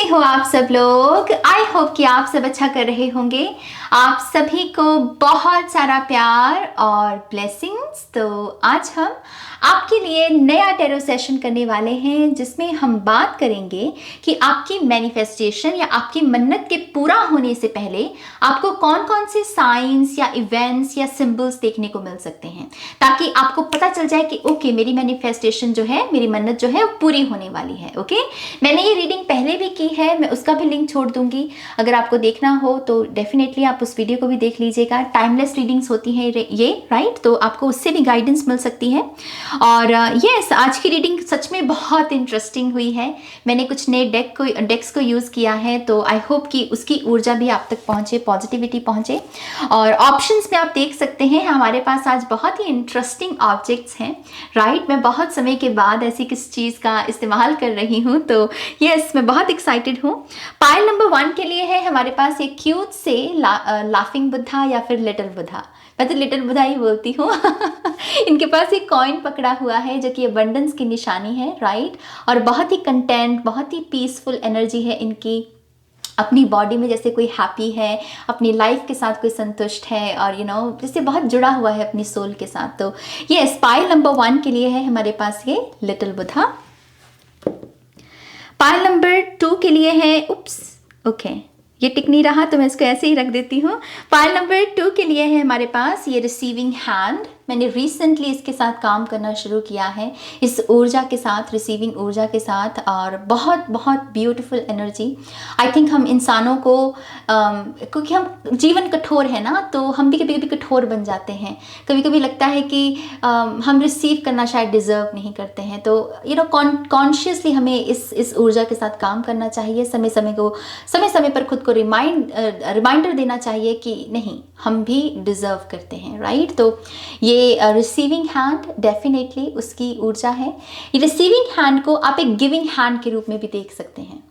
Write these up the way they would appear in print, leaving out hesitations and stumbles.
हो आप सब लोग? आई होप कि आप सब अच्छा कर रहे होंगे। आप सभी को बहुत सारा प्यार और ब्लेसिंग्स। तो आज हम आपके लिए नया टैरो सेशन करने वाले हैं जिसमें हम बात करेंगे कि आपकी मैनिफेस्टेशन या आपकी मन्नत के पूरा होने से पहले आपको कौन कौन से साइंस या इवेंट्स या सिंबल्स देखने को मिल सकते हैं, ताकि आपको पता चल जाए कि ओके मेरी मैनिफेस्टेशन जो है, मेरी मन्नत जो है वो पूरी होने वाली है। ओके, मैंने ये रीडिंग पहले भी की है, मैं उसका भी लिंक छोड़ दूंगी। अगर आपको देखना हो तो डेफिनेटली आप उस वीडियो को भी देख लीजिएगा। टाइमलेस रीडिंग्स होती हैं ये, राइट? तो आपको उससे भी गाइडेंस मिल सकती है। और यस, आज की रीडिंग सच में बहुत इंटरेस्टिंग हुई है। मैंने कुछ नए डेक्स को यूज़ किया है, तो आई होप कि उसकी ऊर्जा भी आप तक पहुँचे, पॉजिटिविटी पहुँचे। और ऑप्शंस में आप देख सकते हैं हमारे पास आज बहुत ही इंटरेस्टिंग ऑब्जेक्ट्स हैं, राइट? मैं बहुत समय के बाद ऐसी किस चीज़ का इस्तेमाल कर रही हूँ, तो यस मैं बहुत एक्साइटेड हूँ। पाइल नंबर 1 के लिए है हमारे पास एक क्यूट से लाफिंग बुद्धा या फिर लिटिल बुद्धा। मैं तो लिटिल बुद्धा ही बोलती हूँ। इनके पास एक कॉइन पकड़ा हुआ है जो कि अबंडेंस की निशानी है, राइट? और बहुत ही कंटेंट, बहुत ही पीसफुल एनर्जी है इनकी। अपनी बॉडी में जैसे कोई हैप्पी है, अपनी लाइफ के साथ कोई संतुष्ट है, और जैसे बहुत जुड़ा हुआ है अपनी सोल के साथ। तो ये पाइल नंबर 1 के लिए है हमारे पास ये लिटिल बुद्धा। पाइल नंबर 2 के लिए है, ओके ये टिक नहीं रहा तो मैं इसको ऐसे ही रख देती हूँ। पाइल नंबर 2 के लिए है हमारे पास ये रिसीविंग हैंड। मैंने रिसेंटली इसके साथ काम करना शुरू किया है, इस ऊर्जा के साथ, रिसीविंग ऊर्जा के साथ, और बहुत बहुत ब्यूटीफुल एनर्जी। आई थिंक हम इंसानों को क्योंकि हम जीवन कठोर है ना, तो हम भी कभी कभी कठोर बन जाते हैं। कभी कभी लगता है कि हम रिसीव करना शायद डिज़र्व नहीं करते हैं। तो कॉन्शियसली हमें इस ऊर्जा के साथ काम करना चाहिए। समय समय पर खुद को रिमाइंडर देना चाहिए कि नहीं, हम भी डिज़र्व करते हैं, राइट? तो ये रिसीविंग हैंड डेफिनेटली उसकी ऊर्जा है। ये रिसीविंग हैंड को आप एक गिविंग हैंड के रूप में भी देख सकते हैं।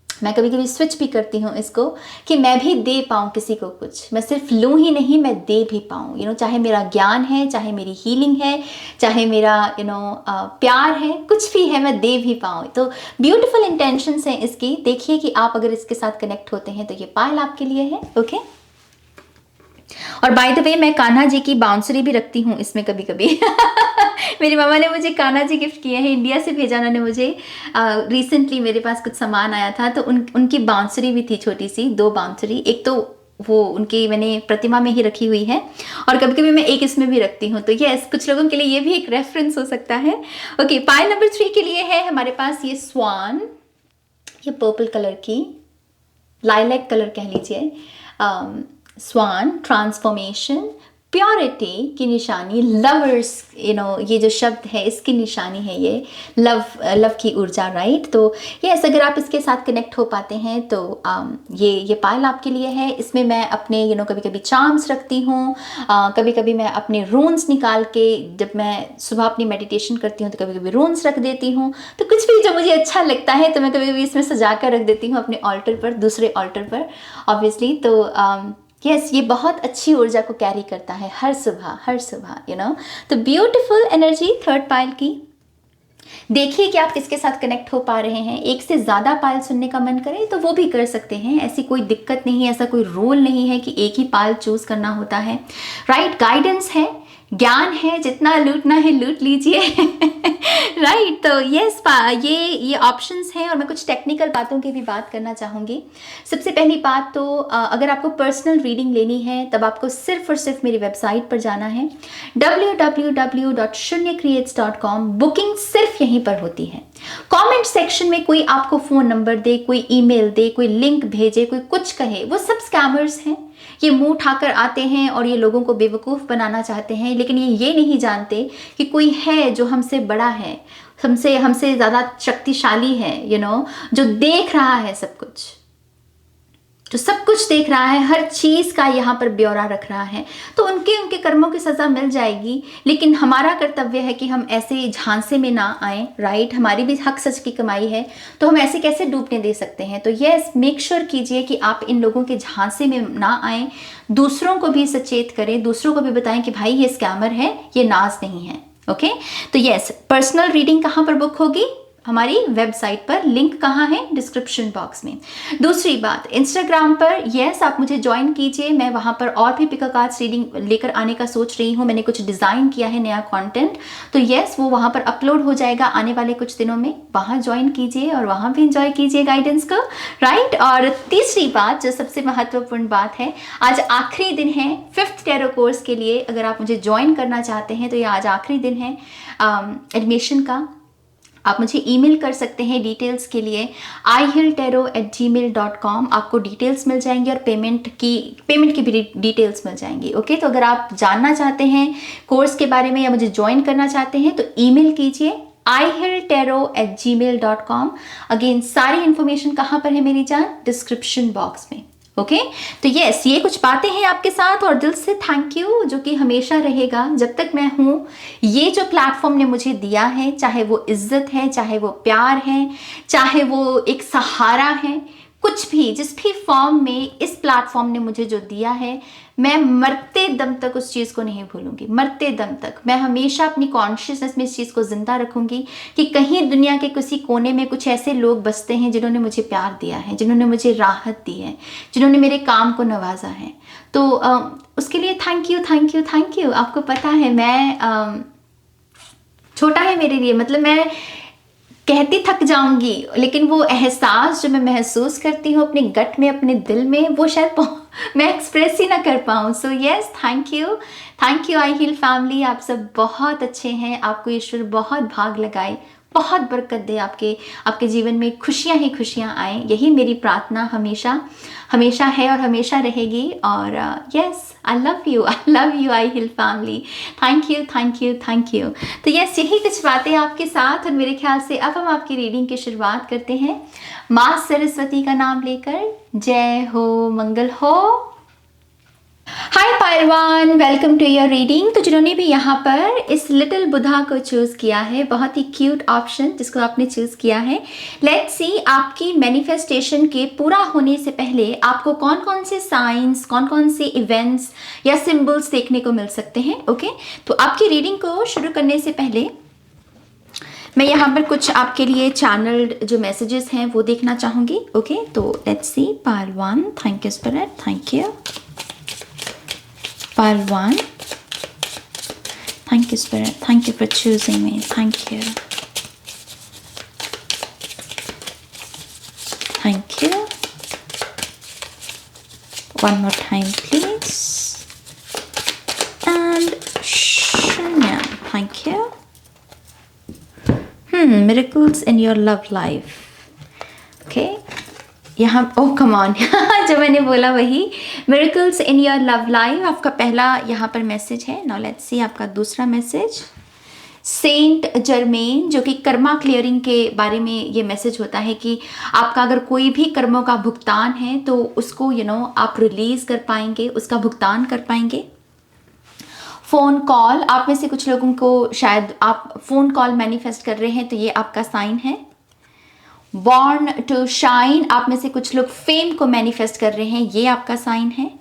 मैं कभी कभी स्विच भी करती हूँ इसको कि मैं भी दे पाऊँ किसी को कुछ। मैं सिर्फ लूँ ही नहीं, मैं दे भी पाऊँ। चाहे मेरा ज्ञान है, चाहे मेरी हीलिंग है, चाहे मेरा प्यार है, कुछ भी है, मैं दे भी पाऊँ। तो ब्यूटीफुल इंटेंशंस हैं इसकी। देखिए कि आप अगर इसके साथ कनेक्ट होते हैं तो ये पायल आपके लिए है। ओके, और बाय द वे मैं कान्हा जी की बांसुरी भी रखती हूँ इसमें कभी कभी। मेरी मामा ने मुझे कान्हा जी गिफ्ट किए हैं, इंडिया से भेजा उन्होंने मुझे। रिसेंटली मेरे पास कुछ सामान आया था, तो उनकी बांसुरी भी थी, छोटी सी 2 बांसुरी। एक तो वो उनकी मैंने प्रतिमा में ही रखी हुई है, और कभी कभी मैं एक इसमें भी रखती हूँ। तो यस, कुछ लोगों के लिए ये भी एक रेफरेंस हो सकता है। ओके, पाइल नंबर 3 के लिए है हमारे पास ये स्वान, ये पर्पल कलर की, लाइलैक कलर कह लीजिए। स्वान ट्रांसफॉर्मेशन, प्योरिटी की निशानी, लवर्स, ये जो शब्द है इसकी निशानी है, ये लव की ऊर्जा, राइट? तो यस, अगर आप इसके साथ कनेक्ट हो पाते हैं तो ये पायल आपके लिए है। इसमें मैं अपने कभी कभी चार्म्स रखती हूँ, कभी कभी मैं अपने रून्स निकाल के, जब मैं सुबह अपनी मेडिटेशन करती हूँ तो कभी कभी रून्स रख देती हूँ। तो कुछ भी जो मुझे अच्छा लगता है तो मैं कभी कभी इसमें सजा कर रख देती हूँ अपने ऑल्टर पर, दूसरे ऑल्टर पर ऑब्वियसली। तो यस, ये बहुत अच्छी ऊर्जा को कैरी करता है हर सुबह। तो ब्यूटीफुल एनर्जी थर्ड पाइल की। देखिए कि आप किसके साथ कनेक्ट हो पा रहे हैं। एक से ज़्यादा पायल सुनने का मन करे तो वो भी कर सकते हैं, ऐसी कोई दिक्कत नहीं है, ऐसा कोई रूल नहीं है कि एक ही पायल चूज करना होता है, राइट? गाइडेंस है, ज्ञान है, जितना लूटना है लूट लीजिए। राइट? तो यस, ये ऑप्शंस हैं, और मैं कुछ टेक्निकल बातों की भी बात करना चाहूँगी। सबसे पहली बात तो अगर आपको पर्सनल रीडिंग लेनी है तब आपको सिर्फ और सिर्फ मेरी वेबसाइट पर जाना है, www.shunyacreates.com। बुकिंग सिर्फ यहीं पर होती है। कमेंट सेक्शन में कोई आपको फ़ोन नंबर दे, कोई ईमेल दे, कोई लिंक भेजे, कोई कुछ कहे, वो सब स्कैमर्स हैं। ये मुंह उठाकर आते हैं और ये लोगों को बेवकूफ़ बनाना चाहते हैं, लेकिन ये नहीं जानते कि कोई है जो हमसे बड़ा है, हमसे ज़्यादा शक्तिशाली है, जो देख रहा है सब कुछ, जो सब कुछ देख रहा है, हर चीज़ का यहाँ पर ब्यौरा रख रहा है। तो उनके कर्मों की सज़ा मिल जाएगी, लेकिन हमारा कर्तव्य है कि हम ऐसे झांसे में ना आए, राइट? हमारी भी हक सच की कमाई है, तो हम ऐसे कैसे डूबने दे सकते हैं? तो यस, मेक श्योर कीजिए कि आप इन लोगों के झांसे में ना आए। दूसरों को भी सचेत करें, दूसरों को भी बताएं कि भाई ये स्कैमर है, ये नाज नहीं है। ओके, तो यस, पर्सनल रीडिंग कहाँ पर बुक होगी? हमारी वेबसाइट पर। लिंक कहाँ है? डिस्क्रिप्शन बॉक्स में। दूसरी बात, इंस्टाग्राम पर यस आप मुझे ज्वाइन कीजिए, मैं वहाँ पर और भी पिक अ कार्ड्स रीडिंग लेकर आने का सोच रही हूँ। मैंने कुछ डिज़ाइन किया है नया कंटेंट, तो यस वो वहाँ पर अपलोड हो जाएगा आने वाले कुछ दिनों में। वहाँ ज्वाइन कीजिए और वहाँ भी इंजॉय कीजिए गाइडेंस को, राइट। और तीसरी बात जो सबसे महत्वपूर्ण बात है, आज आखिरी दिन है 5th टैरो कोर्स के लिए। अगर आप मुझे ज्वाइन करना चाहते हैं तो ये आज आखिरी दिन है एडमिशन का। आप मुझे ईमेल कर सकते हैं डिटेल्स के लिए ihilltarot@gmail.com। आपको डिटेल्स मिल जाएंगी और पेमेंट की भी डिटेल्स मिल जाएंगी। ओके, तो अगर आप जानना चाहते हैं कोर्स के बारे में या मुझे ज्वाइन करना चाहते हैं तो ईमेल कीजिए ihilltarot@gmail.com। अगेन सारी इन्फॉर्मेशन कहाँ पर है मेरी जान? डिस्क्रिप्शन बॉक्स में। ओके, तो यस ये कुछ बातें हैं आपके साथ, और दिल से थैंक यू जो कि हमेशा रहेगा जब तक मैं हूँ। ये जो प्लेटफॉर्म ने मुझे दिया है, चाहे वो इज्जत है, चाहे वो प्यार है, चाहे वो एक सहारा है, कुछ भी जिस भी फॉर्म में इस प्लेटफॉर्म ने मुझे जो दिया है, मैं मरते दम तक उस चीज़ को नहीं भूलूंगी। मरते दम तक मैं हमेशा अपनी कॉन्शियसनेस में इस चीज़ को जिंदा रखूंगी कि कहीं दुनिया के किसी कोने में कुछ ऐसे लोग बसते हैं जिन्होंने मुझे प्यार दिया है, जिन्होंने मुझे राहत दी है, जिन्होंने मेरे काम को नवाजा है। तो उसके लिए thank you thank you thank you. आपको पता है मैं छोटा है मेरे लिए, मतलब मैं कहती थक जाऊंगी, लेकिन वो एहसास जो मैं महसूस करती हूँ अपने गट में, अपने दिल में, वो शायद मैं एक्सप्रेस ही ना कर पाऊँ। So yes thank you I heal family. आप सब बहुत अच्छे हैं, आपको ईश्वर बहुत भाग लगाए, बहुत बरकत दे, आपके जीवन में खुशियाँ ही खुशियाँ आए। यही मेरी प्रार्थना हमेशा हमेशा है और हमेशा रहेगी। और yes I love you I heal family. Thank you. तो यस यही कुछ बातें आपके साथ, और मेरे ख्याल से अब हम आपकी रीडिंग की शुरुआत करते हैं माँ सरस्वती का नाम लेकर। जय हो, मंगल हो। हाय पायलवान, वेलकम टू योर रीडिंग। तो जिन्होंने भी यहाँ पर इस लिटिल बुधा को चूज किया है, बहुत ही क्यूट ऑप्शन जिसको आपने चूज किया है, लेट्स सी आपकी मैनिफेस्टेशन के पूरा होने से पहले आपको कौन कौन से साइंस, कौन कौन से इवेंट्स या सिंबल्स देखने को मिल सकते हैं। ओके, तो आपकी रीडिंग को शुरू करने से पहले मैं यहाँ पर कुछ आपके लिए चैनल्ड जो मैसेजेस हैं वो देखना चाहूँगी। ओके, तो let's see. Pile one, thank you spirit, thank you. Pile 1, thank you Spirit, thank you for choosing me, thank you, thank you. One more time please, and Shunya, thank you. Miracles in your love life. Okay, यहाँ ओह come on जो मैंने बोला वही, miracles in your love life आपका पहला यहाँ पर message है। नाउ लेट्स सी आपका दूसरा मैसेज, सेंट जर्मेन, जो कि कर्मा क्लियरिंग के बारे में ये मैसेज होता है कि आपका अगर कोई भी कर्मों का भुगतान है तो उसको आप रिलीज कर पाएंगे, उसका भुगतान कर पाएंगे। फ़ोन कॉल, आप में से कुछ लोगों को शायद आप फ़ोन कॉल मैनिफेस्ट कर रहे हैं, तो ये आपका साइन है। बॉर्न टू शाइन, आप में से कुछ लोग फेम को मैनिफेस्ट कर रहे हैं, ये आपका साइन है।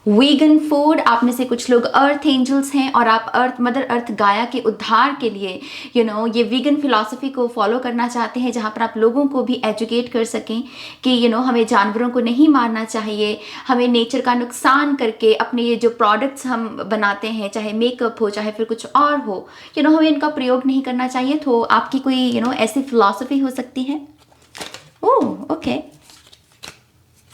वीगन फूड, आप में से कुछ लोग अर्थ एंजल्स हैं और आप मदर अर्थ गाया के उद्धार के लिए ये वीगन फिलॉसफी को फॉलो करना चाहते हैं, जहाँ पर आप लोगों को भी एजुकेट कर सकें कि हमें जानवरों को नहीं मारना चाहिए, हमें नेचर का नुकसान करके अपने ये जो प्रोडक्ट्स हम बनाते हैं, चाहे मेकअप हो चाहे फिर कुछ और हो, हमें इनका प्रयोग नहीं करना चाहिए। तो आपकी कोई ऐसी फिलॉसफी हो सकती है। Oh okay,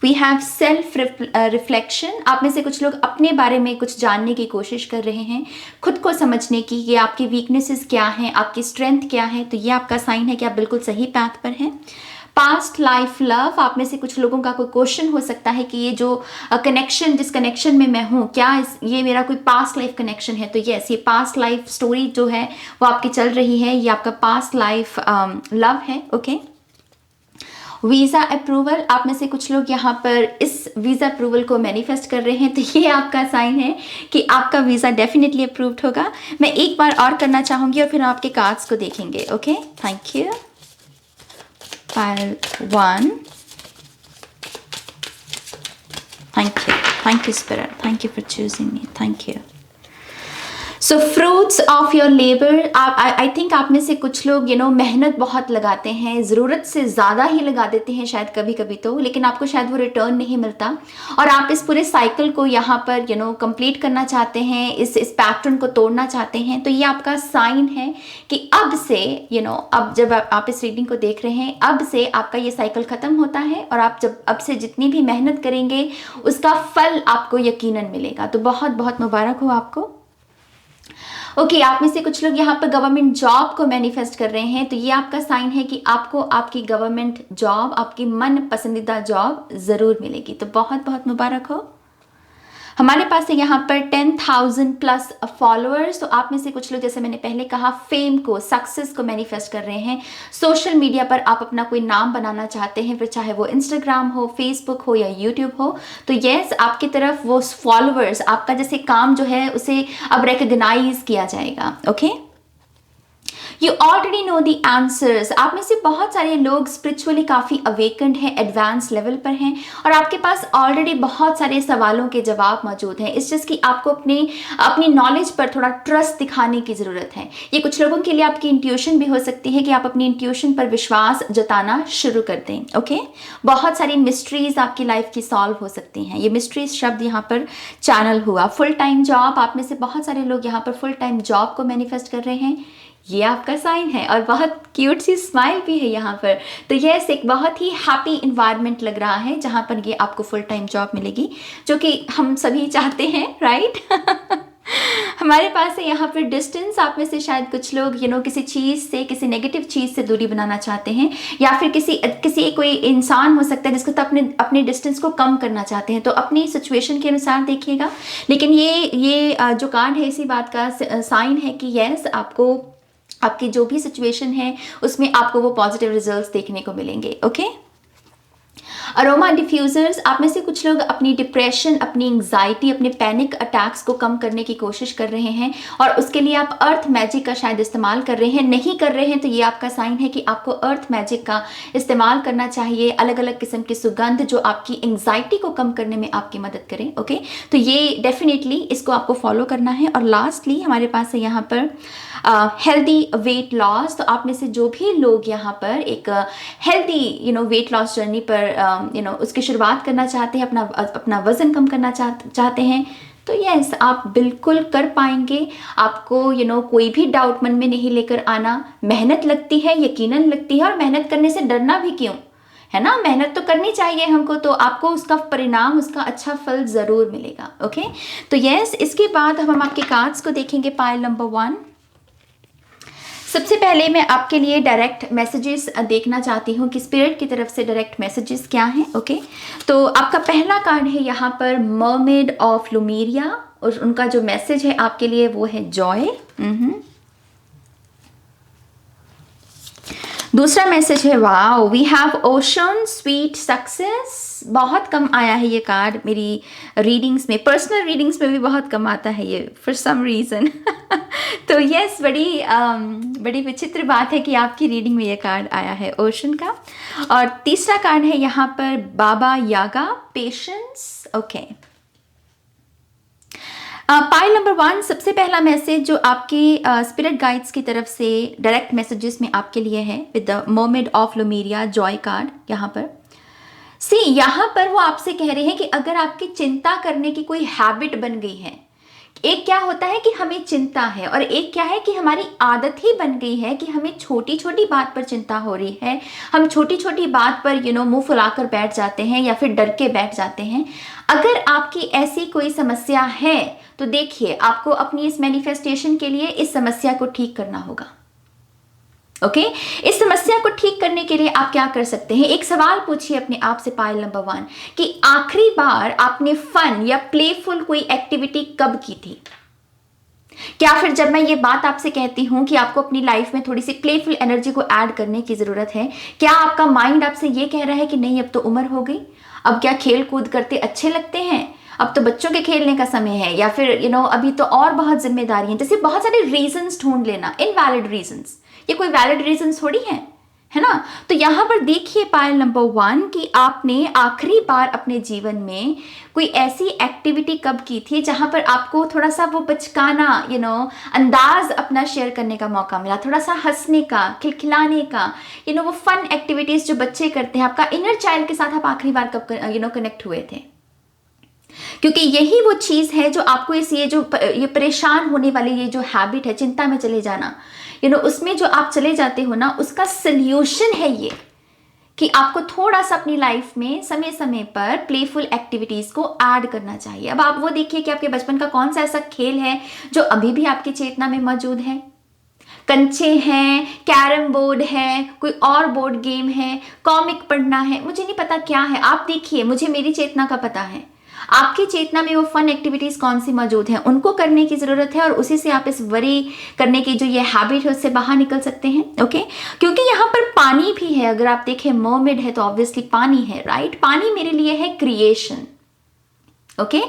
we have self reflection, आप में से कुछ लोग अपने बारे में कुछ जानने की कोशिश कर रहे हैं, खुद को समझने की, ये आपकी वीकनेसेस क्या हैं, आपकी स्ट्रेंथ क्या है, तो ये आपका साइन है कि आप बिल्कुल सही पैथ पर हैं। पास्ट लाइफ लव, आप में से कुछ लोगों का कोई क्वेश्चन हो सकता है कि ये जो कनेक्शन, जिस कनेक्शन में मैं हूँ, क्या ये मेरा कोई पास्ट लाइफ कनेक्शन है। तो यस, ये पास्ट लाइफ स्टोरी जो है वो आपकी चल रही है, ये आपका पास्ट लाइफ लव है। ओके, वीज़ा अप्रूवल, आप में से कुछ लोग यहाँ पर इस वीज़ा अप्रूवल को मैनिफेस्ट कर रहे हैं, तो ये आपका साइन है कि आपका वीज़ा डेफिनेटली अप्रूव्ड होगा। मैं एक बार और करना चाहूँगी और फिर हम आपके कार्ड्स को देखेंगे। Okay, thank you. Pile 1, thank you spirit, thank you for choosing me, thank you. So fruits of your labour, I think आप में से कुछ लोग मेहनत बहुत लगाते हैं, ज़रूरत से ज़्यादा ही लगा देते हैं शायद कभी कभी तो, लेकिन आपको शायद वो रिटर्न नहीं मिलता और आप इस पूरे साइकिल को यहाँ पर कंप्लीट करना चाहते हैं, इस पैटर्न को तोड़ना चाहते हैं। तो ये आपका साइन है कि अब से अब जब आप इस रीडिंग को देख रहे हैं, अब से आपका ये साइकिल ख़त्म होता है और आप जब अब से जितनी भी मेहनत करेंगे उसका फल आपको यकीनन मिलेगा। तो बहुत बहुत मुबारक हो आपको। ओके, आप में से कुछ लोग यहाँ पर गवर्नमेंट जॉब को मैनिफेस्ट कर रहे हैं, तो ये आपका साइन है कि आपको आपकी गवर्नमेंट जॉब, आपकी मन पसंदीदा जॉब ज़रूर मिलेगी। तो बहुत बहुत मुबारक हो। हमारे पास है यहाँ पर 10,000 प्लस फॉलोअर्स। तो आप में से कुछ लोग, जैसे मैंने पहले कहा, फेम को, सक्सेस को मैनिफेस्ट कर रहे हैं। सोशल मीडिया पर आप अपना कोई नाम बनाना चाहते हैं, फिर चाहे वो इंस्टाग्राम हो, फेसबुक हो या यूट्यूब हो। तो यस, आपकी तरफ वो फॉलोअर्स, आपका जैसे काम जो है उसे अब रिकग्नाइज किया जाएगा। Okay, you already know the answers. आप में से बहुत सारे लोग स्पिरिचुअली काफ़ी अवेकन्ड हैं, एडवांस लेवल पर हैं और आपके पास ऑलरेडी बहुत सारे सवालों के जवाब मौजूद हैं। इस चीज़ की आपको अपनी नॉलेज पर थोड़ा ट्रस्ट दिखाने की ज़रूरत है। ये कुछ लोगों के लिए आपकी इंट्यूशन भी हो सकती है कि आप अपनी इंट्यूशन पर विश्वास जताना शुरू कर दें। ओके, बहुत सारी मिस्ट्रीज आपकी लाइफ की सॉल्व हो सकती हैं। ये मिस्ट्रीज शब्द यहाँ पर चैनल हुआ। फुल टाइम जॉब, आप में से बहुत सारे लोग यहाँ पर फुल टाइम जॉब को मैनिफेस्ट कर रहे हैं, ये आपका साइन है और बहुत क्यूट सी स्माइल भी है यहाँ पर। तो यस, एक बहुत ही हैप्पी इन्वायरमेंट लग रहा है जहाँ पर ये आपको फुल टाइम जॉब मिलेगी, जो कि हम सभी चाहते हैं, राइट? हमारे पास है यहाँ पर डिस्टेंस। आप में से शायद कुछ लोग किसी चीज़ से, किसी नेगेटिव चीज़ से दूरी बनाना चाहते हैं या फिर किसी कोई इंसान हो सकता है जिसको तो अपने डिस्टेंस को कम करना चाहते हैं। तो अपनी सिचुएशन के अनुसार देखिएगा, लेकिन ये जो कार्ड है इसी बात का साइन है कि यस, आपकी जो भी सिचुएशन है उसमें आपको वो पॉजिटिव रिजल्ट्स देखने को मिलेंगे। ओके, अरोमा डिफ्यूजर्स, आप में से कुछ लोग अपनी डिप्रेशन, अपनी एंग्जाइटी, अपने पैनिक अटैक्स को कम करने की कोशिश कर रहे हैं और उसके लिए आप अर्थ मैजिक का शायद इस्तेमाल कर रहे हैं। नहीं कर रहे हैं तो ये आपका साइन है कि आपको अर्थ मैजिक का इस्तेमाल करना चाहिए। अलग अलग किस्म की सुगंध जो आपकी एंग्जाइटी को कम करने में आपकी मदद करें। ओके, तो ये डेफिनेटली इसको आपको फॉलो करना है। और लास्टली हमारे पास है यहाँ पर हेल्दी वेट लॉस। तो आप में से जो भी लोग यहाँ पर एक हेल्दी वेट लॉस जर्नी पर उसकी शुरुआत करना चाहते हैं, अपना वज़न कम करना चाहते हैं, तो यस, आप बिल्कुल कर पाएंगे। आपको कोई भी डाउट मन में नहीं लेकर आना। मेहनत लगती है, यकीनन लगती है, और मेहनत करने से डरना भी क्यों, है ना? मेहनत तो करनी चाहिए हमको, तो आपको उसका परिणाम, उसका अच्छा फल ज़रूर मिलेगा। ओके, तो यस, इसके बाद हम आपके कार्ड्स को देखेंगे। पाइल नंबर 1, सबसे पहले मैं आपके लिए डायरेक्ट मैसेजेस देखना चाहती हूँ कि स्पिरिट की तरफ से डायरेक्ट मैसेजेस क्या हैं। ओके, तो आपका पहला कार्ड है यहाँ पर मर्मेड ऑफ लुमेरिया और उनका जो मैसेज है आपके लिए वो है जॉय। दूसरा मैसेज है wow, we have ocean sweet success. बहुत कम आया है ये कार्ड मेरी रीडिंग्स में, पर्सनल रीडिंग्स में भी बहुत कम आता है ये फॉर सम रीज़न। तो यस, बड़ी विचित्र बात है कि आपकी रीडिंग में ये कार्ड आया है ओशन का। और तीसरा कार्ड है यहाँ पर बाबा यागा, पेशेंस। ओके, पाइल नंबर 1, सबसे पहला मैसेज जो आपके स्पिरिट गाइड्स की तरफ से डायरेक्ट मैसेजेस में आपके लिए है with the mermaid of Lemuria joy card. यहाँ पर यहाँ पर वो आपसे कह रहे हैं कि अगर आपकी चिंता करने की कोई हैबिट बन गई है, एक क्या होता है कि हमें चिंता है और एक क्या है कि हमारी आदत ही बन गई है कि हमें छोटी छोटी बात पर चिंता हो रही है, हम छोटी छोटी बात पर मुंह फुलाकर बैठ जाते हैं या फिर डर के बैठ जाते हैं। अगर आपकी ऐसी कोई समस्या है तो देखिए, आपको अपनी इस मैनिफेस्टेशन के लिए इस समस्या को ठीक करना होगा। ओके, इस समस्या को ठीक करने के लिए आप क्या कर सकते हैं? एक सवाल पूछिए अपने आप से पाइल नंबर 1 कि आखिरी बार आपने फन या प्लेफुल कोई एक्टिविटी कब की थी? क्या फिर जब मैं ये बात आपसे कहती हूं कि आपको अपनी लाइफ में थोड़ी सी प्लेफुल एनर्जी को ऐड करने की जरूरत है, क्या आपका माइंड आपसे ये कह रहा है कि नहीं, अब तो उम्र हो गई, अब क्या खेल कूद करते अच्छे लगते हैं, अब तो बच्चों के खेलने का समय है, या फिर अभी तो और बहुत जिम्मेदारी है। जैसे बहुत सारे रीजंस ढूंढ लेना, इनवैलिड रीजंस। ये कोई वैलिड रीजन थोड़ी है ना। तो यहाँ पर देखिए पायल नंबर 1 कि आपने आखिरी बार अपने जीवन में कोई ऐसी एक्टिविटी कब की थी जहां पर आपको थोड़ा सा वो बचकाना अंदाज अपना शेयर करने का मौका मिला, थोड़ा सा हंसने का, खिलखिलाने का, वो फन एक्टिविटीज जो बच्चे करते हैं। आपका इनर चाइल्ड के साथ आप आखिरी बार कब कनेक्ट हुए थे? क्योंकि यही वो चीज है जो आपको ये परेशान होने वाली ये जो हैबिट है, चिंता में चले जाना, उसमें जो आप चले जाते हो ना, उसका सल्यूशन है ये कि आपको थोड़ा सा अपनी लाइफ में समय समय पर प्लेफुल एक्टिविटीज को ऐड करना चाहिए। अब आप वो देखिए कि आपके बचपन का कौन सा ऐसा खेल है जो अभी भी आपकी चेतना में मौजूद है। कंचे हैं, कैरम बोर्ड है, कोई और बोर्ड गेम है, कॉमिक पढ़ना है, मुझे नहीं पता क्या है। आप देखिए, मुझे मेरी चेतना का पता है, आपकी चेतना में वो फन एक्टिविटीज कौन सी मौजूद हैं, उनको करने की जरूरत है और उसी से आप इस वरी करने की जो ये हैबिट है उससे बाहर निकल सकते हैं। ओके, क्योंकि यहाँ पर पानी भी है। अगर आप देखें मर्मेड है तो ऑब्वियसली पानी है, राइट। पानी मेरे लिए है क्रिएशन। ओके,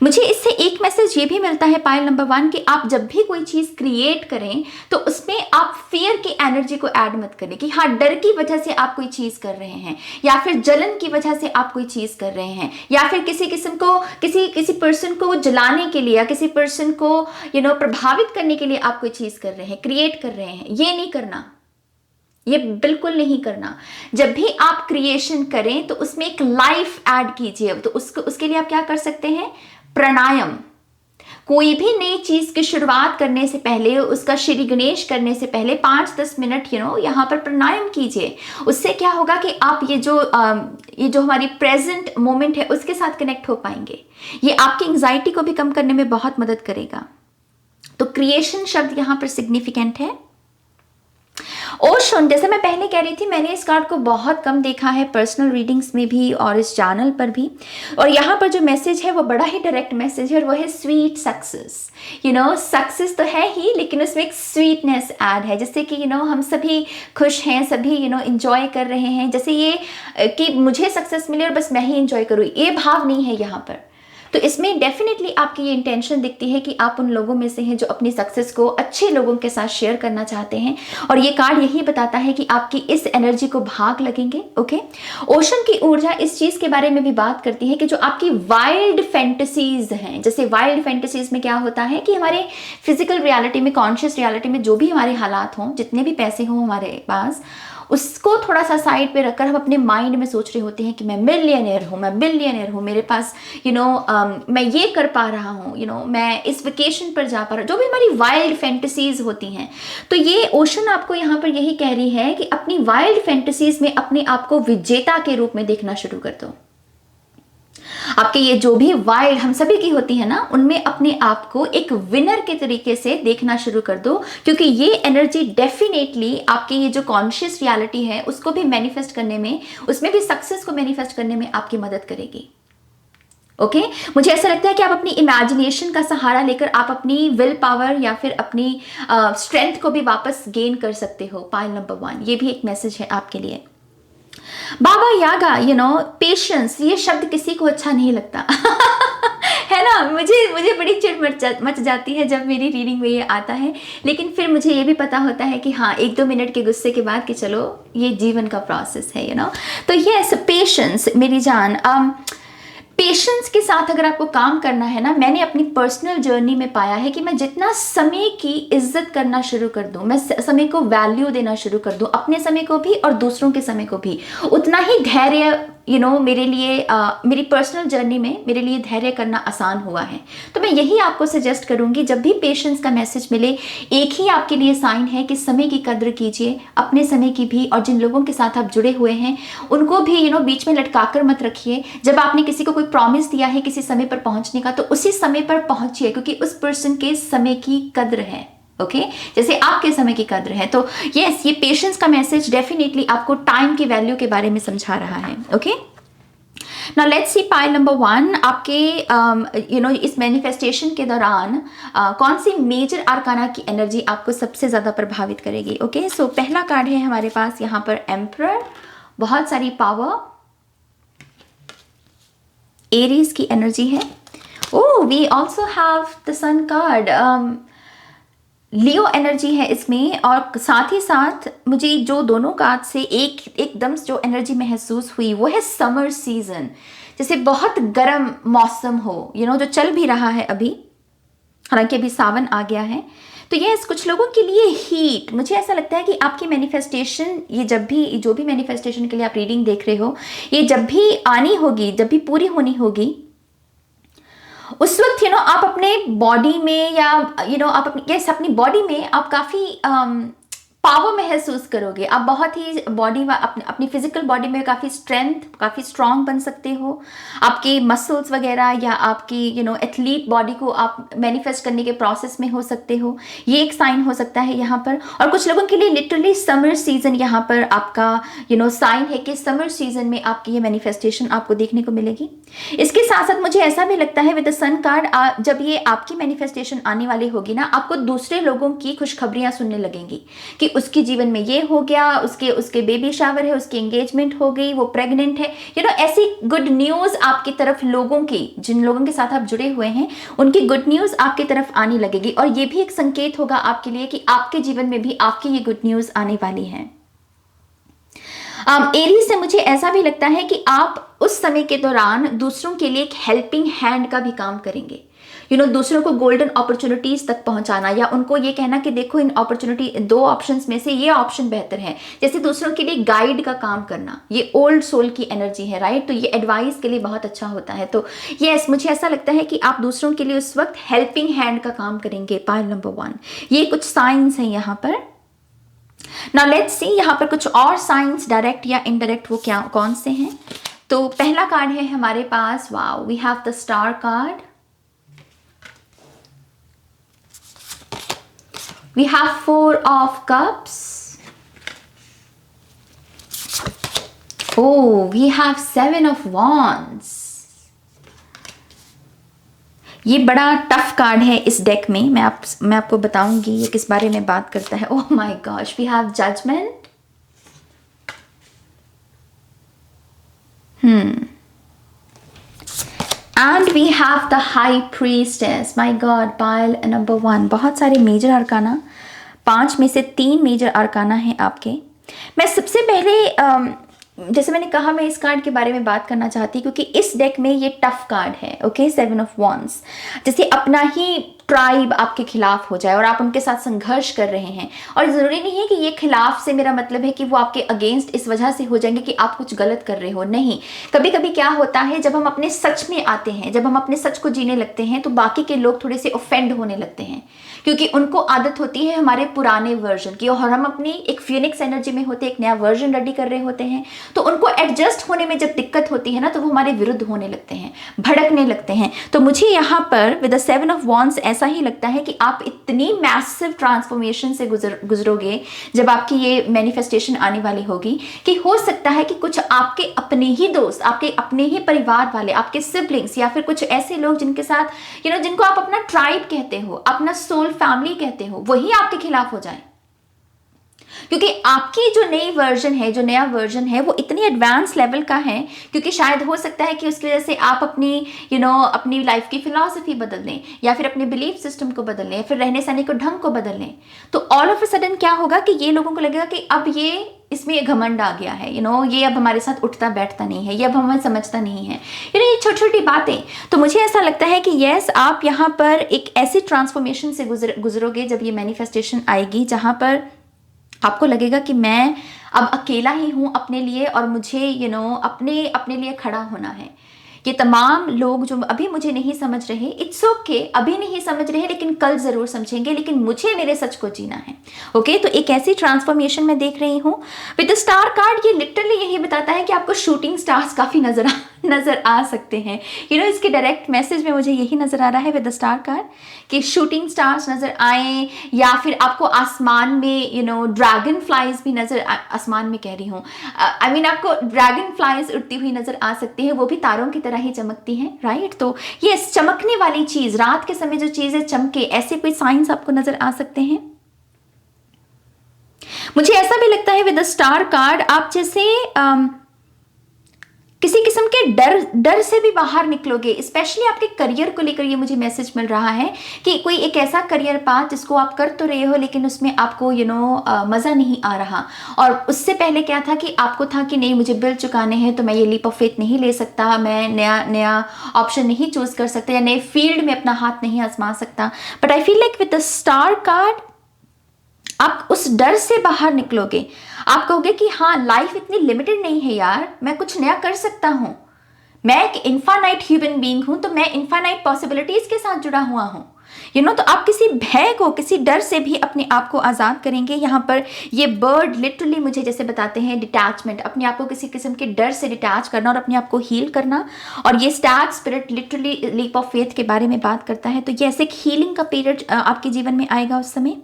मुझे इससे एक मैसेज ये भी मिलता है पायल नंबर 1 कि आप जब भी कोई चीज क्रिएट करें तो उसमें आप फियर की एनर्जी को ऐड मत करें कि हाँ डर की वजह से आप कोई चीज कर रहे हैं, या फिर जलन की वजह से आप कोई चीज कर रहे हैं, या फिर किसी किस्म को किसी पर्सन को जलाने के लिए या किसी पर्सन को प्रभावित करने के लिए आप कोई चीज कर रहे हैं, क्रिएट कर रहे हैं। ये नहीं करना, ये बिल्कुल नहीं करना। जब भी आप क्रिएशन करें तो उसमें एक लाइफ ऐड कीजिए। तो उसके लिए आप क्या कर सकते हैं? प्राणायाम। कोई भी नई चीज की शुरुआत करने से पहले, उसका श्री गणेश करने से पहले 5-10 मिनट यहाँ पर प्राणायाम कीजिए। उससे क्या होगा कि आप ये जो हमारी प्रेजेंट मोमेंट है उसके साथ कनेक्ट हो पाएंगे। ये आपकी एंजाइटी को भी कम करने में बहुत मदद करेगा। तो क्रिएशन शब्द यहाँ पर सिग्निफिकेंट है। ओशन, जैसे मैं पहले कह रही थी, मैंने इस कार्ड को बहुत कम देखा है पर्सनल रीडिंग्स में भी और इस चैनल पर भी, और यहाँ पर जो मैसेज है वो बड़ा ही डायरेक्ट मैसेज है और वो है स्वीट सक्सेस। सक्सेस तो है ही, लेकिन उसमें एक स्वीटनेस ऐड है, जिससे कि हम सभी खुश हैं, सभी इंजॉय कर रहे हैं। जैसे ये कि मुझे सक्सेस मिले और बस मैं ही इंजॉय करूँ, ये भाव नहीं है यहाँ पर। तो इसमें डेफिनेटली आपकी ये इंटेंशन दिखती है कि आप उन लोगों में से हैं जो अपनी सक्सेस को अच्छे लोगों के साथ शेयर करना चाहते हैं, और ये कार्ड यही बताता है कि आपकी इस एनर्जी को भाग लगेंगे। ओके, ओशन की ऊर्जा इस चीज के बारे में भी बात करती है कि जो आपकी वाइल्ड फैंटेसीज हैं, जैसे वाइल्ड फैंटेसीज में क्या होता है कि हमारे फिजिकल रियलिटी में, कॉन्शियस रियलिटी में जो भी हमारे हालात हों, जितने भी पैसे हों हमारे पास, उसको थोड़ा सा साइड पे रखकर हम अपने माइंड में सोच रहे होते हैं कि मैं मिलियनेयर हूँ, मैं बिलियनेयर हूँ, मेरे पास मैं ये कर पा रहा हूँ, मैं इस वेकेशन पर जा पा रहा हूँ, जो भी हमारी वाइल्ड फैंटेसीज होती हैं। तो ये ओशन आपको यहाँ पर यही कह रही है कि अपनी वाइल्ड फैंटेसीज में अपने आप को विजेता के रूप में देखना शुरू कर दो। आपके ये जो भी वाइल्ड हम सभी की होती है ना, उनमें अपने आप को एक विनर के तरीके से देखना शुरू कर दो, क्योंकि ये एनर्जी डेफिनेटली आपकी ये जो कॉन्शियस रियलिटी है उसको भी मैनिफेस्ट करने में, उसमें भी सक्सेस को मैनिफेस्ट करने में आपकी मदद करेगी। ओके, मुझे ऐसा लगता है कि आप अपनी इमेजिनेशन का सहारा लेकर आप अपनी विल पावर या फिर अपनी स्ट्रेंथ को भी वापस गेन कर सकते हो। पाइल नंबर 1, ये भी एक मैसेज है आपके लिए। बाबा यागा, पेशेंस, ये शब्द किसी को अच्छा नहीं लगता है ना। मुझे बड़ी चिढ़ मच जाती है जब मेरी रीडिंग में ये आता है, लेकिन फिर मुझे ये भी पता होता है कि हाँ 1-2 मिनट के गुस्से के बाद कि चलो ये जीवन का प्रोसेस है। तो यस, पेशेंस मेरी जान, पेशेंस के साथ अगर आपको काम करना है ना, मैंने अपनी पर्सनल जर्नी में पाया है कि मैं जितना समय की इज्जत करना शुरू कर दूं, मैं समय को वैल्यू देना शुरू कर दूं, अपने समय को भी और दूसरों के समय को भी, उतना ही धैर्य मेरे लिए मेरी पर्सनल जर्नी में मेरे लिए धैर्य करना आसान हुआ है। तो मैं यही आपको सजेस्ट करूंगी, जब भी पेशेंस का मैसेज मिले, एक ही आपके लिए साइन है कि समय की कद्र कीजिए, अपने समय की भी, और जिन लोगों के साथ आप जुड़े हुए हैं उनको भी बीच में लटकाकर मत रखिए। जब आपने किसी को कोई प्रॉमिस दिया है किसी समय पर पहुंचने का, तो उसी समय पर पहुंचिए, क्योंकि उस पर्सन के समय की कद्र है। ओके, जैसे आपके समय की कद्र है। तो यस, ये पेशेंस का मैसेज डेफिनेटली आपको टाइम की वैल्यू के बारे में समझा रहा है। Okay, now let's see pile number 1, आपके इस मैनिफेस्टेशन के दौरान कौन सी मेजर आर्काना की एनर्जी आपको सबसे ज्यादा प्रभावित करेगी। ओके, सो पहला कार्ड है हमारे पास यहाँ पर एम्परर, बहुत सारी पावर, एरीज की एनर्जी है। Oh, we also have the sun card. Leo energy है इसमें, और साथ ही साथ मुझे जो दोनों कार्ड से एकदम जो एनर्जी महसूस हुई वो है समर सीजन, जैसे बहुत गर्म मौसम हो, जो चल भी रहा है अभी, हालांकि अभी सावन आ गया है। तो यस, कुछ लोगों के लिए हीट, मुझे ऐसा लगता है कि आपकी मैनिफेस्टेशन, ये जो भी मैनिफेस्टेशन के लिए आप रीडिंग देख रहे हो, ये जब भी आनी होगी, जब भी पूरी होनी होगी, उस वक्त आप अपने बॉडी में या आप अपनी बॉडी में आप काफ़ी पावर महसूस करोगे। आप बहुत ही अपनी फिजिकल बॉडी में काफ़ी काफ़ी स्ट्रांग बन सकते हो। आपके मसल्स वगैरह या आपकी एथलीट बॉडी को आप मैनिफेस्ट करने के प्रोसेस में हो सकते हो, ये एक साइन हो सकता है यहाँ पर। और कुछ लोगों के लिए लिटरली समर सीजन यहाँ पर आपका साइन है कि समर सीजन में आपकी ये मैनिफेस्टेशन आपको देखने को मिलेगी। इसके साथ साथ मुझे ऐसा भी लगता है विद द सन कार्ड, जब ये आपकी मैनिफेस्टेशन आने वाली होगी ना, आपको दूसरे लोगों की खुशखबरियां सुनने लगेंगी कि उसके जीवन में ये हो गया, उसके बेबी शावर है, उसकी एंगेजमेंट हो गई, वो प्रेग्नेंट है, ऐसी गुड न्यूज आपकी तरफ लोगों की, जिन लोगों के साथ आप जुड़े हुए हैं, उनकी गुड न्यूज आपकी तरफ आने लगेगी। और ये भी एक संकेत होगा आपके लिए कि आपके जीवन में भी आपकी ये गुड न्यूज आने वाली है। एरीज से मुझे ऐसा भी लगता है कि आप उस समय के दौरान दूसरों के लिए एक हेल्पिंग हैंड का भी काम करेंगे। दूसरों को गोल्डन अपॉर्चुनिटीज तक पहुंचाना, या उनको ये कहना कि देखो इन दो ऑप्शंस में से ये ऑप्शन बेहतर है, जैसे दूसरों के लिए गाइड का काम करना, ये ओल्ड सोल की एनर्जी है, राइट। तो ये एडवाइस के लिए बहुत अच्छा होता है। तो यस, मुझे ऐसा लगता है कि आप दूसरों के लिए उस वक्त हेल्पिंग हैंड का काम करेंगे। पाइल नंबर 1, ये कुछ साइंस हैं यहाँ पर। नाउ लेट्स सी यहाँ पर कुछ और साइंस, डायरेक्ट या इनडायरेक्ट, वो कौन से हैं। तो पहला कार्ड है हमारे पास, wow, we have the star card, we have 4 of cups, oh we have 7 of wands। ये बड़ा टफ कार्ड है इस डेक में, मैं आपको बताऊंगी ये किस बारे में बात करता है। Oh my gosh, we have judgement, and we have the high priestess. My god, pile number 1, बहुत सारे मेजर अरकाना, 5 में से 3 मेजर अरकाना हैं आपके। मैं सबसे पहले जैसे मैंने कहा, मैं इस कार्ड के बारे में बात करना चाहती हूँ क्योंकि इस डेक में ये टफ कार्ड है। ओके, 7 ऑफ वॉन्ड्स, जैसे अपना ही ट्राइब आपके खिलाफ हो जाए और आप उनके साथ संघर्ष कर रहे हैं। और ज़रूरी नहीं है कि ये खिलाफ से मेरा मतलब है कि वो आपके अगेंस्ट इस वजह से हो जाएंगे कि आप कुछ गलत कर रहे हो, नहीं। कभी कभी क्या होता है, जब हम अपने सच में आते हैं, जब हम अपने सच को जीने लगते हैं, तो बाकी के लोग थोड़े से ऑफेंड होने लगते हैं, क्योंकि उनको आदत होती है हमारे पुराने वर्जन की, और हम अपनी एक फिनिक्स एनर्जी में होते, एक नया वर्जन रेडी कर रहे होते हैं। तो उनको एडजस्ट होने में जब दिक्कत होती है ना, तो वो हमारे विरुद्ध होने लगते हैं, भड़कने लगते हैं। तो मुझे यहाँ पर विद द 7 ऑफ वॉन्ड्स ऐसा ही लगता है कि आप इतनी मैसिव ट्रांसफॉर्मेशन से गुजरोगे जब आपकी ये मैनिफेस्टेशन आने वाली होगी, कि हो सकता है कि कुछ आपके अपने ही दोस्त, आपके अपने ही परिवार वाले, आपके सिबलिंग्स, या फिर कुछ ऐसे लोग जिनके साथ जिनको आप अपना ट्राइब कहते हो, अपना सोल फैमिली कहते हो, वही आपके खिलाफ हो जाए। क्योंकि आपकी जो नई वर्जन है, जो नया वर्जन है, वो इतनी एडवांस लेवल का है, क्योंकि शायद हो सकता है कि उसकी वजह से आप अपनी अपनी लाइफ की फिलॉसफी बदल लें, या फिर अपने बिलीफ सिस्टम को बदल लें, फिर रहने सहने को ढंग को बदल लें। तो ऑल ऑफ अ सडन क्या होगा कि ये लोगों को लगेगा कि अब ये इसमें घमंड आ गया है, ये अब हमारे साथ उठता बैठता नहीं है, ये अब हमें समझता नहीं है, ये छोटी छोटी बातें। तो मुझे ऐसा लगता है कि यस, आप यहाँ पर एक ऐसी ट्रांसफॉर्मेशन से गुजरोगे जब ये मैनिफेस्टेशन आएगी, जहाँ पर आपको लगेगा कि मैं अब अकेला ही हूँ अपने लिए, और मुझे अपने लिए खड़ा होना है। ये तमाम लोग जो अभी मुझे नहीं समझ रहे, इट्स ओके, अभी नहीं समझ रहे, लेकिन कल जरूर समझेंगे, लेकिन मुझे मेरे सच को जीना है। ओके, तो एक ऐसी ट्रांसफॉर्मेशन मैं देख रही हूँ विद द स्टार कार्ड। ये लिटरली यही बताता है कि आपको शूटिंग स्टार्स काफी नजर आ सकते हैं। इसके डायरेक्ट मैसेज में मुझे यही नजर आ रहा है विद द स्टार कार्ड, कि शूटिंग स्टार्स नजर आए, या फिर आपको आसमान में ड्रैगन फ्लाइज भी आसमान में कह रही हूँ, आई मीन आपको ड्रैगन फ्लाइज उड़ती हुई नजर आ सकती है, वो भी तारों की तरह ही चमकती हैं, राइट। तो ये चमकने वाली चीज, रात के समय जो चीजें चमके, ऐसे कोई साइंस आपको नजर आ सकते हैं। मुझे ऐसा भी लगता है विद द स्टार कार्ड, आप जैसे किसी किस्म के डर से भी बाहर निकलोगे। स्पेशली आपके करियर को लेकर ये मुझे मैसेज मिल रहा है कि कोई एक ऐसा करियर पाथ जिसको आप कर तो रहे हो लेकिन उसमें आपको मज़ा नहीं आ रहा। और उससे पहले क्या था कि आपको था कि नहीं, मुझे बिल चुकाने हैं तो मैं ये लीप ऑफ फेथ नहीं ले सकता, मैं नया ऑप्शन नहीं चूज कर सकता या नए फील्ड में अपना हाथ नहीं आजमा सकता। But I feel like with the star card आप उस डर से बाहर निकलोगे। आप कहोगे कि हाँ, लाइफ इतनी लिमिटेड नहीं है यार, मैं कुछ नया कर सकता हूं, मैं एक इनफाइनाइट ह्यूमन बीइंग हूं, तो मैं इनफाइनाइट पॉसिबिलिटीज के साथ जुड़ा हुआ हूं। तो आप किसी भय को, किसी डर से भी अपने आप को आज़ाद करेंगे। यहाँ पर ये बर्ड लिटरली मुझे जैसे बताते हैं डिटैचमेंट, अपने आप को किसी किस्म के डर से डिटैच करना और अपने आप को हील करना। और ये stag spirit literally leap of faith के बारे में बात करता है। तो ये ऐसे एक हीलिंग का पीरियड आपके जीवन में आएगा उस समय।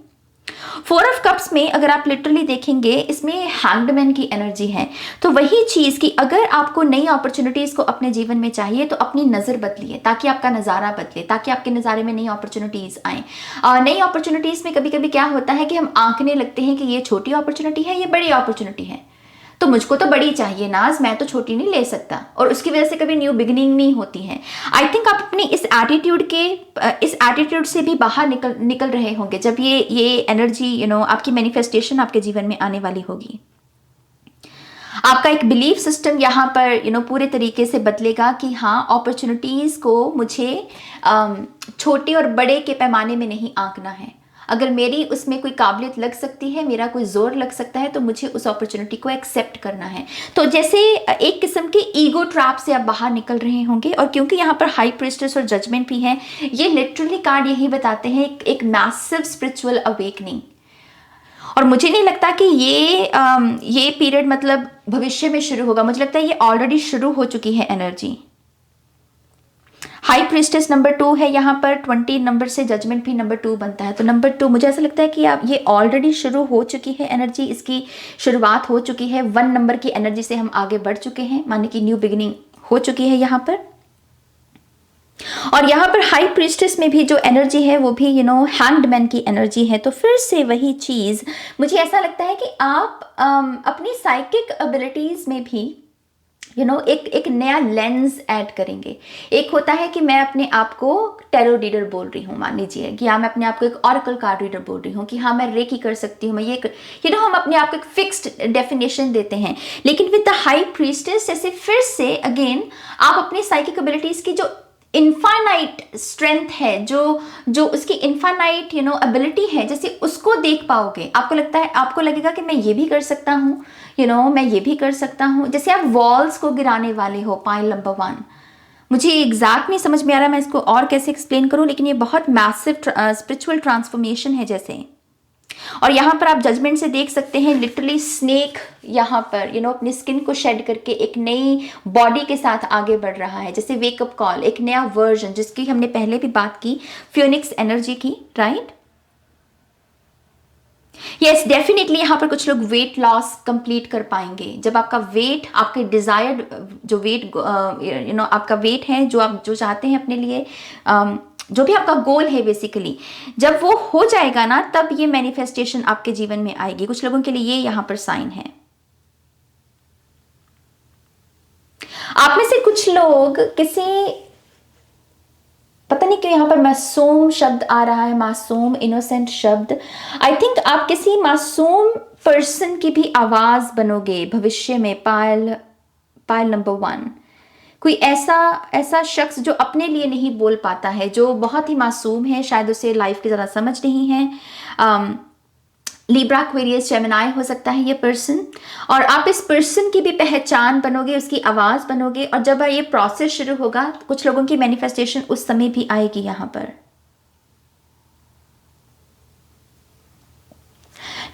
4 ऑफ कप्स में अगर आप लिटरली देखेंगे, इसमें हैंगड की एनर्जी है। तो वही चीज़ कि अगर आपको नई अपॉर्चुनिटीज़ को अपने जीवन में चाहिए तो अपनी नज़र बदलिए ताकि आपका नज़ारा बदले, ताकि आपके नज़ारे में नई अपॉर्चुनिटीज़ आए। नई अपॉर्चुनिटीज़ में कभी कभी क्या होता है कि हम आंकने लगते हैं कि ये छोटी अपॉर्चुनिटी है, ये बड़ी अपॉर्चुनिटी है, तो मुझको तो बड़ी चाहिए नाज, मैं तो छोटी नहीं ले सकता, और उसकी वजह से कभी न्यू बिगिनिंग नहीं होती है। आई थिंक आप अपनी इस एटीट्यूड से भी बाहर निकल रहे होंगे जब ये एनर्जी आपकी मैनिफेस्टेशन आपके जीवन में आने वाली होगी। आपका एक बिलीफ सिस्टम यहाँ पर पूरे तरीके से बदलेगा कि हाँ, अपॉर्चुनिटीज़ को मुझे छोटे और बड़े के पैमाने में नहीं आंकना है। अगर मेरी उसमें कोई काबिलियत लग सकती है, मेरा कोई जोर लग सकता है, तो मुझे उस अपॉर्चुनिटी को एक्सेप्ट करना है। तो जैसे एक किस्म के ईगो ट्रैप से आप बाहर निकल रहे होंगे। और क्योंकि यहाँ पर हाई प्रीस्टेस और जजमेंट भी है, ये लिटरली कार्ड यही बताते हैं एक मैसिव स्पिरिचुअल अवेकनिंग। और मुझे नहीं लगता कि ये पीरियड मतलब भविष्य में शुरू होगा, मुझे लगता है ये ऑलरेडी शुरू हो चुकी है एनर्जी। हाई प्रीस्टेस नंबर 2 है यहाँ पर, 20 नंबर से जजमेंट भी नंबर 2 बनता है। तो नंबर 2 मुझे ऐसा लगता है कि आप ये ऑलरेडी शुरू हो चुकी है एनर्जी, इसकी शुरुआत हो चुकी है। 1 नंबर की एनर्जी से हम आगे बढ़ चुके हैं, माने कि न्यू बिगिनिंग हो चुकी है यहाँ पर। और यहाँ पर हाई प्रीस्टेस में भी जो एनर्जी है वो भी हैंग्ड मैन की एनर्जी है। तो फिर से वही चीज़, मुझे ऐसा लगता है कि आप अपनी साइकिक एबिलिटीज़ में भी एक नया लेंस ऐड करेंगे। एक होता है कि मैं अपने आप को टैरो रीडर बोल रही हूँ, मान लीजिए कि हाँ, मैं अपने आप को एक ऑरेकल कार्ड रीडर बोल रही हूँ कि हाँ, मैं रेकी कर सकती हूँ, मैं ये हम अपने आप को एक फिक्स्ड डेफिनेशन देते हैं। लेकिन विद द हाई प्रीस्टेस जैसे फिर से अगेन आप अपनी साइकिक एबिलिटीज़ की जो इनफाइनाइट स्ट्रेंथ है, जो उसकी इनफाइनाइट एबिलिटी है, जैसे उसको देख पाओगे। आपको लगेगा कि मैं ये भी कर सकता हूँ, मैं ये भी कर सकता हूँ। जैसे आप वॉल्स को गिराने वाले हो, पाइल नंबर 1। मुझे एग्जैक्ट नहीं समझ में आ रहा मैं इसको और कैसे एक्सप्लेन करूँ, लेकिन ये बहुत मैसिव स्पिरिचुअल ट्रांसफॉर्मेशन है जैसे। और यहाँ पर आप जजमेंट से देख सकते हैं लिटरली स्नेक यहाँ पर अपनी स्किन को शेड करके एक नई बॉडी के साथ आगे बढ़ रहा है। जैसे वेकअप कॉल, एक नया वर्जन जिसकी हमने पहले भी बात की, फियोनिक्स एनर्जी की, राइट। यस, डेफिनेटली यहाँ पर कुछ लोग वेट लॉस कंप्लीट कर पाएंगे। जब आपका वेट, आपके डिजायर्ड जो वेट आपका वेट है, जो आप जो चाहते हैं अपने लिए, जो भी आपका गोल है बेसिकली, जब वो हो जाएगा ना, तब ये मैनिफेस्टेशन आपके जीवन में आएगी। कुछ लोगों के लिए ये यहाँ पर साइन है। आप में से कुछ लोग किसी, पता नहीं क्यों यहाँ पर मासूम शब्द आ रहा है, मासूम, इनोसेंट शब्द। आई थिंक आप किसी मासूम पर्सन की भी आवाज बनोगे भविष्य में। पायल नंबर 1, कोई ऐसा शख्स जो अपने लिए नहीं बोल पाता है, जो बहुत ही मासूम है, शायद उसे लाइफ की ज़रा समझ नहीं है। लिब्रा, एक्वेरियस, जेमिनी हो सकता है ये पर्सन। और आप इस पर्सन की भी पहचान बनोगे, उसकी आवाज़ बनोगे। और जब ये प्रोसेस शुरू होगा, कुछ लोगों की मैनिफेस्टेशन उस समय भी आएगी यहाँ पर।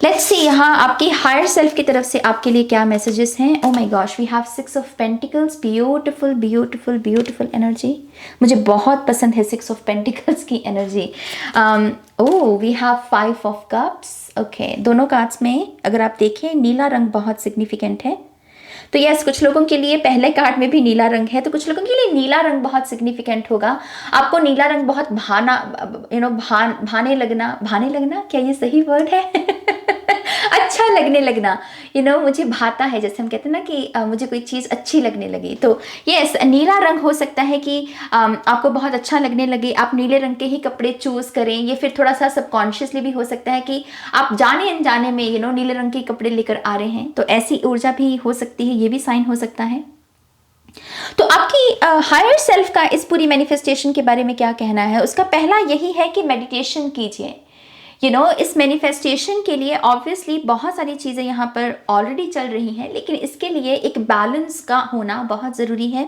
लेट्स सी यहाँ आपकी हायर सेल्फ की तरफ से आपके लिए क्या मैसेजेस हैं। Oh my gosh, we have 6 of pentacles, beautiful beautiful beautiful energy. मुझे बहुत पसंद है 6 ऑफ पेंटिकल्स की energy. Oh, we have 5 of cups. Okay, दोनों कार्ड्स में अगर आप देखें, नीला रंग बहुत सिग्निफिकेंट है। तो यस, कुछ लोगों के लिए पहले कार्ड में भी नीला रंग है, तो कुछ लोगों के लिए नीला रंग बहुत सिग्निफिकेंट होगा। आपको नीला रंग बहुत भाने लगना, क्या ये सही वर्ड है? अच्छा लगने लगना, मुझे भाता है, जैसे हम कहते हैं ना कि मुझे कोई चीज़ अच्छी लगने लगी। तो यस, नीला रंग हो सकता है कि आपको बहुत अच्छा लगने लगे, आप नीले रंग के ही कपड़े चूज करें। ये फिर थोड़ा सा सबकॉन्शियसली भी हो सकता है कि आप जाने अनजाने में नीले रंग के कपड़े लेकर आ रहे हैं, तो ऐसी ऊर्जा भी हो सकती है, ये भी साइन हो सकता है। तो आपकी हायर सेल्फ का इस पूरी मैनिफेस्टेशन के बारे में क्या कहना है? उसका पहला यही है कि मेडिटेशन कीजिए। इस मैनिफेस्टेशन के लिए ऑब्वियसली बहुत सारी चीज़ें यहाँ पर ऑलरेडी चल रही हैं, लेकिन इसके लिए एक बैलेंस का होना बहुत ज़रूरी है।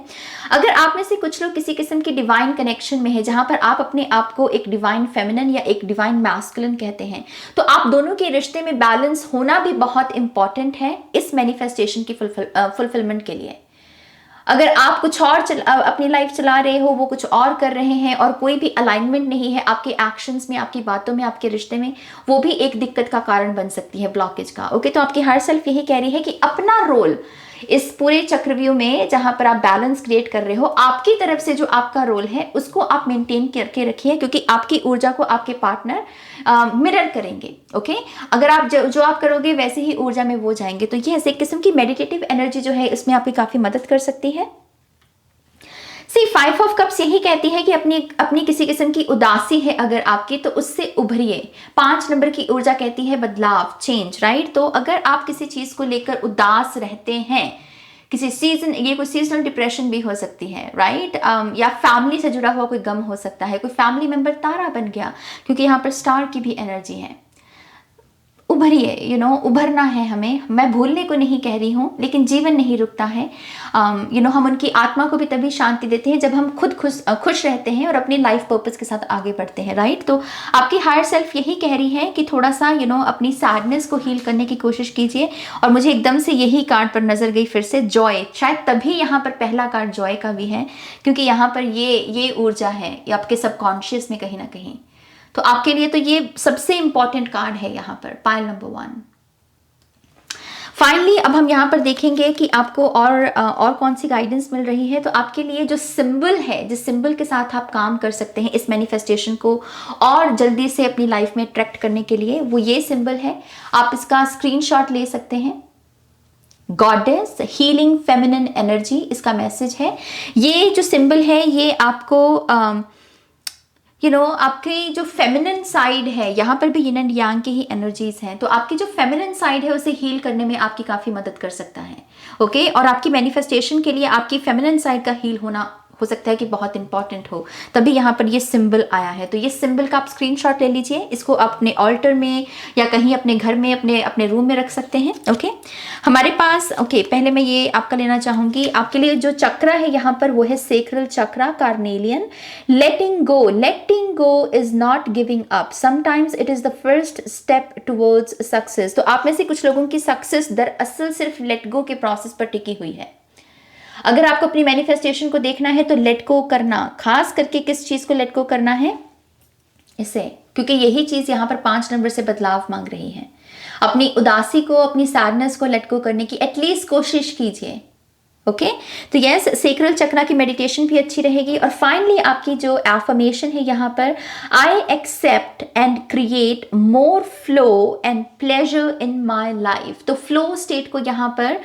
अगर आप में से कुछ लोग किसी किस्म की डिवाइन कनेक्शन में है, जहाँ पर आप अपने आप को एक डिवाइन फेमिनिन या एक डिवाइन मैस्कुलिन कहते हैं, तो आप दोनों के रिश्ते में बैलेंस होना भी बहुत इंपॉर्टेंट है इस मैनिफेस्टेशन की फुलफिलमेंट के लिए। अगर आप कुछ और अपनी लाइफ चला रहे हो, वो कुछ और कर रहे हैं और कोई भी अलाइनमेंट नहीं है आपके एक्शंस में, आपकी बातों में, आपके रिश्ते में, वो भी एक दिक्कत का कारण बन सकती है, ब्लॉकेज का। ओके, तो आपकी हायर सेल्फ यही कह रही है कि अपना रोल इस पूरे चक्रव्यूह में, जहां पर आप बैलेंस क्रिएट कर रहे हो, आपकी तरफ से जो आपका रोल है उसको आप मेंटेन करके रखिए, क्योंकि आपकी ऊर्जा को आपके पार्टनर मिरर करेंगे। ओके, अगर आप जो आप करोगे वैसे ही ऊर्जा में वो जाएंगे। तो ये एक किस्म की मेडिटेटिव एनर्जी जो है इसमें आपकी काफी मदद कर सकती है। सी 5 ऑफ कप्स यही कहती है कि अपनी किसी किस्म की उदासी है अगर आपकी, तो उससे उभरिए। 5 नंबर की ऊर्जा कहती है बदलाव, चेंज, राइट। तो अगर आप किसी चीज को लेकर उदास रहते हैं, किसी सीजन, ये कोई सीजनल डिप्रेशन भी हो सकती है, राइट, या फैमिली से जुड़ा हुआ कोई गम हो सकता है, कोई फैमिली मेंबर तारा बन गया, क्योंकि यहाँ पर स्टार की भी एनर्जी है। उभरिए, उभरना है हमें। मैं भूलने को नहीं कह रही हूँ, लेकिन जीवन नहीं रुकता है। हम उनकी आत्मा को भी तभी शांति देते हैं जब हम खुद खुश रहते हैं और अपनी लाइफ पर्पस के साथ आगे बढ़ते हैं, राइट। तो आपकी हायर सेल्फ यही कह रही है कि थोड़ा सा अपनी सैडनेस को हील करने की कोशिश कीजिए। और मुझे एकदम से यही कार्ड पर नजर गई फिर से, जॉय। शायद तभी यहाँ पर पहला कार्ड जॉय का भी है, क्योंकि यहाँ पर ये ऊर्जा है आपके सबकॉन्शियस में कहीं ना कहीं। तो आपके लिए तो ये सबसे इंपॉर्टेंट कार्ड है यहाँ पर, पाइल नंबर 1। फाइनली अब हम यहाँ पर देखेंगे कि आपको और कौन सी गाइडेंस मिल रही है। तो आपके लिए जो सिंबल है, जिस सिंबल के साथ आप काम कर सकते हैं इस मैनिफेस्टेशन को और जल्दी से अपनी लाइफ में अट्रैक्ट करने के लिए, वो ये सिंबल है। आप इसका स्क्रीनशॉट ले सकते हैं। गॉडेस, हीलिंग फेमिनिन एनर्जी, इसका मैसेज है। ये जो सिंबल है ये आपको आपकी जो फेमिनिन साइड है, यहाँ पर भी यिन एंड यांग की ही एनर्जीज हैं, तो आपकी जो फेमिनिन साइड है उसे हील करने में आपकी काफ़ी मदद कर सकता है। ओके, और आपकी मैनिफेस्टेशन के लिए आपकी फेमिनिन साइड का हील होना हो सकता है कि बहुत इंपॉर्टेंट हो, तभी यहाँ पर ये सिंबल आया है। तो ये सिंबल का आप स्क्रीनशॉट ले लीजिए, इसको आप अपने ऑल्टर में या कहीं अपने घर में, अपने रूम में रख सकते हैं। ओके, हमारे पास पहले मैं ये आपका लेना चाहूँगी। आपके लिए जो चक्र है यहाँ पर वो है sacral chakra, carnelian. Letting go is not giving up, sometimes it is the first step towards success. तो आप में से कुछ लोगों की सक्सेस दरअसल सिर्फ लेट गो के प्रोसेस पर टिकी हुई है। अगर आपको अपनी मैनिफेस्टेशन को देखना है तो लेट गो करना, खास करके किस चीज को लेट गो करना है, इसे, क्योंकि यही चीज यहाँ पर 5 नंबर से बदलाव मांग रही है। अपनी उदासी को, अपनी सैडनेस को लेट गो करने की एटलीस्ट कोशिश कीजिए। ओके, तो यस, सेक्रल चक्रा की मेडिटेशन भी अच्छी रहेगी। और फाइनली आपकी जो एफर्मेशन है यहाँ पर, I accept and create more flow and pleasure in my life. तो फ्लो स्टेट को यहाँ पर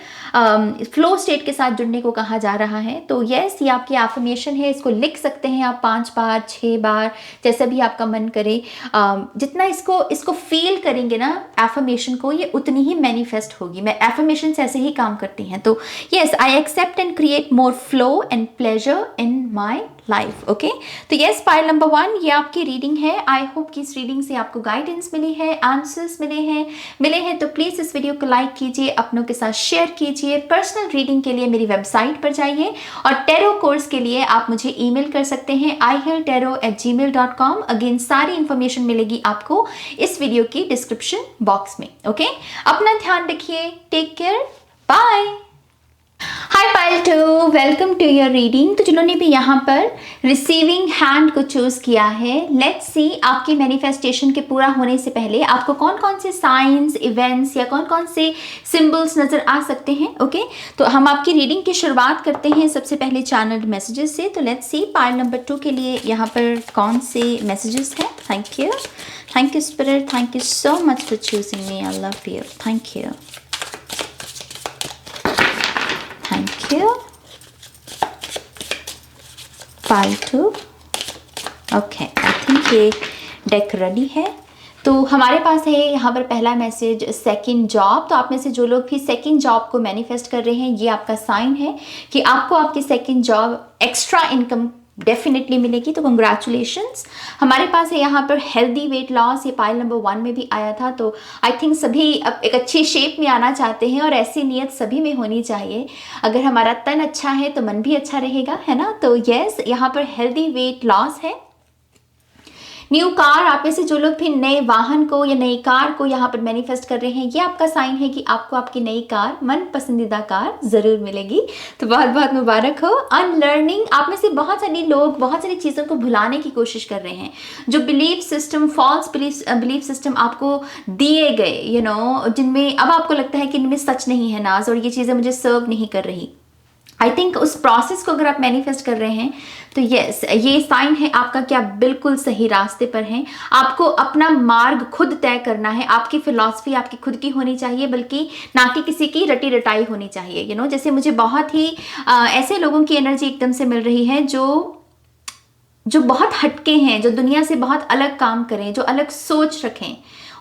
फ्लो स्टेट के साथ जुड़ने को कहा जा रहा है। तो यस, ये आपकी एफर्मेशन है, इसको लिख सकते हैं आप 5 बार 6 बार, जैसा भी आपका मन करे। जितना इसको फील करेंगे ना एफर्मेशन को, ये उतनी ही मैनिफेस्ट होगी। मैं एफर्मेशन ऐसे ही काम करती हैं। तो yes, I accept and create more flow and pleasure in my life. Okay, तो यस, पाइल नंबर 1 ये आपकी रीडिंग है। आई होप कि इस रीडिंग से आपको गाइडेंस मिली है, आंसर्स मिले हैं। तो प्लीज इस वीडियो को लाइक कीजिए, अपनों के साथ शेयर कीजिए। पर्सनल रीडिंग के लिए मेरी वेबसाइट पर जाइए और टैरो कोर्स के लिए आप मुझे ईमेल कर सकते हैं ihealtarot@gmail.com। अगेन सारी इंफॉर्मेशन मिलेगी आपको इस वीडियो की डिस्क्रिप्शन बॉक्स में। ओके, अपना ध्यान रखिए, take care, bye. Hi pile 2, welcome to your reading. तो जिन्होंने भी यहाँ पर रिसीविंग हैंड को चूज किया है, लेट्स सी आपकी मैनिफेस्टेशन के पूरा होने से पहले आपको कौन कौन से साइंस, इवेंट्स या कौन कौन से सिंबल्स नजर आ सकते हैं। ओके, तो हम आपकी रीडिंग की शुरुआत करते हैं सबसे पहले चैनल्ड मैसेजेस से। तो लेट्स सी पाइल नंबर 2 के लिए यहाँ पर कौन से मैसेजेस हैं। Thank you, Thank you, Spirit. Thank you so much for choosing me. I love you. Thank you. Thank you. Pile 2. Okay, I think ये डेक रेडी है। तो हमारे पास है यहाँ पर पहला मैसेज, सेकंड जॉब। तो आप में से जो लोग भी सेकंड जॉब को मैनिफेस्ट कर रहे हैं, ये आपका साइन है कि आपको आपकी second job extra income definitely मिलेगी। तो कंग्रेचुलेशंस। हमारे पास है यहाँ पर हेल्दी वेट लॉस, ये पाइल नंबर 1 में भी आया था। तो आई थिंक सभी अब एक अच्छी शेप में आना चाहते हैं और ऐसी नीयत सभी में होनी चाहिए। अगर हमारा तन अच्छा है तो मन भी अच्छा रहेगा, है ना। तो यस, यहाँ पर हेल्दी वेट लॉस है। न्यू कार, आप में से जो लोग भी नए वाहन को या नई कार को यहाँ पर मैनिफेस्ट कर रहे हैं, ये आपका साइन है कि आपको आपकी नई कार, मन पसंदीदा कार ज़रूर मिलेगी। तो बहुत बहुत मुबारक हो। अनलर्निंग, आप में से बहुत सारे लोग बहुत सारी चीज़ों को भुलाने की कोशिश कर रहे हैं। जो belief system, false belief system आपको दिए गए, जिनमें अब आपको लगता है कि इनमें सच नहीं है नाज, और ये चीज़ें मुझे सर्व नहीं कर रही। आई थिंक उस प्रोसेस को अगर आप मैनिफेस्ट कर रहे हैं तो यस, ये साइन है आपका कि आप बिल्कुल सही रास्ते पर हैं। आपको अपना मार्ग खुद तय करना है। आपकी फिलॉसफी आपकी खुद की होनी चाहिए, बल्कि ना कि किसी की रटी रटाई होनी चाहिए। जैसे मुझे बहुत ही ऐसे लोगों की एनर्जी एकदम से मिल रही है जो बहुत हटके हैं, जो दुनिया से बहुत अलग काम करें, जो अलग सोच रखें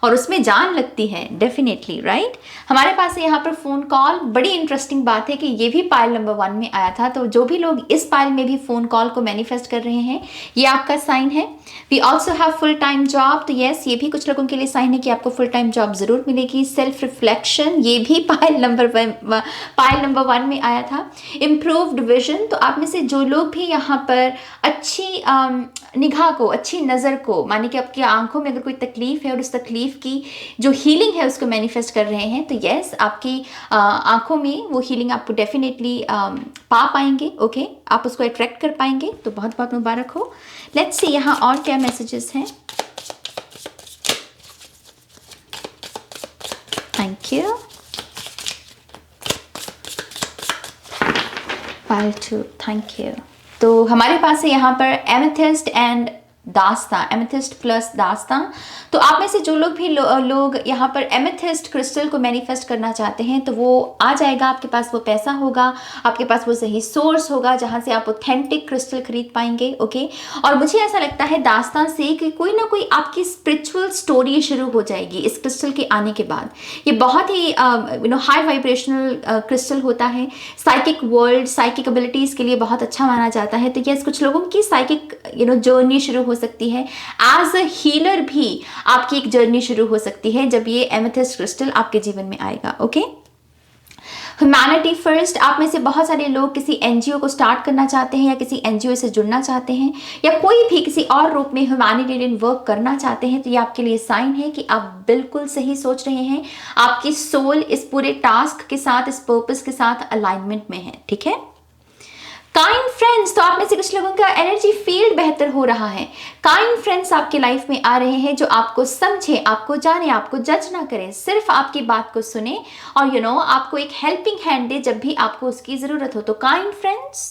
और उसमें जान लगती है डेफिनेटली, राइट। हमारे पास है यहाँ पर फोन कॉल। बड़ी इंटरेस्टिंग बात है कि ये भी पाइल नंबर 1 में आया था। तो जो भी लोग इस पाइल में भी फोन कॉल को मैनिफेस्ट कर रहे हैं, ये आपका साइन है। We also have full time job. तो यस, ये भी कुछ लोगों के लिए साइन है कि आपको फुल टाइम जॉब जरूर मिलेगी। सेल्फ रिफ्लेक्शन, ये भी पाइल नंबर 1 में आया था। इम्प्रूव्ड विजन, तो आप में से जो लोग भी यहाँ पर अच्छी निगाह को, अच्छी नज़र को, माने कि आपकी आंखों में अगर कोई तकलीफ है और उस तकलीफ की जो हीलिंग है उसको मैनिफेस्ट कर रहे हैं, तो यस, आपकी आंखों में वो हीलिंग आपको डेफिनेटली पा पाएंगे। ओके, आप उसको अट्रैक्ट कर पाएंगे। तो बहुत बहुत मुबारक हो। लेट्स सी यहाँ और क्या मैसेजेस हैं। Thank you. Pile 2, thank you. तो हमारे पास है यहाँ पर एमेथिस्ट एंड दास्तां, एमेथिस्ट प्लस दास्तां। तो आप में से जो लोग भी लोग यहाँ पर एमेथिस्ट क्रिस्टल को मैनिफेस्ट करना चाहते हैं, तो वो आ जाएगा। आपके पास वो पैसा होगा, आपके पास वो सही सोर्स होगा जहाँ से आप ऑथेंटिक क्रिस्टल खरीद पाएंगे। ओके, और मुझे ऐसा लगता है दास्तां से कि कोई ना कोई आपकी स्पिरिचुअल स्टोरी शुरू हो जाएगी इस क्रिस्टल के आने के बाद। ये बहुत ही हाई वाइब्रेशनल क्रिस्टल होता है। साइकिक वर्ल्ड, साइकिक एबिलिटीज़ के लिए बहुत अच्छा माना जाता है। तो यस, कुछ लोगों की साइकिक जर्नी शुरू हो सकती है। एज अ हीलर भी आपकी एक जर्नी शुरू हो सकती है जब ये एमेथिस्ट क्रिस्टल आपके जीवन में आएगा। ओके, ह्यूमैनिटी फर्स्ट, आप में से बहुत सारे लोग किसी एनजीओ को स्टार्ट करना चाहते हैं या किसी एनजीओ से जुड़ना चाहते हैं या कोई भी किसी और रूप में ह्यूमैनिटेरियन वर्क करना चाहते हैं। तो ये आपके लिए साइन है कि आप बिल्कुल सही सोच रहे हैं। आपकी सोल इस पूरे टास्क के साथ, इस पर्पस के साथ अलाइनमेंट में है। ठीक है। काइंड फ्रेंड्स, तो आप में से कुछ लोगों का एनर्जी फील्ड बेहतर हो रहा है। काइंड फ्रेंड्स आपकी लाइफ में आ रहे हैं जो आपको समझे, आपको जाने, आपको जज ना करें, सिर्फ आपकी बात को सुने और आपको एक हेल्पिंग हैंड दे जब भी आपको उसकी जरूरत हो। तो काइंड फ्रेंड्स।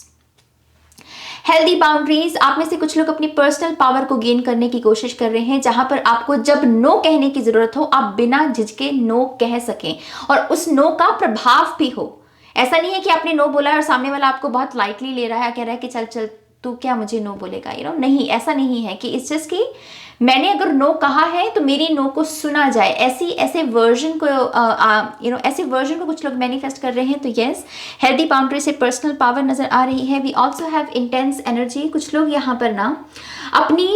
हेल्दी बाउंड्रीज, आप में से कुछ लोग अपनी पर्सनल पावर को गेन करने की कोशिश कर रहे हैं, जहां पर आपको जब नो कहने की जरूरत हो आप बिना झिझके नो कह सकें और उस नो का प्रभाव भी हो। ऐसा नहीं है कि आपने नो बोला और सामने वाला आपको बहुत लाइटली ले रहा है, कह रहा है कि चल चल तू क्या मुझे नो बोलेगा, नहीं, ऐसा नहीं है। कि इट्स जस्ट कि मैंने अगर नो कहा है तो मेरी नो को सुना जाए। ऐसे वर्जन को ऐसे वर्जन को कुछ लोग मैनिफेस्ट कर रहे हैं। तो यस, हेल्दी बाउंड्री से पर्सनल पावर नजर आ रही है। We also have intense energy. कुछ लोग यहाँ पर ना अपनी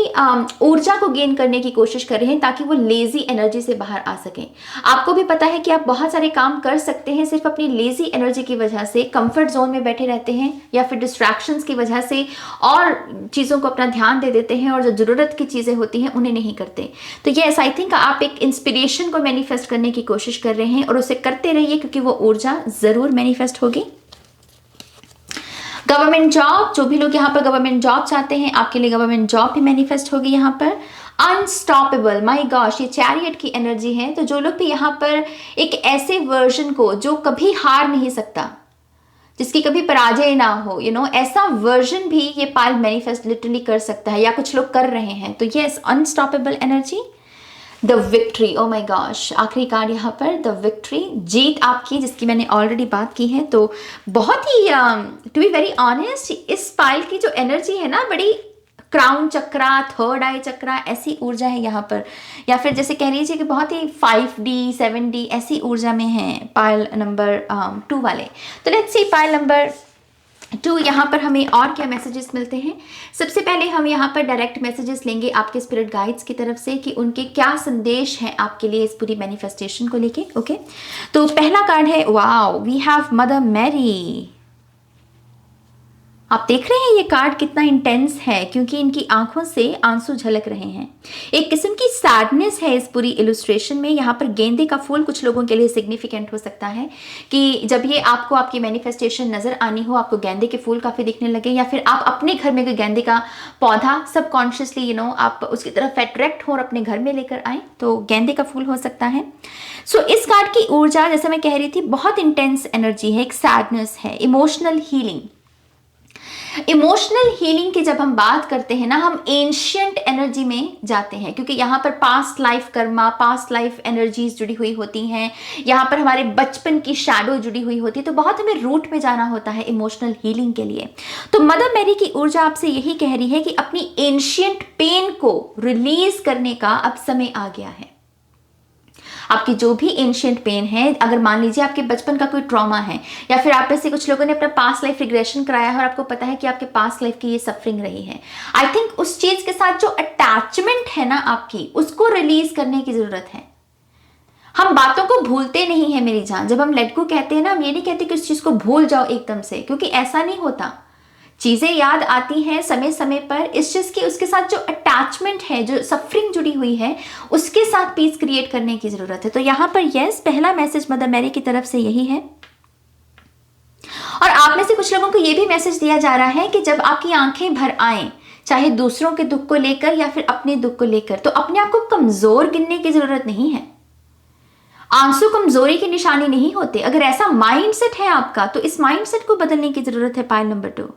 ऊर्जा को गेन करने की कोशिश कर रहे हैं ताकि वो लेजी एनर्जी से बाहर आ सकें। आपको भी पता है कि आप बहुत सारे काम कर सकते हैं, सिर्फ अपनी लेजी एनर्जी की वजह से कंफर्ट जोन में बैठे रहते हैं या फिर डिस्ट्रैक्शंस की वजह से और चीज़ों को अपना ध्यान दे देते हैं और जो ज़रूरत की चीज़ें होती हैं उन्हें नहीं करते। तो यस, आई थिंक आप एक इंस्पिरेशन को मैनिफेस्ट करने की कोशिश कर रहे हैं और उसे करते रहिए क्योंकि वो ऊर्जा ज़रूर मैनिफेस्ट होगी। गवर्नमेंट जॉब, जो भी लोग यहाँ पर गवर्नमेंट जॉब चाहते हैं आपके लिए गवर्नमेंट जॉब भी मैनिफेस्ट होगी यहाँ पर। अनस्टॉपेबल, माय गॉश, ये चैरियट की एनर्जी है। तो जो लोग भी यहाँ पर एक ऐसे वर्जन को जो कभी हार नहीं सकता, जिसकी कभी पराजय ना हो, ऐसा वर्जन भी ये पाइल मैनिफेस्ट लिटरली कर सकता है या कुछ लोग कर रहे हैं। तो yes, unstoppable energy. The victory, O my gosh, आखिरी कार्ड यहाँ पर द विक्ट्री, जीत आपकी, जिसकी मैंने ऑलरेडी बात की है। तो बहुत ही टू बी वेरी ऑनेस्ट, इस पाइल की जो एनर्जी है ना, बड़ी क्राउन चक्रा, थर्ड आई चक्रा, ऐसी ऊर्जा है यहाँ पर, या फिर जैसे कह लीजिए कि बहुत ही 5D 7D ऐसी ऊर्जा में है पाइल नंबर 2 वाले। तो लेट्स सी पाइल नंबर 2 यहाँ पर हमें और क्या मैसेजेस मिलते हैं। सबसे पहले हम यहाँ पर डायरेक्ट मैसेजेस लेंगे आपके स्पिरिट गाइड्स की तरफ से कि उनके क्या संदेश हैं आपके लिए इस पूरी मैनिफेस्टेशन को लेके। ओके, तो पहला कार्ड है, wow, we have mother Mary. आप देख रहे हैं ये कार्ड कितना इंटेंस है, क्योंकि इनकी आंखों से आंसू झलक रहे हैं। एक किस्म की सैडनेस है इस पूरी इलस्ट्रेशन में। यहाँ पर गेंदे का फूल कुछ लोगों के लिए सिग्निफिकेंट हो सकता है कि जब ये आपको आपकी मैनिफेस्टेशन नजर आनी हो, आपको गेंदे के फूल काफी दिखने लगे, या फिर आप अपने घर में कोई गेंदे का पौधा सबकॉन्शियसली आप उसकी तरफ अट्रैक्ट हो और अपने घर में लेकर आए, तो गेंदे का फूल हो सकता है। सो इस कार्ड की ऊर्जा, जैसे मैं कह रही थी, बहुत इंटेंस एनर्जी है, एक सैडनेस है, इमोशनल हीलिंग। इमोशनल हीलिंग की जब हम बात करते हैं ना, हम एंशियंट एनर्जी में जाते हैं, क्योंकि यहाँ पर past life Karma, past life energies जुड़ी हुई होती हैं, यहाँ पर हमारे बचपन की शैडो जुड़ी हुई होती है, तो बहुत हमें रूट में जाना होता है इमोशनल हीलिंग के लिए। तो मदर मैरी की ऊर्जा आपसे यही कह रही है कि अपनी एंशियंट पेन को रिलीज करने का अब समय आ गया है। आपकी जो भी एंशिएंट पेन है, अगर मान लीजिए आपके बचपन का कोई ट्रॉमा है, या फिर आप में से कुछ लोगों ने अपना पास्ट लाइफ रिग्रेशन कराया है और आपको पता है कि आपके पास्ट लाइफ की ये सफरिंग रही है, आई थिंक उस चीज के साथ जो अटैचमेंट है ना आपकी, उसको रिलीज करने की जरूरत है। हम बातों को भूलते नहीं है मेरी जान। जब हम लेट गो कहते हैं ना, हम ये नहीं कहते कि उस चीज को भूल जाओ एकदम से, क्योंकि ऐसा नहीं होता। चीजें याद आती हैं समय समय पर, इस चीज की उसके साथ जो अटैचमेंट है, जो सफरिंग जुड़ी हुई है, उसके साथ पीस क्रिएट करने की जरूरत है। तो यहां पर यस, पहला मैसेज मदर मैरी की तरफ से यही है। और आप में से कुछ लोगों को यह भी मैसेज दिया जा रहा है कि जब आपकी आंखें भर आए, चाहे दूसरों के दुख को लेकर या फिर अपने दुख को लेकर, तो अपने आप को कमजोर गिनने की जरूरत नहीं है। आंसू कमजोरी की निशानी नहीं होते। अगर ऐसा माइंडसेट है आपका, तो इस माइंडसेट को बदलने की जरूरत है। Pile number 2,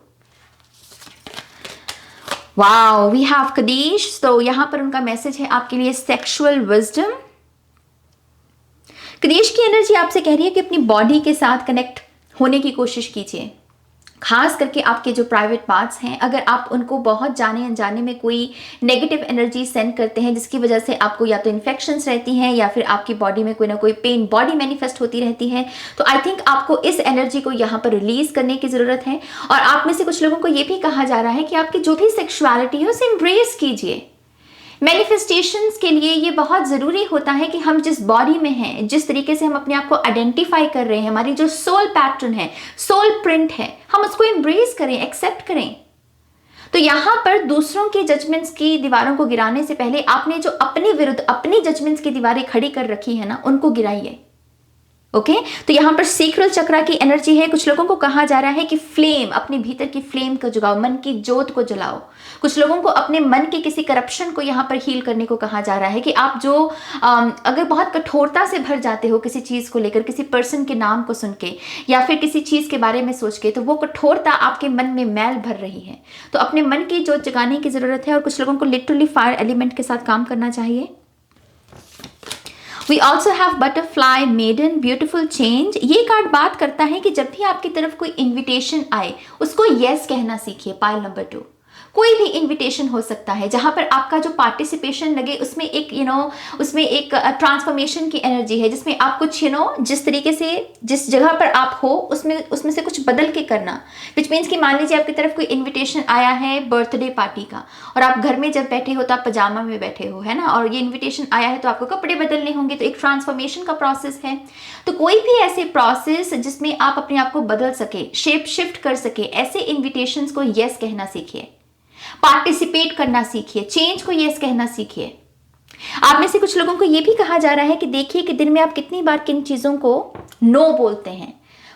wow, we have कदीश। तो यहां पर उनका मैसेज है आपके लिए सेक्सुअल विजडम। कदीश की एनर्जी आपसे कह रही है कि अपनी बॉडी के साथ कनेक्ट होने की कोशिश कीजिए, खास करके आपके जो प्राइवेट पार्ट्स हैं। अगर आप उनको बहुत जाने अनजाने में कोई नेगेटिव एनर्जी सेंड करते हैं, जिसकी वजह से आपको या तो इन्फेक्शंस रहती हैं या फिर आपकी बॉडी में कोई ना कोई पेन बॉडी मैनिफेस्ट होती रहती है, तो आई थिंक आपको इस एनर्जी को यहाँ पर रिलीज करने की जरूरत है। और आप में से कुछ लोगों को ये भी कहा जा रहा है कि आपकी जो भी सेक्सुअलिटी है उसे एम्ब्रेस कीजिए। मैनिफेस्टेशंस के लिए ये बहुत ज़रूरी होता है कि हम जिस बॉडी में हैं, जिस तरीके से हम अपने आप को आइडेंटिफाई कर रहे हैं, हमारी जो सोल पैटर्न है, सोल प्रिंट है, हम उसको एम्ब्रेस करें, एक्सेप्ट करें। तो यहाँ पर दूसरों के जजमेंट्स की दीवारों को गिराने से पहले आपने जो अपने विरुद्ध अपनी जजमेंट्स की दीवारें खड़ी कर रखी है ना, उनको गिराइए। ओके, तो यहाँ पर सेक्रल चक्रा की एनर्जी है। कुछ लोगों को कहा जा रहा है कि फ्लेम, अपने भीतर की फ्लेम को जगाओ, मन की जोत को जलाओ। कुछ लोगों को अपने मन के किसी करप्शन को यहाँ पर हील करने को कहा जा रहा है कि आप जो अगर बहुत कठोरता से भर जाते हो किसी चीज को लेकर, किसी पर्सन के नाम को सुन के या फिर किसी चीज के बारे में सोच के, तो वो कठोरता आपके मन में मैल भर रही है, तो अपने मन की जोत जगाने की जरूरत है। और कुछ लोगों को लिटरली फायर एलिमेंट के साथ काम करना चाहिए। We also have butterfly, maiden, beautiful change। ये कार्ड बात करता है कि जब भी आपकी तरफ कोई इन्विटेशन आए, उसको yes कहना सीखिए। पाइल नंबर 2, कोई भी इन्विटेशन हो सकता है जहां पर आपका जो पार्टिसिपेशन लगे, उसमें एक उसमें एक ट्रांसफॉर्मेशन की एनर्जी है, जिसमें आप कुछ जिस तरीके से जिस जगह पर आप हो उसमें से कुछ बदल के करना। विच मीन्स कि मान लीजिए आपकी तरफ कोई इन्विटेशन आया है बर्थडे पार्टी का, और आप घर में जब बैठे हो तो आप पजामा में बैठे हो, है ना, और ये इन्विटेशन आया है तो आपको कपड़े बदलने होंगे, तो एक ट्रांसफॉर्मेशन का प्रोसेस है। तो कोई भी ऐसे प्रोसेस जिसमें आप अपने आप को बदल सके, शेप शिफ्ट कर सके, ऐसे इन्विटेशंस को यस कहना सीखिए, पार्टिसिपेट करना सीखिए, चेंज को यस कहना सीखिए। आप में से कुछ लोगों को यह भी कहा जा रहा है कि देखिए कि दिन में आप कितनी बार किन चीजों को नो बोलते हैं,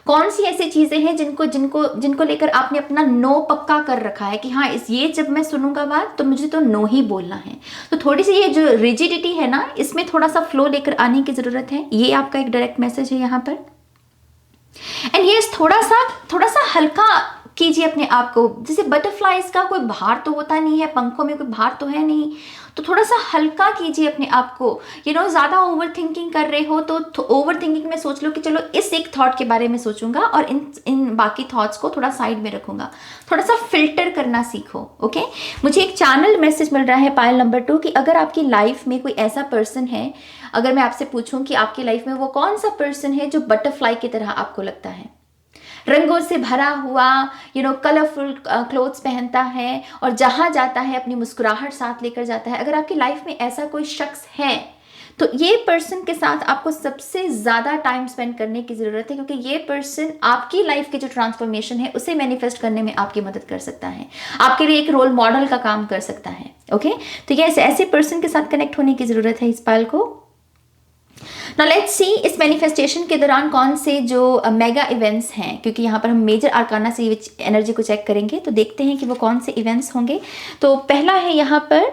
कौन सी ऐसी चीजें हैं जिनको लेकर आपने अपना नो पक्का कर रखा है कि हाँ, ये जब मैं सुनूंगा बात तो मुझे तो नो ही बोलना है। तो थोड़ी सी ये जो रिजिडिटी है ना, इसमें थोड़ा सा फ्लो लेकर आने की जरूरत है। ये आपका एक डायरेक्ट मैसेज है यहाँ पर। एंड यस, थोड़ा सा हल्का कीजिए अपने आप को। जैसे बटरफ्लाइज का कोई भार तो होता नहीं है, पंखों में कोई भार तो है नहीं, तो थोड़ा सा हल्का कीजिए अपने आप को। ज़्यादा ओवर थिंकिंग कर रहे हो तो ओवर थिंकिंग में सोच लो कि चलो इस एक थॉट के बारे में सोचूंगा और इन बाकी थॉट्स को थोड़ा साइड में रखूंगा। थोड़ा सा फिल्टर करना सीखो। ओके, मुझे एक चैनल मैसेज मिल रहा है पायल नंबर 2 कि अगर आपकी लाइफ में कोई ऐसा पर्सन है, अगर मैं आपसे पूछूं कि आपकी लाइफ में वो कौन सा पर्सन है जो बटरफ्लाई की तरह आपको लगता है, रंगों से भरा हुआ, कलरफुल क्लोथ्स पहनता है और जहां जाता है अपनी मुस्कुराहट साथ लेकर जाता है। अगर आपकी लाइफ में ऐसा कोई शख्स है तो ये पर्सन के साथ आपको सबसे ज़्यादा टाइम स्पेंड करने की ज़रूरत है, क्योंकि ये पर्सन आपकी लाइफ के जो ट्रांसफॉर्मेशन है उसे मैनिफेस्ट करने में आपकी मदद कर सकता है, आपके लिए एक रोल मॉडल का काम कर सकता है। ओके, तो ये ऐसे पर्सन के साथ कनेक्ट होने की ज़रूरत है इस पाल को। नाउ लेट्स सी इस मैनिफेस्टेशन के दौरान कौन से जो मेगा इवेंट्स हैं, क्योंकि यहाँ पर हम मेजर आर्काना से एनर्जी को चेक करेंगे, तो देखते हैं कि वो कौन से इवेंट्स होंगे। तो पहला है यहाँ पर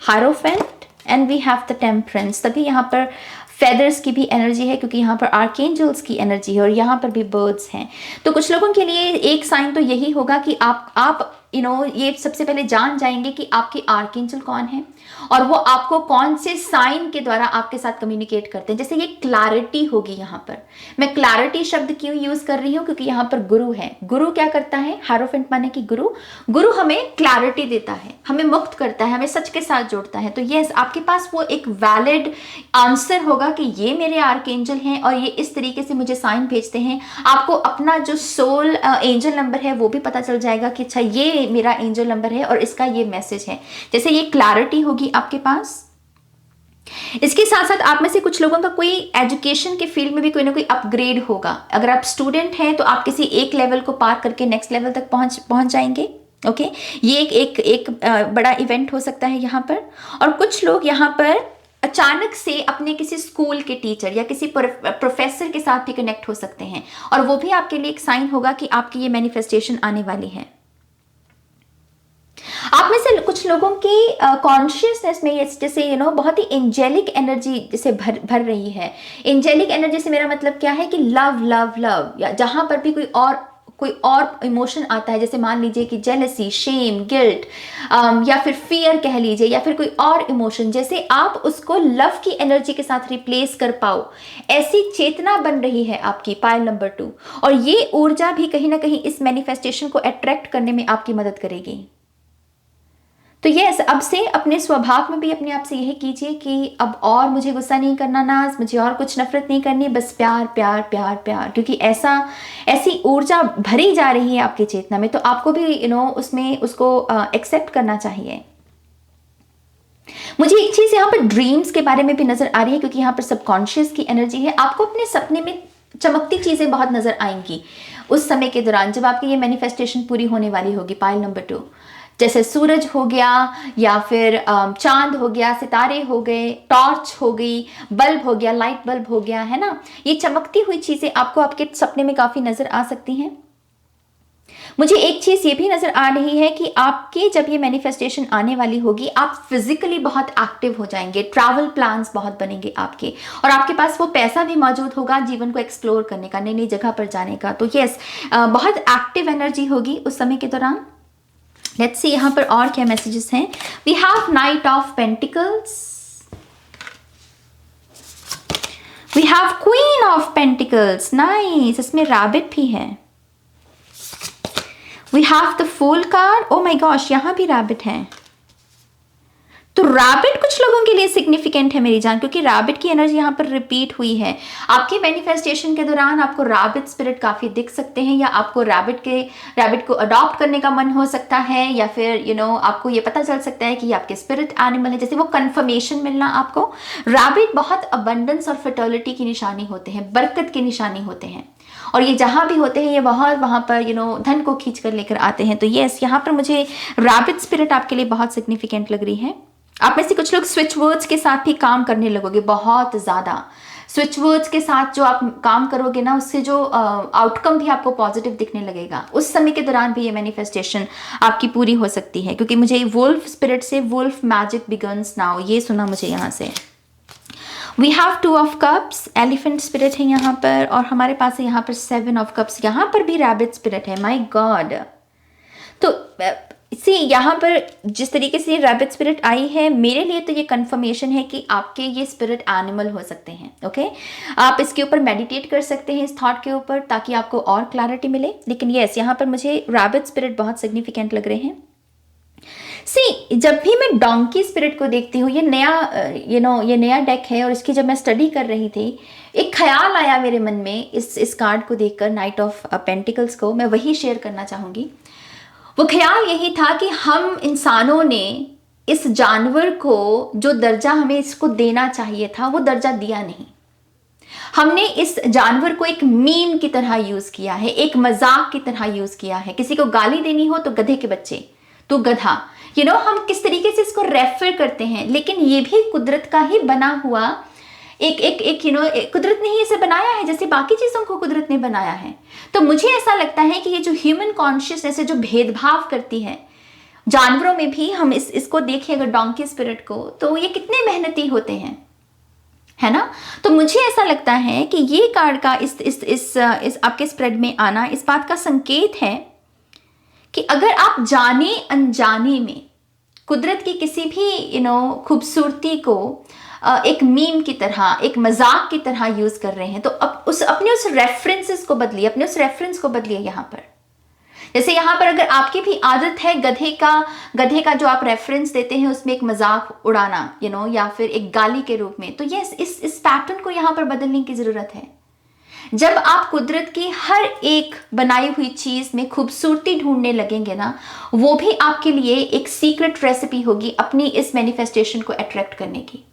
hierophant and we have the temperance. तभी यहाँ पर फेदर्स की भी एनर्जी है, क्योंकि यहाँ पर आर्केंजल्स की एनर्जी है और यहाँ पर भी बर्ड्स हैं। तो कुछ लोगों के लिए एक साइन तो यही होगा कि आप ये सबसे पहले जान जाएंगे कि आपकी आर्केंजल कौन है और वो आपको कौन से साइन के द्वारा आपके साथ कम्युनिकेट करते हैं। जैसे ये क्लैरिटी होगी। यहाँ पर मैं क्लैरिटी शब्द क्यों यूज कर रही हूँ, क्योंकि यहाँ पर गुरु है। गुरु क्या करता है, हायरोफेंट माने कि गुरु हमें क्लैरिटी देता है, हमें मुक्त करता है, हमें सच के साथ जोड़ता है। तो यस, आपके पास वो एक वैलिड आंसर होगा कि ये मेरे आर्केंजल हैं और ये इस तरीके से मुझे साइन भेजते हैं। आपको अपना जो सोल एंजल नंबर है वो भी पता चल जाएगा कि अच्छा ये मेरा एंजल नंबर है और इसका ये मैसेज है। जैसे ये क्लैरिटी होगी आपके पास। इसके साथ साथ आप में से कुछ लोगों का कोई एजुकेशन के फील्ड में भी कोई ना कोई अपग्रेड होगा। अगर आप स्टूडेंट हैं तो आप किसी एक लेवल को पार करके नेक्स्ट लेवल तक पहुंच जाएंगे। ओके, ये एक बड़ा इवेंट हो सकता है यहाँ पर। और कुछ लोग यहाँ पर अचानक से अपने किसी स्कूल के टीचर या किसी प्रोफेसर के साथ भी कनेक्ट हो सकते हैं और वो भी आपके लिए एक साइन होगा कि आपकी ये मैनिफेस्टेशन आने वाली है। आप में से कुछ लोगों की कॉन्शियसनेस में जैसे बहुत ही एंजेलिक एनर्जी जैसे भर रही है। एंजेलिक एनर्जी से मेरा मतलब क्या है कि लव लव लव, या जहां पर भी कोई और इमोशन आता है, जैसे मान लीजिए कि जेलसी, शेम, गिल्ट या फिर फियर कह लीजिए, या फिर कोई और इमोशन, जैसे आप उसको लव की एनर्जी के साथ रिप्लेस कर पाओ, ऐसी चेतना बन रही है आपकी पायल नंबर 2। और ये ऊर्जा भी कहीं ना कहीं इस मैनिफेस्टेशन को अट्रैक्ट करने में आपकी मदद करेगी। तो यस, अब से अपने स्वभाव में भी अपने आप से यही कीजिए कि अब और मुझे गुस्सा नहीं करना, नाज, मुझे और कुछ नफरत नहीं करनी, बस प्यार प्यार प्यार प्यार, क्योंकि ऐसी ऊर्जा भरी जा रही है आपकी चेतना में, तो आपको भी उसमें उसको एक्सेप्ट करना चाहिए। मुझे एक चीज यहाँ पर ड्रीम्स के बारे में भी नजर आ रही है, क्योंकि यहाँ पर सबकॉन्शियस की एनर्जी है। आपको अपने सपने में चमकती चीजें बहुत नजर आएंगी उस समय के दौरान जब आपकी ये मैनिफेस्टेशन पूरी होने वाली होगी पायल नंबर 2। जैसे सूरज हो गया, या फिर चांद हो गया, सितारे हो गए, टॉर्च हो गई, बल्ब हो गया, लाइट बल्ब हो गया, है ना। ये चमकती हुई चीजें आपको आपके सपने में काफी नजर आ सकती हैं। मुझे एक चीज ये भी नजर आ रही है कि आपकी जब ये मैनिफेस्टेशन आने वाली होगी, आप फिजिकली बहुत एक्टिव हो जाएंगे, ट्रैवल प्लान्स बहुत बनेंगे आपके, और आपके पास वो पैसा भी मौजूद होगा जीवन को एक्सप्लोर करने का, नई नई जगह पर जाने का। तो यस, बहुत एक्टिव एनर्जी होगी उस समय के दौरान। लेट्स सी यहाँ पर और क्या मैसेजेस हैं। We have knight of pentacles, we have queen of pentacles, nice, इसमें रैबिट भी है। We have the fool card, oh my gosh, यहाँ भी रैबिट है। तो रैबिट कुछ लोगों के लिए सिग्निफिकेंट है मेरी जान, क्योंकि रैबिट की एनर्जी यहाँ पर रिपीट हुई है। आपके मैनिफेस्टेशन के दौरान आपको रैबिट स्पिरिट काफी दिख सकते हैं, या आपको रैबिट को अडॉप्ट करने का मन हो सकता है, या फिर आपको ये पता चल सकता है कि ये आपके स्पिरिट एनिमल है, जैसे वो कंफर्मेशन मिलना आपको। रैबिट बहुत अबंडेंस और फर्टिलिटी की निशानी होते हैं, बरकत की निशानी होते हैं, और ये जहां भी होते हैं ये वहां पर धन को खींच कर लेकर आते हैं। तो यस, यहाँ पर मुझे रैबिट स्पिरिट आपके लिए बहुत सिग्निफिकेंट लग रही है। आप में से कुछ लोग स्विच वर्ड्स के साथ भी काम करने लगोगे, बहुत ज़्यादा। स्विच वर्ड्स के साथ जो आप काम करोगे ना, उससे जो आउटकम भी आपको पॉजिटिव दिखने लगेगा। उस समय के दौरान भी ये मैनिफेस्टेशन आपकी पूरी हो सकती है, क्योंकि मुझे वुल्फ स्पिरिट से वुल्फ मैजिक बिगन्स नाउ, ये सुना मुझे यहाँ से। We have 2 of cups, elephant spirit है यहाँ पर, और हमारे पास है यहाँ पर 7 ऑफ कप्स, यहाँ पर भी रैबिट स्पिरिट है। My God. तो सी यहाँ पर जिस तरीके से रैबिट स्पिरिट आई है, मेरे लिए तो ये कंफर्मेशन है कि आपके ये स्पिरिट एनिमल हो सकते हैं। ओके, आप इसके ऊपर मेडिटेट कर सकते हैं, इस थॉट के ऊपर, ताकि आपको और क्लैरिटी मिले। लेकिन यस, यहाँ पर मुझे रैबिट स्पिरिट बहुत सिग्निफिकेंट लग रहे हैं। सी, जब भी मैं डोंकी स्पिरिट को देखती हूँ, ये नया ये नया डेक है, और इसकी जब मैं स्टडी कर रही थी, एक ख्याल आया मेरे मन में इस कार्ड को देखकर, नाइट ऑफ पेंटिकल्स को, मैं वही शेयर करना चाहूँगी। वो ख्याल यही था कि हम इंसानों ने इस जानवर को जो दर्जा हमें इसको देना चाहिए था, वो दर्जा दिया नहीं। हमने इस जानवर को एक मीम की तरह यूज़ किया है, एक मजाक की तरह यूज़ किया है। किसी को गाली देनी हो तो गधे के बच्चे, तो गधा, हम किस तरीके से इसको रेफर करते हैं। लेकिन ये भी कुदरत का ही बना हुआ एक कुदरत ने ही इसे बनाया है, जैसे बाकी चीज़ों को कुदरत ने बनाया है। तो मुझे ऐसा लगता है कि ये जो ह्यूमन कॉन्शियसनेस है, जो भेदभाव करती है जानवरों में भी, हम इसको देखें अगर डोंकी स्पिरिट को, तो ये कितने मेहनती होते हैं, है ना। तो मुझे ऐसा लगता है कि ये कार्ड का इस आपके स्प्रेड में आना इस बात का संकेत है कि अगर आप जाने अनजाने में कुदरत की किसी भी खूबसूरती को एक मीम की तरह, एक मजाक की तरह यूज कर रहे हैं, तो अब अपने उस रेफरेंसेस को बदलिए, अपने उस रेफरेंस को बदलिए। यहाँ पर जैसे यहाँ पर अगर आपकी भी आदत है गधे का जो आप रेफरेंस देते हैं उसमें एक मजाक उड़ाना, या फिर एक गाली के रूप में, तो यस, इस पैटर्न को यहाँ पर बदलने की जरूरत है। जब आप कुदरत की हर एक बनाई हुई चीज में खूबसूरती ढूंढने लगेंगे ना, वो भी आपके लिए एक सीक्रेट रेसिपी होगी अपनी इस मैनिफेस्टेशन को अट्रैक्ट करने की।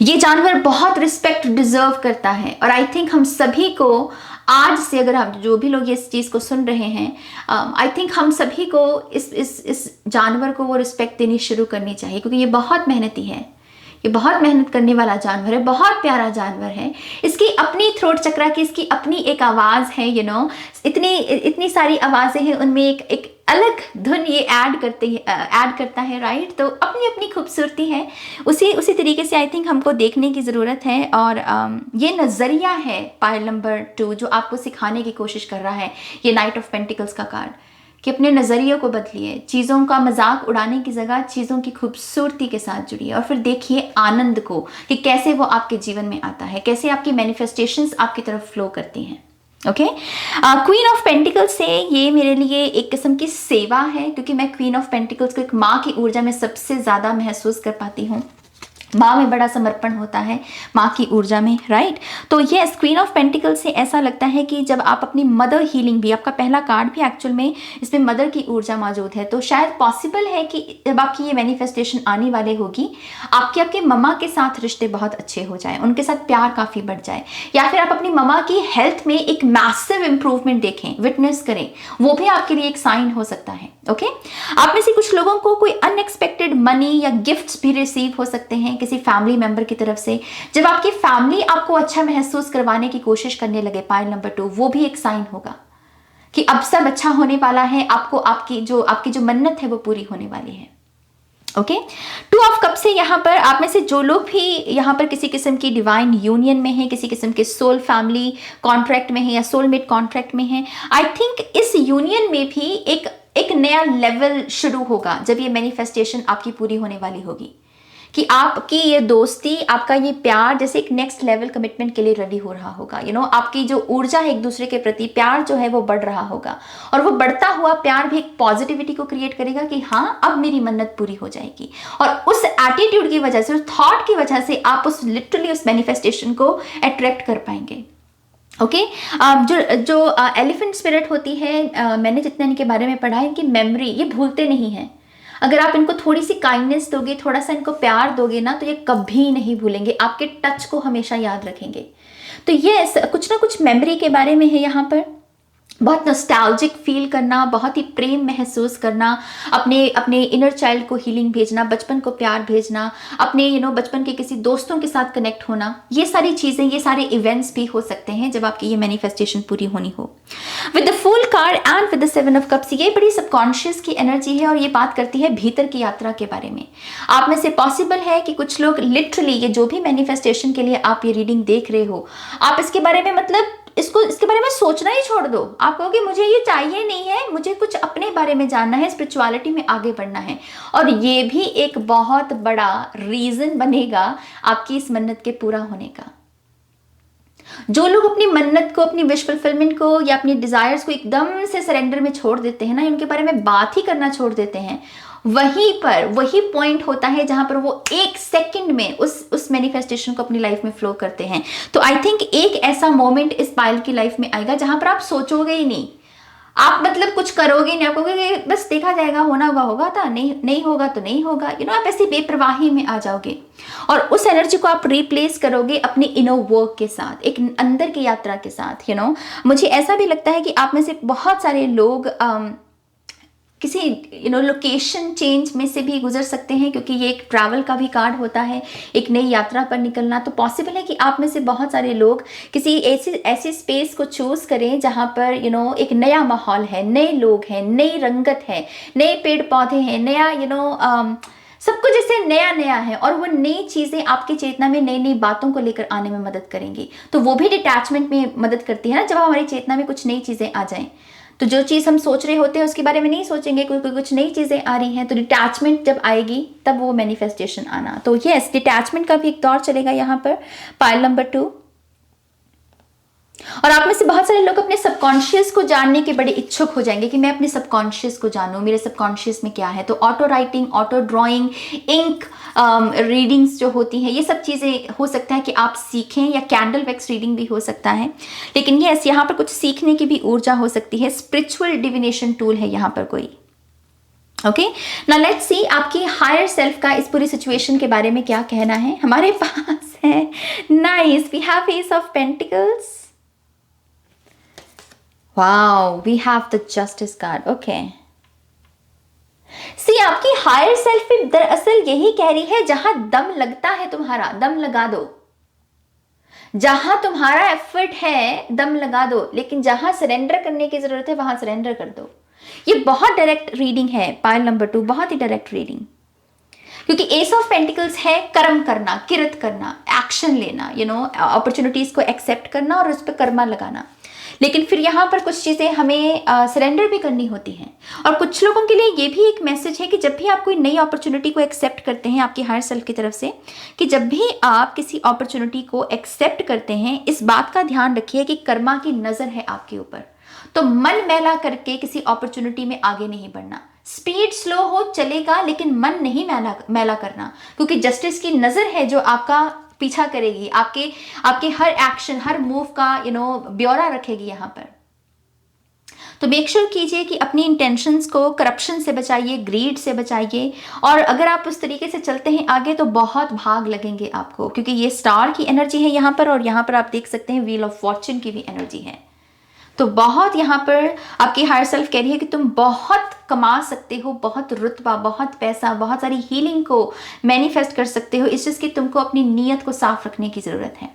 ये जानवर बहुत रिस्पेक्ट डिजर्व करता है, और आई थिंक हम सभी को आज से, अगर हम जो भी लोग इस चीज को सुन रहे हैं, आई थिंक हम सभी को इस जानवर को वो रिस्पेक्ट देनी शुरू करनी चाहिए, क्योंकि ये बहुत मेहनती है, ये बहुत मेहनत करने वाला जानवर है, बहुत प्यारा जानवर है। इसकी अपनी थ्रोट चक्रा की इसकी अपनी एक आवाज़ है, इतनी सारी आवाज़ें हैं, उनमें एक अलग धुन ये ऐड करता है, राइट। तो अपनी अपनी खूबसूरती है, उसी तरीके से आई थिंक हमको देखने की ज़रूरत है। और ये नज़रिया है पाइल नंबर 2 जो आपको सिखाने की कोशिश कर रहा है, ये नाइट ऑफ पेंटिकल्स का कार्ड, कि अपने नज़रिए को बदलिए, चीज़ों का मजाक उड़ाने की जगह चीज़ों की खूबसूरती के साथ जुड़िए, और फिर देखिए आनंद को कि कैसे वो आपके जीवन में आता है, कैसे आपकी मैनिफेस्टेशंस आपकी तरफ फ्लो करती हैं। ओके, क्वीन ऑफ पेंटिकल्स से ये मेरे लिए एक किस्म की सेवा है, क्योंकि मैं क्वीन ऑफ पेंटिकल्स को एक माँ की ऊर्जा में सबसे ज़्यादा महसूस कर पाती हूँ। माँ में बड़ा समर्पण होता है, माँ की ऊर्जा में, राइट। तो ये क्वीन ऑफ पेंटिकल्स से ऐसा लगता है कि जब आप अपनी मदर हीलिंग भी, आपका पहला कार्ड भी एक्चुअल में इसमें मदर की ऊर्जा मौजूद है, तो शायद पॉसिबल है कि जब आपकी ये मैनिफेस्टेशन आने वाले होगी, आपके मम्मा के साथ रिश्ते बहुत अच्छे हो जाए, उनके साथ प्यार काफ़ी बढ़ जाए, या फिर आप अपनी मम्मा की हेल्थ में एक मैसिव इंप्रूवमेंट देखें, विटनेस करें, वो भी आपके लिए एक साइन हो सकता है। ओके, आप में से कुछ लोगों को कोई अनएक्सपेक्टेड मनी या गिफ्ट्स भी रिसीव हो सकते हैं किसी फैमिली मेंबर की तरफ से। जब आपकी फैमिली आपको अच्छा महसूस करवाने की कोशिश करने लगे, पाइल नंबर 2, वो भी एक साइन होगा कि अब सब अच्छा होने वाला है, आपको आपकी जो मन्नत है वो पूरी होने वाली है। ओके, 2 ऑफ कप से यहाँ पर आप में से जो लोग भी यहाँ पर किसी किस्म की डिवाइन यूनियन में हैं, किसी किस्म के सोल फैमिली कॉन्ट्रैक्ट में हैं या सोलमेट कॉन्ट्रैक्ट में हैं, आई थिंक इस यूनियन में भी एक नया लेवल शुरू होगा जब ये मैनिफेस्टेशन आपकी पूरी होने वाली होगी, कि आपकी ये दोस्ती, आपका ये प्यार जैसे एक नेक्स्ट लेवल कमिटमेंट के लिए रेडी हो रहा होगा। आपकी जो ऊर्जा है एक दूसरे के प्रति, प्यार जो है वो बढ़ रहा होगा, और वो बढ़ता हुआ प्यार भी एक पॉजिटिविटी को क्रिएट करेगा कि हाँ, अब मेरी मन्नत पूरी हो जाएगी। और उस एटीट्यूड की वजह से, उस थॉट की वजह से आप लिटरली उस मैनिफेस्टेशन को अट्रैक्ट कर पाएंगे। ओके, जो एलिफेंट स्पिरिट होती है, मैंने जितना इनके बारे में पढ़ा है, इनकी मेमोरी, ये भूलते नहीं हैं। अगर आप इनको थोड़ी सी काइंडनेस दोगे, थोड़ा सा इनको प्यार दोगे ना, तो ये कभी नहीं भूलेंगे, आपके टच को हमेशा याद रखेंगे। तो ये कुछ ना कुछ मेमोरी के बारे में है यहाँ पर। बहुत नॉस्टैल्जिक फील करना, बहुत ही प्रेम महसूस करना, अपने अपने इनर चाइल्ड को हीलिंग भेजना, बचपन को प्यार भेजना, अपने बचपन के किसी दोस्तों के साथ कनेक्ट होना, ये सारी चीज़ें, ये सारे इवेंट्स भी हो सकते हैं जब आपकी ये मैनिफेस्टेशन पूरी होनी हो। With the fool card and with the 7 of cups, ये बड़ी सबकॉन्शियस की एनर्जी है और ये बात करती है भीतर की यात्रा के बारे में। आप में से पॉसिबल है कि कुछ लोग लिटरली ये जो भी मैनिफेस्टेशन के लिए आप ये रीडिंग देख रहे हो, आप इसके बारे में मतलब इसके बारे में सोचना ही छोड़ दो। आप कहोगे मुझे ये चाहिए नहीं है, मुझे कुछ अपने बारे में जानना है, स्पिरिचुअलिटी में आगे बढ़ना है। और ये भी एक बहुत बड़ा रीजन बनेगा आपकी इस मन्नत के पूरा होने का। जो लोग अपनी मन्नत को, अपनी विश फुलफिलमेंट को या अपनी डिजायर्स को एकदम से सरेंडर में छोड़ देते हैं ना, उनके बारे में बात ही करना छोड़ देते हैं, वहीं पर वही पॉइंट होता है जहां पर वो 1 सेकंड में उस मैनिफेस्टेशन को अपनी लाइफ में फ्लो करते हैं। तो आई थिंक एक ऐसा मोमेंट इस पायल की लाइफ में आएगा जहां पर आप सोचोगे ही नहीं, आप मतलब कुछ करोगे नहीं, आप कहोगे बस देखा जाएगा, होना होगा था, नहीं होगा तो नहीं होगा, आप ऐसी बेपरवाही में आ जाओगे और उस एनर्जी को आप रिप्लेस करोगे अपने इनर वर्क के साथ, एक अंदर की यात्रा के साथ। मुझे ऐसा भी लगता है कि आप में से बहुत सारे लोग किसी लोकेशन चेंज में से भी गुजर सकते हैं, क्योंकि ये एक ट्रैवल का भी कार्ड होता है, एक नई यात्रा पर निकलना। तो पॉसिबल है कि आप में से बहुत सारे लोग किसी ऐसी स्पेस को चूज करें जहां पर एक नया माहौल है, नए लोग हैं, नई रंगत है, नए पेड़ पौधे हैं, नया सब कुछ जैसे नया नया है, और वो नई चीज़ें आपकी चेतना में नई नई बातों को लेकर आने में मदद करेंगी। तो वो भी डिटैचमेंट में मदद करती है ना, जब हमारी चेतना में कुछ नई चीज़ें आ जाएं। तो जो चीज़ हम सोच रहे होते हैं उसके बारे में नहीं सोचेंगे, कोई कुछ नई चीज़ें आ रही हैं, तो डिटैचमेंट जब आएगी तब वो मैनिफेस्टेशन आना। तो यस, डिटैचमेंट का भी एक दौर चलेगा यहाँ पर पाइल नंबर 2। और आप में से बहुत सारे लोग अपने सबकॉन्शियस को जानने के बड़े इच्छुक हो जाएंगे कि मैं अपने सबकॉन्शियस को जानूं, मेरे सबकॉन्शियस में क्या है। तो auto writing, auto drawing, ink readings जो होती हैं, ये सब चीज़ें हो सकता है कि आप सीखें, या कैंडल वैक्स रीडिंग भी हो सकता है। लेकिन यस, यहाँ पर कुछ सीखने की भी ऊर्जा हो सकती है, स्पिरिचुअल डिविनेशन टूल है यहाँ पर कोई। ओके, नाउ लेट्स सी आपकी हायर सेल्फ का इस पूरी सिचुएशन के बारे में क्या कहना है। हमारे पास है nice, we have ace of pentacles, wow, we have the justice card. Okay, see आपकी हायर सेल्फ भी दरअसल यही कह रही है, जहां दम लगता है तुम्हारा, दम लगा दो। जहां तुम्हारा एफर्ट है, दम लगा दो, लेकिन जहां सरेंडर करने की जरूरत है वहां सरेंडर कर दो। ये बहुत डायरेक्ट रीडिंग है पाइल नंबर 2, बहुत ही डायरेक्ट रीडिंग, क्योंकि एस ऑफ पेंटिकल्स है कर्म करना, किरत करना, एक्शन लेना, अपॉर्चुनिटीज को एक्सेप्ट करना और उस पर कर्मा लगाना। लेकिन फिर यहाँ पर कुछ चीज़ें हमें सरेंडर भी करनी होती हैं। और कुछ लोगों के लिए ये भी एक मैसेज है कि जब भी आप कोई नई अपॉर्चुनिटी को एक्सेप्ट करते हैं आपकी हायर सेल्फ की तरफ से, कि जब भी आप किसी अपॉर्चुनिटी को एक्सेप्ट करते हैं, इस बात का ध्यान रखिए कि कर्मा की नज़र है आपके ऊपर। तो मन मैला करके किसी अपॉर्चुनिटी में आगे नहीं बढ़ना। स्पीड स्लो हो चलेगा, लेकिन मन नहीं मैला करना, क्योंकि जस्टिस की नज़र है जो आपका पीछा करेगी, आपके हर एक्शन, हर मूव का ब्यौरा रखेगी यहाँ पर। तो मेक श्योर कीजिए कि अपनी इंटेंशंस को करप्शन से बचाइए, ग्रीड से बचाइए। और अगर आप उस तरीके से चलते हैं आगे तो बहुत भाग लगेंगे आपको, क्योंकि ये स्टार की एनर्जी है यहाँ पर, और यहाँ पर आप देख सकते हैं व्हील ऑफ फॉर्च्यून की भी एनर्जी है। तो बहुत यहाँ पर आपकी हायर सेल्फ कह रही है कि तुम बहुत कमा सकते हो, बहुत रुतबा, बहुत पैसा, बहुत सारी हीलिंग को मैनिफेस्ट कर सकते हो। इस चीज़ की तुमको अपनी नीयत को साफ रखने की ज़रूरत है।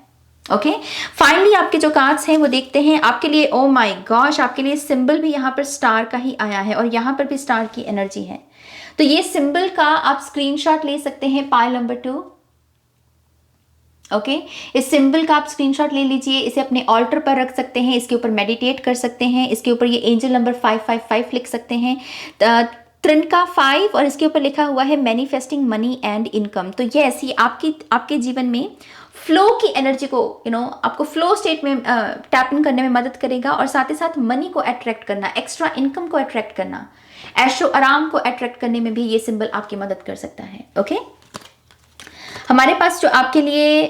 ओके, फाइनली आपके जो कार्ड्स हैं वो देखते हैं आपके लिए। ओ माय गॉश, आपके लिए सिंबल भी यहाँ पर स्टार का ही आया है, और यहाँ पर भी स्टार की एनर्जी है। तो ये सिंबल का आप स्क्रीनशॉट ले सकते हैं पाइल नंबर 2। ओके, इस सिंबल का आप स्क्रीनशॉट ले लीजिए, इसे अपने ऑल्टर पर रख सकते हैं, इसके ऊपर मेडिटेट कर सकते हैं, इसके ऊपर ये एंजल नंबर 555 लिख सकते हैं, त्रिनका 5, और इसके ऊपर लिखा हुआ है मैनिफेस्टिंग मनी एंड इनकम। तो ये ऐसी आपके जीवन में फ्लो की एनर्जी को आपको फ्लो स्टेट में टैप इन करने में मदद करेगा, और साथ ही साथ मनी को अट्रैक्ट करना, एक्स्ट्रा इनकम को अट्रैक्ट करना, ऐशो आराम को अट्रैक्ट करने में भी ये सिंबल आपकी मदद कर सकता है। ओके, हमारे पास जो आपके लिए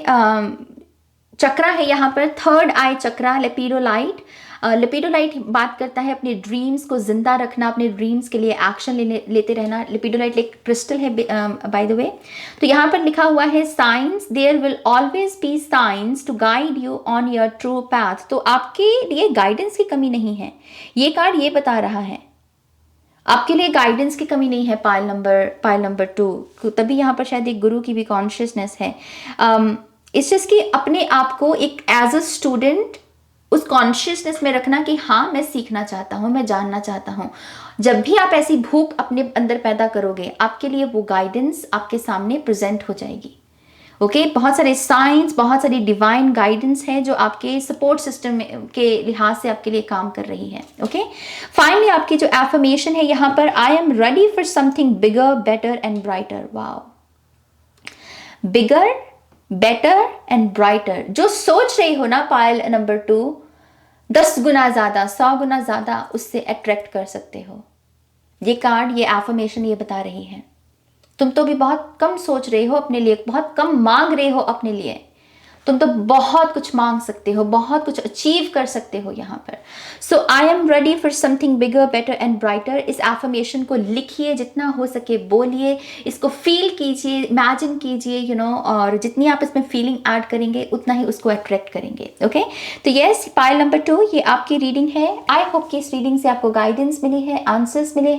चक्रा है यहाँ पर, थर्ड आई चक्रा, लेपिडोलाइट, लिपिडोलाइट बात करता है अपने ड्रीम्स को जिंदा रखना, अपने ड्रीम्स के लिए एक्शन लेते रहना। लिपिडोलाइट एक क्रिस्टल है बाय द वे। तो यहाँ पर लिखा हुआ है signs, there will always be signs to guide you on your true path. तो आपके लिए गाइडेंस की कमी नहीं है, ये कार्ड ये बता रहा है आपके लिए गाइडेंस की कमी नहीं है। पाइल नंबर 2, तभी यहाँ पर शायद एक गुरु की भी कॉन्शियसनेस है। इस चीज़ की अपने आप को एक एज अ स्टूडेंट उस कॉन्शियसनेस में रखना कि हाँ मैं सीखना चाहता हूँ, मैं जानना चाहता हूँ। जब भी आप ऐसी भूख अपने अंदर पैदा करोगे, आपके लिए वो गाइडेंस आपके सामने प्रेजेंट हो जाएगी। ओके बहुत सारे साइंस, बहुत सारी डिवाइन गाइडेंस है जो आपके सपोर्ट सिस्टम के लिहाज से आपके लिए काम कर रही है। ओके फाइनली आपकी जो एफर्मेशन है यहाँ पर, आई am ready for something bigger, better and brighter. Wow, bigger, better and brighter. जो सोच रही हो ना पायल नंबर 2, 10 गुना ज्यादा, 100 गुना ज्यादा उससे अट्रैक्ट कर सकते हो। ये कार्ड, ये एफर्मेशन ये बता रही है तुम तो भी बहुत कम सोच रहे हो अपने लिए, बहुत कम मांग रहे हो अपने लिए। तुम तो बहुत कुछ मांग सकते हो, बहुत कुछ अचीव कर सकते हो यहाँ पर। So I am ready for something bigger, better and brighter. इस एफर्मेशन को लिखिए, जितना हो सके बोलिए, इसको फील कीजिए, इमेजिन कीजिए, और जितनी आप इसमें फीलिंग ऐड करेंगे उतना ही उसको अट्रैक्ट करेंगे। ओके तो यस, पाइल नंबर 2 ये आपकी रीडिंग है। आई होप कि इस रीडिंग से आपको गाइडेंस मिली है, आंसर्स मिले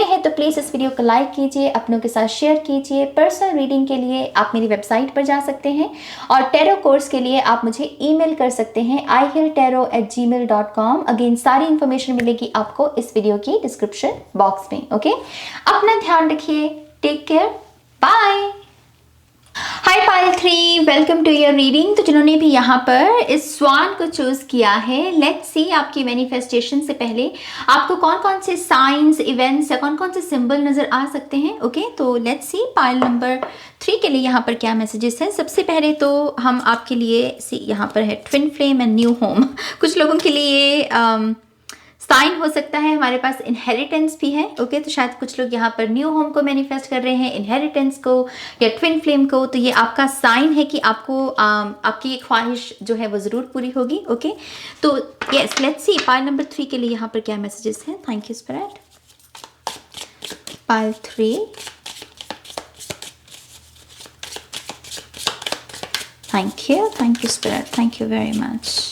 हैं तो प्लीज़ इस वीडियो को लाइक कीजिए, अपनों के साथ शेयर कीजिए। पर्सनल रीडिंग के लिए आप मेरी वेबसाइट पर जा सकते हैं और टैरो कोर्स के लिए आप मुझे ईमेल कर सकते हैं ihealtarot@gmail.com। अगेन सारी इंफॉर्मेशन मिलेगी आपको इस वीडियो की डिस्क्रिप्शन बॉक्स में। ओके अपना ध्यान रखिए, take care, bye. Hi pile 3, welcome to your reading. तो जिन्होंने भी यहाँ पर इस स्वान को चूज किया है, लेट्स सी आपकी मैनिफेस्टेशन से पहले आपको कौन कौन से साइंस, इवेंट्स या कौन कौन से सिंबल नजर आ सकते हैं। ओके तो लेट्स सी पाइल नंबर 3 के लिए यहाँ पर क्या मैसेजेस हैं। सबसे पहले तो हम आपके लिए यहाँ पर है twin flame and new home. कुछ लोगों के लिए साइन हो सकता है, हमारे पास इनहेरिटेंस भी है। ओके तो शायद कुछ लोग यहाँ पर न्यू होम को मैनिफेस्ट कर रहे हैं, इनहेरिटेंस को या ट्विन फ्लेम को। तो ये आपका साइन है कि आपको आपकी ये ख्वाहिश जो है वो ज़रूर पूरी होगी। ओके तो yes, let's see pile number 3 के लिए यहाँ पर क्या मैसेजेस हैं। Thank you spirit. Pile 3, thank you spirit, thank you very much.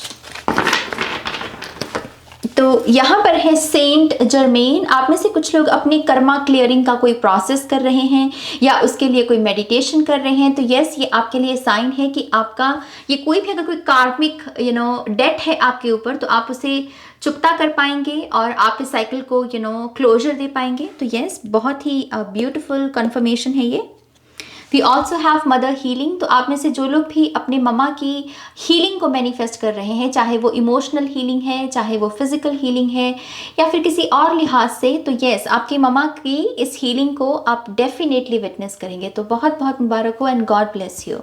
तो यहाँ पर है सेंट जर्मेन। आप में से कुछ लोग अपने कर्मा क्लियरिंग का कोई प्रोसेस कर रहे हैं या उसके लिए कोई मेडिटेशन कर रहे हैं। तो यस, ये आपके लिए साइन है कि आपका ये कोई भी अगर कोई कार्मिक डेट है आपके ऊपर, तो आप उसे चुकता कर पाएंगे और आप इस साइकिल को क्लोजर दे पाएंगे। तो यस, बहुत ही ब्यूटीफुल कंफर्मेशन है ये। We also have mother healing. तो आप में से जो लोग भी अपने ममा की हीलिंग को मैनिफेस्ट कर रहे हैं, चाहे वो इमोशनल हीलिंग है, चाहे वो फिजिकल हीलिंग है या फिर किसी और लिहाज से, तो यस, आपकी ममा की इस हीलिंग को आप डेफिनेटली विटनेस करेंगे। तो बहुत बहुत मुबारक हो एंड गॉड ब्लेस यू।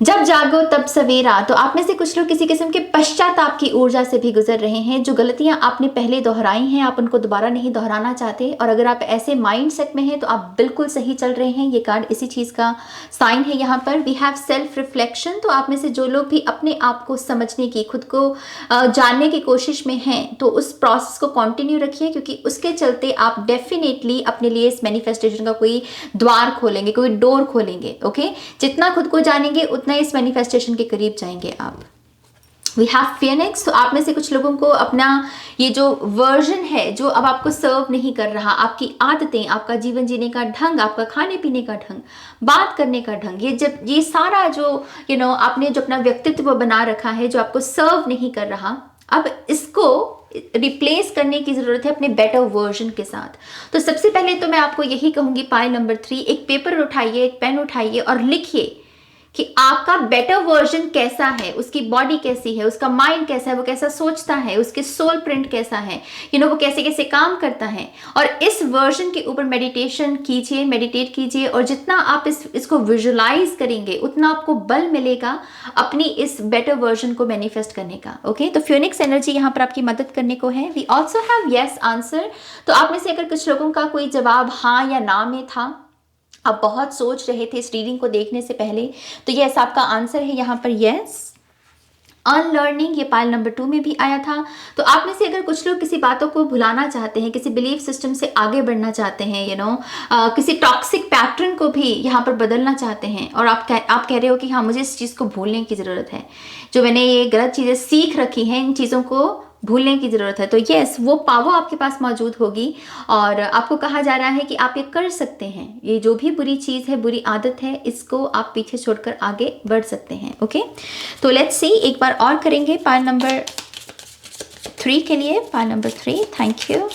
जब जागो तब सवेरा। तो आप में से कुछ लोग किसी किस्म के पश्चाताप की ऊर्जा से भी गुजर रहे हैं। जो गलतियां आपने पहले दोहराई हैं, आप उनको दोबारा नहीं दोहराना चाहते। और अगर आप ऐसे माइंड सेट में हैं तो आप बिल्कुल सही चल रहे हैं। ये कार्ड इसी चीज़ का साइन है। यहाँ पर वी हैव सेल्फ रिफ्लेक्शन। तो आप में से जो लोग भी अपने आप को समझने की, खुद को जानने की कोशिश में हैं, तो उस प्रोसेस को कंटिन्यू रखिए, क्योंकि उसके चलते आप डेफिनेटली अपने लिए इस मैनिफेस्टेशन का कोई द्वार खोलेंगे, कोई डोर खोलेंगे। ओके जितना खुद को जानेंगे उतना इस मैनिफेस्टेशन के करीब जाएंगे आप। We have phoenix. तो आप में से कुछ लोगों को अपना ये जो वर्जन है, जो अब आपको सर्व नहीं कर रहा, आपकी आदतें, आपका जीवन जीने का ढंग, आपका खाने पीने का ढंग, बात करने का ढंग, ये सारा जो आपने जो अपना व्यक्तित्व बना रखा है, जो आपको सर्व नहीं कर रहा, अब इसको रिप्लेस करने की जरूरत है अपने बेटर वर्जन के साथ। तो सबसे पहले तो मैं आपको यही कहूंगी, पाइल नंबर 3, एक पेपर उठाइए, एक पेन उठाइए और लिखिए कि आपका बेटर वर्जन कैसा है, उसकी बॉडी कैसी है, उसका माइंड कैसा है, वो कैसा सोचता है, उसके सोल प्रिंट कैसा है, वो कैसे कैसे काम करता है। और इस वर्जन के ऊपर मेडिटेट कीजिए और जितना आप इसको विजुलाइज करेंगे उतना आपको बल मिलेगा अपनी इस बेटर वर्जन को मैनिफेस्ट करने का। ओके तो फ्यूनिक्स एनर्जी यहाँ पर आपकी मदद करने को है। We also have yes answer. तो आप में से अगर कुछ लोगों का कोई जवाब हाँ या ना में था, आप बहुत सोच रहे थे इस रीडिंग को देखने से पहले, तो यस आपका आंसर है यहाँ पर यस। अनलर्निंग, ये पाइल नंबर 2 में भी आया था। तो आप में से अगर कुछ लोग किसी बातों को भुलाना चाहते हैं, किसी बिलीफ सिस्टम से आगे बढ़ना चाहते हैं, किसी टॉक्सिक पैटर्न को भी यहाँ पर बदलना चाहते हैं, और आप कह रहे हो कि हाँ मुझे इस चीज़ को भूलने की ज़रूरत है, जो मैंने ये गलत चीज़ें सीख रखी हैं इन चीज़ों को भूलने की ज़रूरत है, तो यस वो पावर आपके पास मौजूद होगी और आपको कहा जा रहा है कि आप ये कर सकते हैं। ये जो भी बुरी चीज़ है, बुरी आदत है, इसको आप पीछे छोड़कर आगे बढ़ सकते हैं। ओके, तो लेट्स सी, एक बार और करेंगे पाइल नंबर 3 के लिए। Pile number 3, thank you,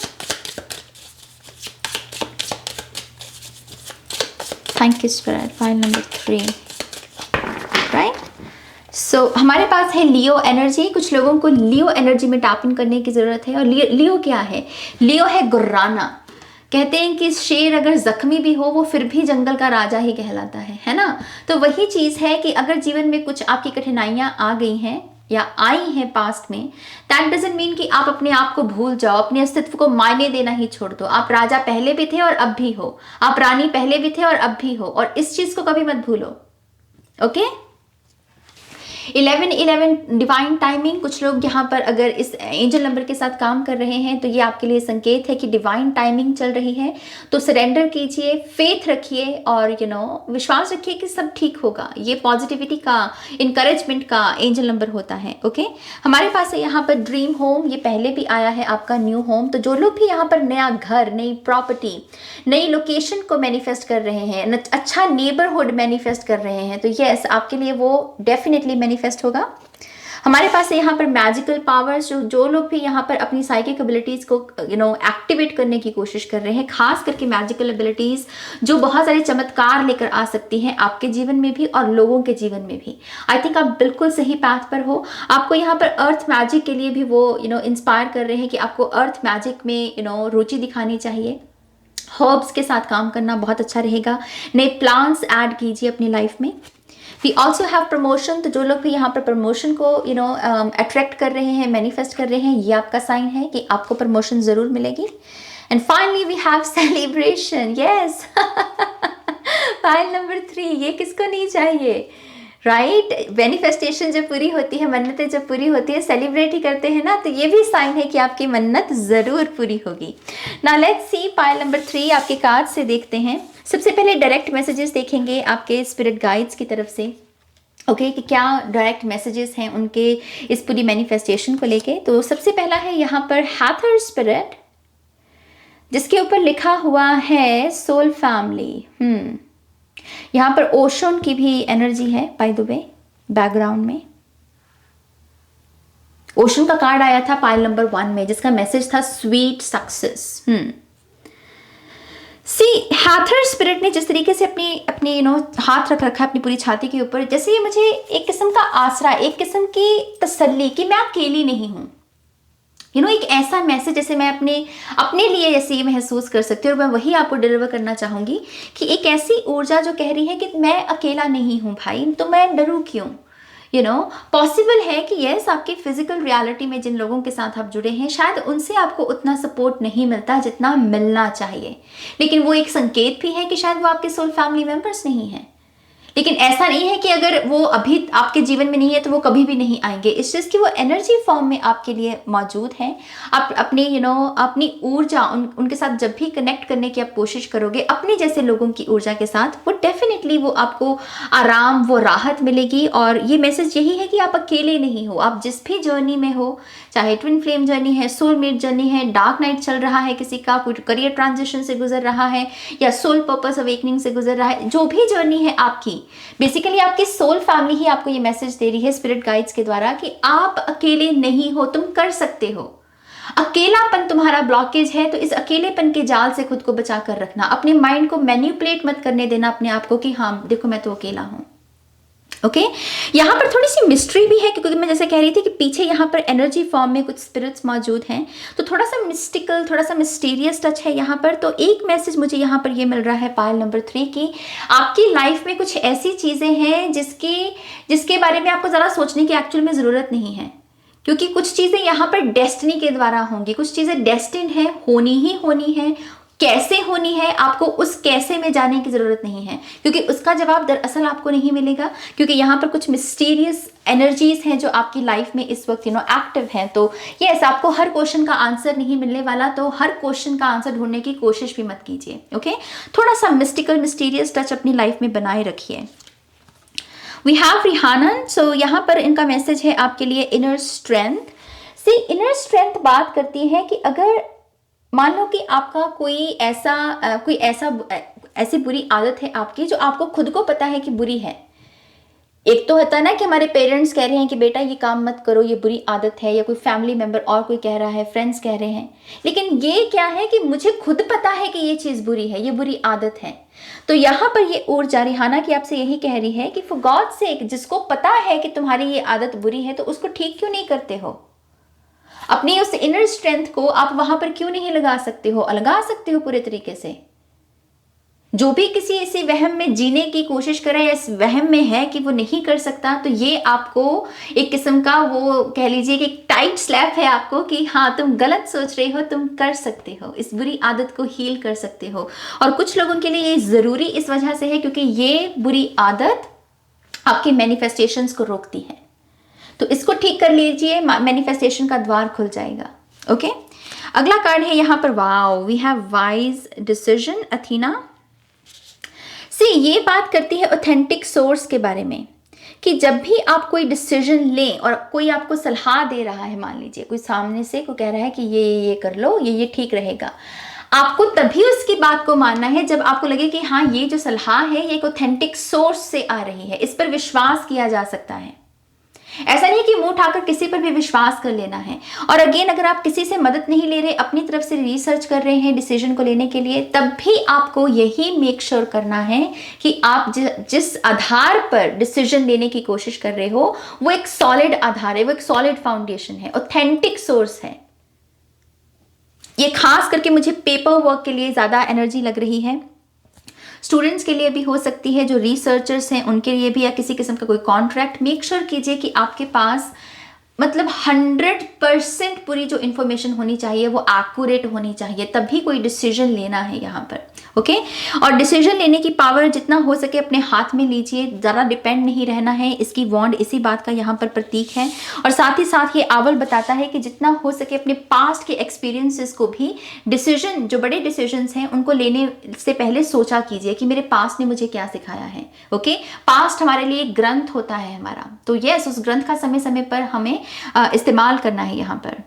thank you spirit. Pile number 3, right. So हमारे पास है लियो एनर्जी। कुछ लोगों को लियो एनर्जी में टैप इन करने की ज़रूरत है। और लियो क्या है? लियो है गुर्राना। कहते हैं कि शेर अगर जख्मी भी हो वो फिर भी जंगल का राजा ही कहलाता है ना। तो वही चीज़ है कि अगर जीवन में कुछ आपकी कठिनाइयाँ आ गई हैं या आई हैं पास्ट में, दैट डजंट मीन कि आप अपने आप को भूल जाओ, अपने अस्तित्व को मायने देना ही छोड़ दो। आप राजा पहले भी थे और अब भी हो, आप रानी पहले भी थे और अब भी हो, और इस चीज़ को कभी मत भूलो। Okay, 1111 divine timing. कुछ लोग यहाँ पर अगर इस एंजल नंबर के साथ काम कर रहे हैं तो ये आपके लिए संकेत है कि डिवाइन टाइमिंग चल रही है। तो सरेंडर कीजिए, फेथ रखिए और विश्वास रखिए कि सब ठीक होगा। ये पॉजिटिविटी का, इंकरेजमेंट का एंजल नंबर होता है। ओके, हमारे पास है यहाँ पर ड्रीम होम। ये पहले भी आया है आपका न्यू होम। तो जो लोग भी यहाँ पर नया घर, नई प्रॉपर्टी, नई लोकेशन को मैनिफेस्ट कर रहे हैं, अच्छा नेबरहुड मैनिफेस्ट कर रहे हैं, तो यस आपके लिए वो डेफिनेटली मैनिफेस्ट होगा। हमारे पास है यहाँ पर मैजिकल पावर्स। जो लोग भी यहाँ पर अपनी साइकिक एबिलिटीज़ को एक्टिवेट करने की कोशिश कर रहे हैं, खास करके मैजिकल एबिलिटीज़ जो बहुत सारे चमत्कार लेकर आ सकती हैं आपके जीवन में भी और लोगों के जीवन में भी। आई थिंक आप बिल्कुल सही पाथ पर हो। आपको यहाँ पर अर्थ मैजिक के लिए भी वो इंस्पायर कर रहे हैं कि आपको अर्थ मैजिक में रुचि दिखानी चाहिए। हर्ब्स के साथ काम करना बहुत अच्छा रहेगा। नए प्लांट्स ऐड कीजिए अपनी लाइफ में। We also have promotion. तो जो लोग भी यहाँ पर प्रमोशन को अट्रैक्ट कर रहे हैं, मैनिफेस्ट कर रहे हैं, ये आपका साइन है कि आपको प्रमोशन ज़रूर मिलेगी। And finally we have celebration. Yes, pile number 3, ये किसको नहीं चाहिए, राइट। मैनिफेस्टेशन जब पूरी होती है, मन्नतें जब पूरी होती है, सेलिब्रेट ही करते हैं ना, तो ये भी साइन है कि आपकी मन्नत ज़रूर पूरी होगी। Now let's see pile number 3 आपके कार्ड से देखते हैं। सबसे पहले डायरेक्ट मैसेजेस देखेंगे आपके स्पिरिट गाइड्स की तरफ से। ओके, कि क्या डायरेक्ट मैसेजेस हैं उनके इस पूरी मैनिफेस्टेशन को लेके। तो सबसे पहला है यहाँ पर हैथर स्पिरिट, जिसके ऊपर लिखा हुआ है सोल फैमिली। यहाँ पर ओशन की भी एनर्जी है बाय द वे, बैकग्राउंड में। ओशन का कार्ड आया था पाइल नंबर 1 में, जिसका मैसेज था स्वीट सक्सेस। सी हैथर स्पिरिट ने जिस तरीके से अपनी हाथ रख रखा है अपनी पूरी छाती के ऊपर, जैसे ये मुझे एक किस्म का आसरा, एक किस्म की तसल्ली कि मैं अकेली नहीं हूँ। एक ऐसा मैसेज जैसे मैं अपने लिए जैसे ये महसूस कर सकती हूँ, और मैं वही आपको डिलीवर करना चाहूँगी कि एक ऐसी ऊर्जा जो कह रही है कि मैं अकेला नहीं हूँ भाई, तो मैं डरूँ क्यों। पॉसिबल है कि यस आपकी फिजिकल रियलिटी में जिन लोगों के साथ आप जुड़े हैं, शायद उनसे आपको उतना सपोर्ट नहीं मिलता जितना मिलना चाहिए, लेकिन वो एक संकेत भी है कि शायद वो आपके सोल फैमिली मेंबर्स नहीं हैं। लेकिन ऐसा नहीं है कि अगर वो अभी आपके जीवन में नहीं है तो वो कभी भी नहीं आएंगे। इस चीज़ की वो एनर्जी फॉर्म में आपके लिए मौजूद है। आप अपने अपनी ऊर्जा उनके साथ जब भी कनेक्ट करने की आप कोशिश करोगे, अपने जैसे लोगों की ऊर्जा के साथ, वो डेफिनेटली वो आपको आराम, वो राहत मिलेगी। और ये मैसेज यही है कि आप अकेले नहीं हो। आप जिस भी जर्नी में हो, चाहे ट्विन फ्लेम जर्नी है, सोलमेट जर्नी है, डार्क नाइट चल रहा है किसी का, कोई करियर ट्रांजिशन से गुजर रहा है, या सोल पर्पस अवेकनिंग से गुजर रहा है, जो भी जर्नी है आपकी, बेसिकली आपकी सोल फैमिली ही आपको ये मैसेज दे रही है स्पिरिट गाइड्स के द्वारा कि आप अकेले नहीं हो, तुम कर सकते हो। अकेलापन तुम्हारा ब्लॉकेज है, तो इस अकेलेपन के जाल से खुद को बचा कर रखना। अपने माइंड को मैनिपुलेट मत करने देना अपने आप को कि हाँ देखो मैं तो अकेला हूं। ओके, यहाँ पर थोड़ी सी मिस्ट्री भी है, क्योंकि मैं जैसे कह रही थी कि पीछे यहाँ पर एनर्जी फॉर्म में कुछ स्पिरिट्स मौजूद हैं, तो थोड़ा सा मिस्टिकल, थोड़ा सा मिस्टीरियस टच है यहाँ पर। तो एक मैसेज मुझे यहाँ पर ये मिल रहा है पाइल नंबर 3 की, आपकी लाइफ में कुछ ऐसी चीज़ें हैं जिसके बारे में आपको ज़रा सोचने की एक्चुअल में ज़रूरत नहीं है, क्योंकि कुछ चीज़ें यहाँ पर डेस्टिनी के द्वारा होंगी। कुछ चीज़ें डेस्टिन है, होनी ही होनी है, कैसे होनी है, आपको उस कैसे में जाने की जरूरत नहीं है, क्योंकि उसका जवाब दरअसल आपको नहीं मिलेगा, क्योंकि यहाँ पर कुछ मिस्टीरियस एनर्जीज हैं जो आपकी लाइफ में इस वक्त एक्टिव हैं। तो यस, आपको हर क्वेश्चन का आंसर नहीं मिलने वाला, तो हर क्वेश्चन का आंसर ढूंढने की कोशिश भी मत कीजिए। ओके, थोड़ा सा मिस्टिकल मिस्टीरियस टच अपनी लाइफ में बनाए रखिए। वी हैव रिहाना, सो यहाँ पर इनका मैसेज है आपके लिए इनर स्ट्रेंथ। सी, इनर स्ट्रेंथ बात करती है कि अगर मान लो कि आपका कोई ऐसी बुरी आदत है आपकी जो आपको खुद को पता है कि बुरी है। एक तो होता है ना कि हमारे पेरेंट्स कह रहे हैं कि बेटा ये काम मत करो, ये बुरी आदत है, या कोई फैमिली मेंबर और कोई कह रहा है, फ्रेंड्स कह रहे हैं। लेकिन ये क्या है कि मुझे खुद पता है कि ये चीज़ बुरी है, ये बुरी आदत है। तो यहाँ पर ये ऊर्जा रिहाना की आपसे यही कह रही है कि फॉर गॉड सेक, जिसको पता है कि तुम्हारी ये आदत बुरी है, तो उसको ठीक क्यों नहीं करते हो? अपनी उस इनर स्ट्रेंथ को आप वहां पर क्यों नहीं लगा सकते हो? लगा सकते हो पूरे तरीके से। जो भी किसी इसी वहम में जीने की कोशिश करे या इस वहम में है कि वो नहीं कर सकता, तो ये आपको एक किस्म का, वो कह लीजिए कि टाइट स्लैप है आपको कि हाँ, तुम गलत सोच रहे हो, तुम कर सकते हो, इस बुरी आदत को हील कर सकते हो। और कुछ लोगों के लिए ये ज़रूरी इस वजह से है क्योंकि ये बुरी आदत आपकी मैनिफेस्टेशंस को रोकती है। तो इसको ठीक कर लीजिए, मैनिफेस्टेशन का द्वार खुल जाएगा। ओके, अगला कार्ड है यहाँ पर, wow, we have wise decision Athena. See, ये बात करती है ऑथेंटिक सोर्स के बारे में कि जब भी आप कोई डिसीजन लें और कोई आपको सलाह दे रहा है, मान लीजिए कोई सामने से कोई कह रहा है कि ये कर लो, ये ठीक रहेगा, आपको तभी उसकी बात को मानना है जब आपको लगे कि हाँ, ये जो सलाह है ये एक ऑथेंटिक सोर्स से आ रही है, इस पर विश्वास किया जा सकता है। ऐसा नहीं कि मुंह उठाकर किसी पर भी विश्वास कर लेना है। और अगेन, अगर आप किसी से मदद नहीं ले रहे, अपनी तरफ से रिसर्च कर रहे हैं डिसीजन को लेने के लिए, तब भी आपको यही मेक श्योर करना है कि आप जिस आधार पर डिसीजन लेने की कोशिश कर रहे हो वो एक सॉलिड आधार है, वो एक सॉलिड फाउंडेशन है, ऑथेंटिक सोर्स है। ये खास करके मुझे पेपर वर्क के लिए ज्यादा एनर्जी लग रही है। स्टूडेंट्स के लिए भी हो सकती है, जो रिसर्चर्स हैं उनके लिए भी, या किसी किस्म का कोई कॉन्ट्रैक्ट। मेक श्योर कीजिए कि आपके पास मतलब 100% पूरी जो इन्फॉर्मेशन होनी चाहिए वो एक्यूरेट होनी चाहिए, तभी कोई डिसीजन लेना है यहाँ पर। ओके, और डिसीजन लेने की पावर जितना हो सके अपने हाथ में लीजिए, ज़्यादा डिपेंड नहीं रहना है। इसकी वॉन्ड इसी बात का यहाँ पर प्रतीक है। और साथ ही साथ ये आवर बताता है कि जितना हो सके अपने पास्ट के एक्सपीरियंसेस को भी, डिसीजन जो बड़े डिसीजंस हैं उनको लेने से पहले सोचा कीजिए कि मेरे पास्ट ने मुझे क्या सिखाया है। ओके, पास्ट हमारे लिए एक ग्रंथ होता है हमारा, तो यस, उस ग्रंथ का समय समय पर हमें इस्तेमाल करना है यहाँ पर।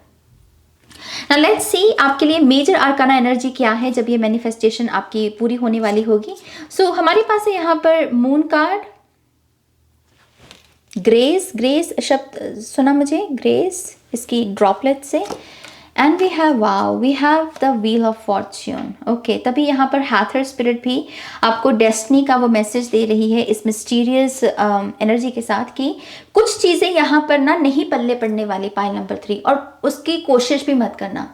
Now let's see आपके लिए मेजर आर्काना एनर्जी क्या है जब ये मैनिफेस्टेशन आपकी पूरी होने वाली होगी। सो हमारे पास है यहाँ पर मून कार्ड, ग्रेस शब्द सुना मुझे, ग्रेस इसकी ड्रॉपलेट से, and we have wow, we have the wheel of fortune. Okay, तभी यहाँ पर हैथर स्पिरिट भी आपको डेस्टिनी का वो मैसेज दे रही है इस मिस्टीरियस एनर्जी के साथ कि कुछ चीज़ें यहाँ पर ना नहीं पल्ले पड़ने वाली, पाइल नंबर 3, और उसकी कोशिश भी मत करना।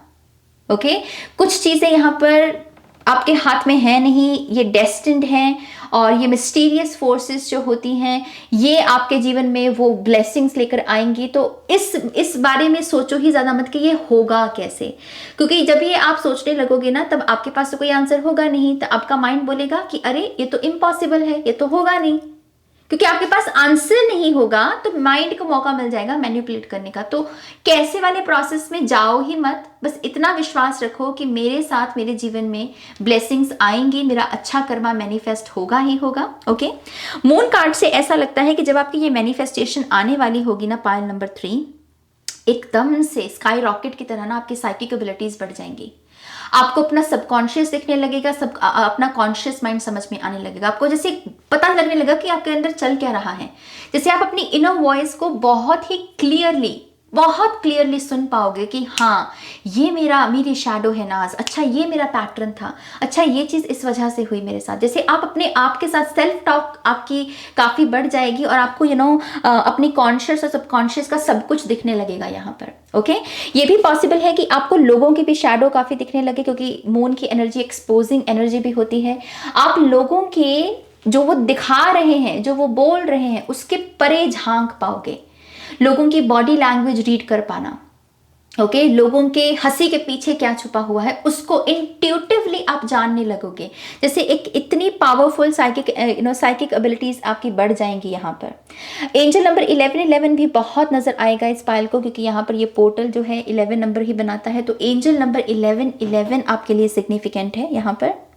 ओके, कुछ चीज़ें यहाँ पर आपके हाथ में है नहीं, ये डेस्टिन्ड हैं, और ये मिस्टीरियस फोर्सेस जो होती हैं ये आपके जीवन में वो ब्लेसिंग्स लेकर आएंगी। तो इस बारे में सोचो ही ज़्यादा मत कि ये होगा कैसे, क्योंकि जब ये आप सोचने लगोगे ना, तब आपके पास तो कोई आंसर होगा नहीं, तो आपका माइंड बोलेगा कि अरे ये तो इम्पॉसिबल है, ये तो होगा नहीं। क्योंकि आपके पास आंसर नहीं होगा तो माइंड को मौका मिल जाएगा मैनिपुलेट करने का। तो कैसे वाले प्रोसेस में जाओ ही मत, बस इतना विश्वास रखो कि मेरे साथ मेरे जीवन में ब्लेसिंग्स आएंगी, मेरा अच्छा कर्मा मैनिफेस्ट होगा ही होगा। ओके, मून कार्ड से ऐसा लगता है कि जब आपकी ये मैनिफेस्टेशन आने वाली होगी ना, पाइल नंबर 3, एकदम से स्काई रॉकेट की तरह ना आपकी साइकिक एबिलिटीज बढ़ जाएंगी। आपको अपना सबकॉन्शियस दिखने लगेगा, अपना कॉन्शियस माइंड समझ में आने लगेगा। आपको जैसे पता लगने लगा कि आपके अंदर चल क्या रहा है, जैसे आप अपनी इनर वॉइस को बहुत क्लियरली सुन पाओगे कि हाँ, ये मेरी शैडो है नाज, अच्छा ये मेरा पैटर्न था, अच्छा ये चीज़ इस वजह से हुई मेरे साथ। जैसे आप अपने आप के साथ सेल्फ टॉक आपकी काफ़ी बढ़ जाएगी और आपको अपनी कॉन्शियस और सबकॉन्शियस का सब कुछ दिखने लगेगा यहाँ पर। ओके, ये भी पॉसिबल है कि आपको लोगों की भी शैडो काफ़ी दिखने लगे, क्योंकि मून की एनर्जी एक्सपोजिंग एनर्जी भी होती है। आप लोगों के जो वो दिखा रहे हैं, जो वो बोल रहे हैं, उसके परे झांक पाओगे, लोगों की बॉडी लैंग्वेज रीड कर पाना। ओके लोगों के हंसी के पीछे क्या छुपा हुआ है उसको इंट्यूटिवली आप जानने लगोगे। जैसे एक इतनी पावरफुल साइकिक एबिलिटीज आपकी बढ़ जाएंगी यहाँ पर। एंजल नंबर 1111 भी बहुत नजर आएगा इस पायल को, क्योंकि यहाँ पर ये पोर्टल जो है 11 नंबर ही बनाता है, तो एंजल नंबर 1111 आपके लिए सिग्निफिकेंट है यहाँ पर।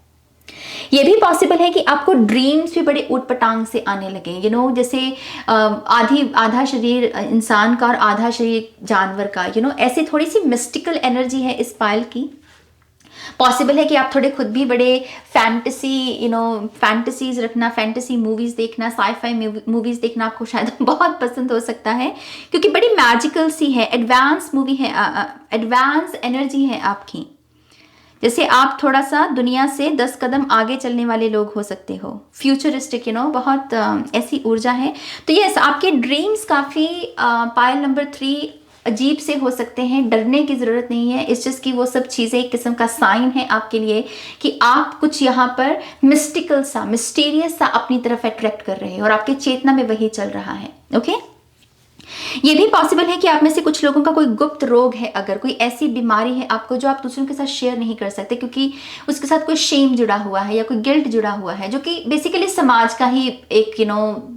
ये भी पॉसिबल है कि आपको ड्रीम्स भी बड़े ऊटपटांग से आने लगे, जैसे आधा शरीर इंसान का और आधा शरीर जानवर का, ऐसी थोड़ी सी मिस्टिकल एनर्जी है इस पायल की। पॉसिबल है कि आप थोड़े खुद भी बड़े फैंटेसीज रखना, फैंटेसी मूवीज देखना, साई-फाई मूवीज देखना आपको शायद बहुत पसंद हो सकता है, क्योंकि बड़ी मैजिकल सी है, एडवांस मूवी है, एडवांस एनर्जी है आपकी। जैसे आप थोड़ा सा दुनिया से 10 कदम आगे चलने वाले लोग हो सकते हो, फ्यूचरिस्टिक बहुत ऐसी ऊर्जा है। तो यस, आपके ड्रीम्स काफ़ी पायल नंबर 3 अजीब से हो सकते हैं, डरने की ज़रूरत नहीं है। इस चीज़ की वो सब चीज़ें एक किस्म का साइन है आपके लिए कि आप कुछ यहाँ पर मिस्टिकल सा, मिस्टीरियस सा अपनी तरफ अट्रैक्ट कर रहे हैं और आपके चेतना में वही चल रहा है। ओके ये भी पॉसिबल है कि आप में से कुछ लोगों का कोई गुप्त रोग है, अगर कोई ऐसी बीमारी है आपको जो आप दूसरों के साथ शेयर नहीं कर सकते, क्योंकि उसके साथ कोई शेम जुड़ा हुआ है या कोई गिल्ट जुड़ा हुआ है, जो कि बेसिकली समाज का ही एक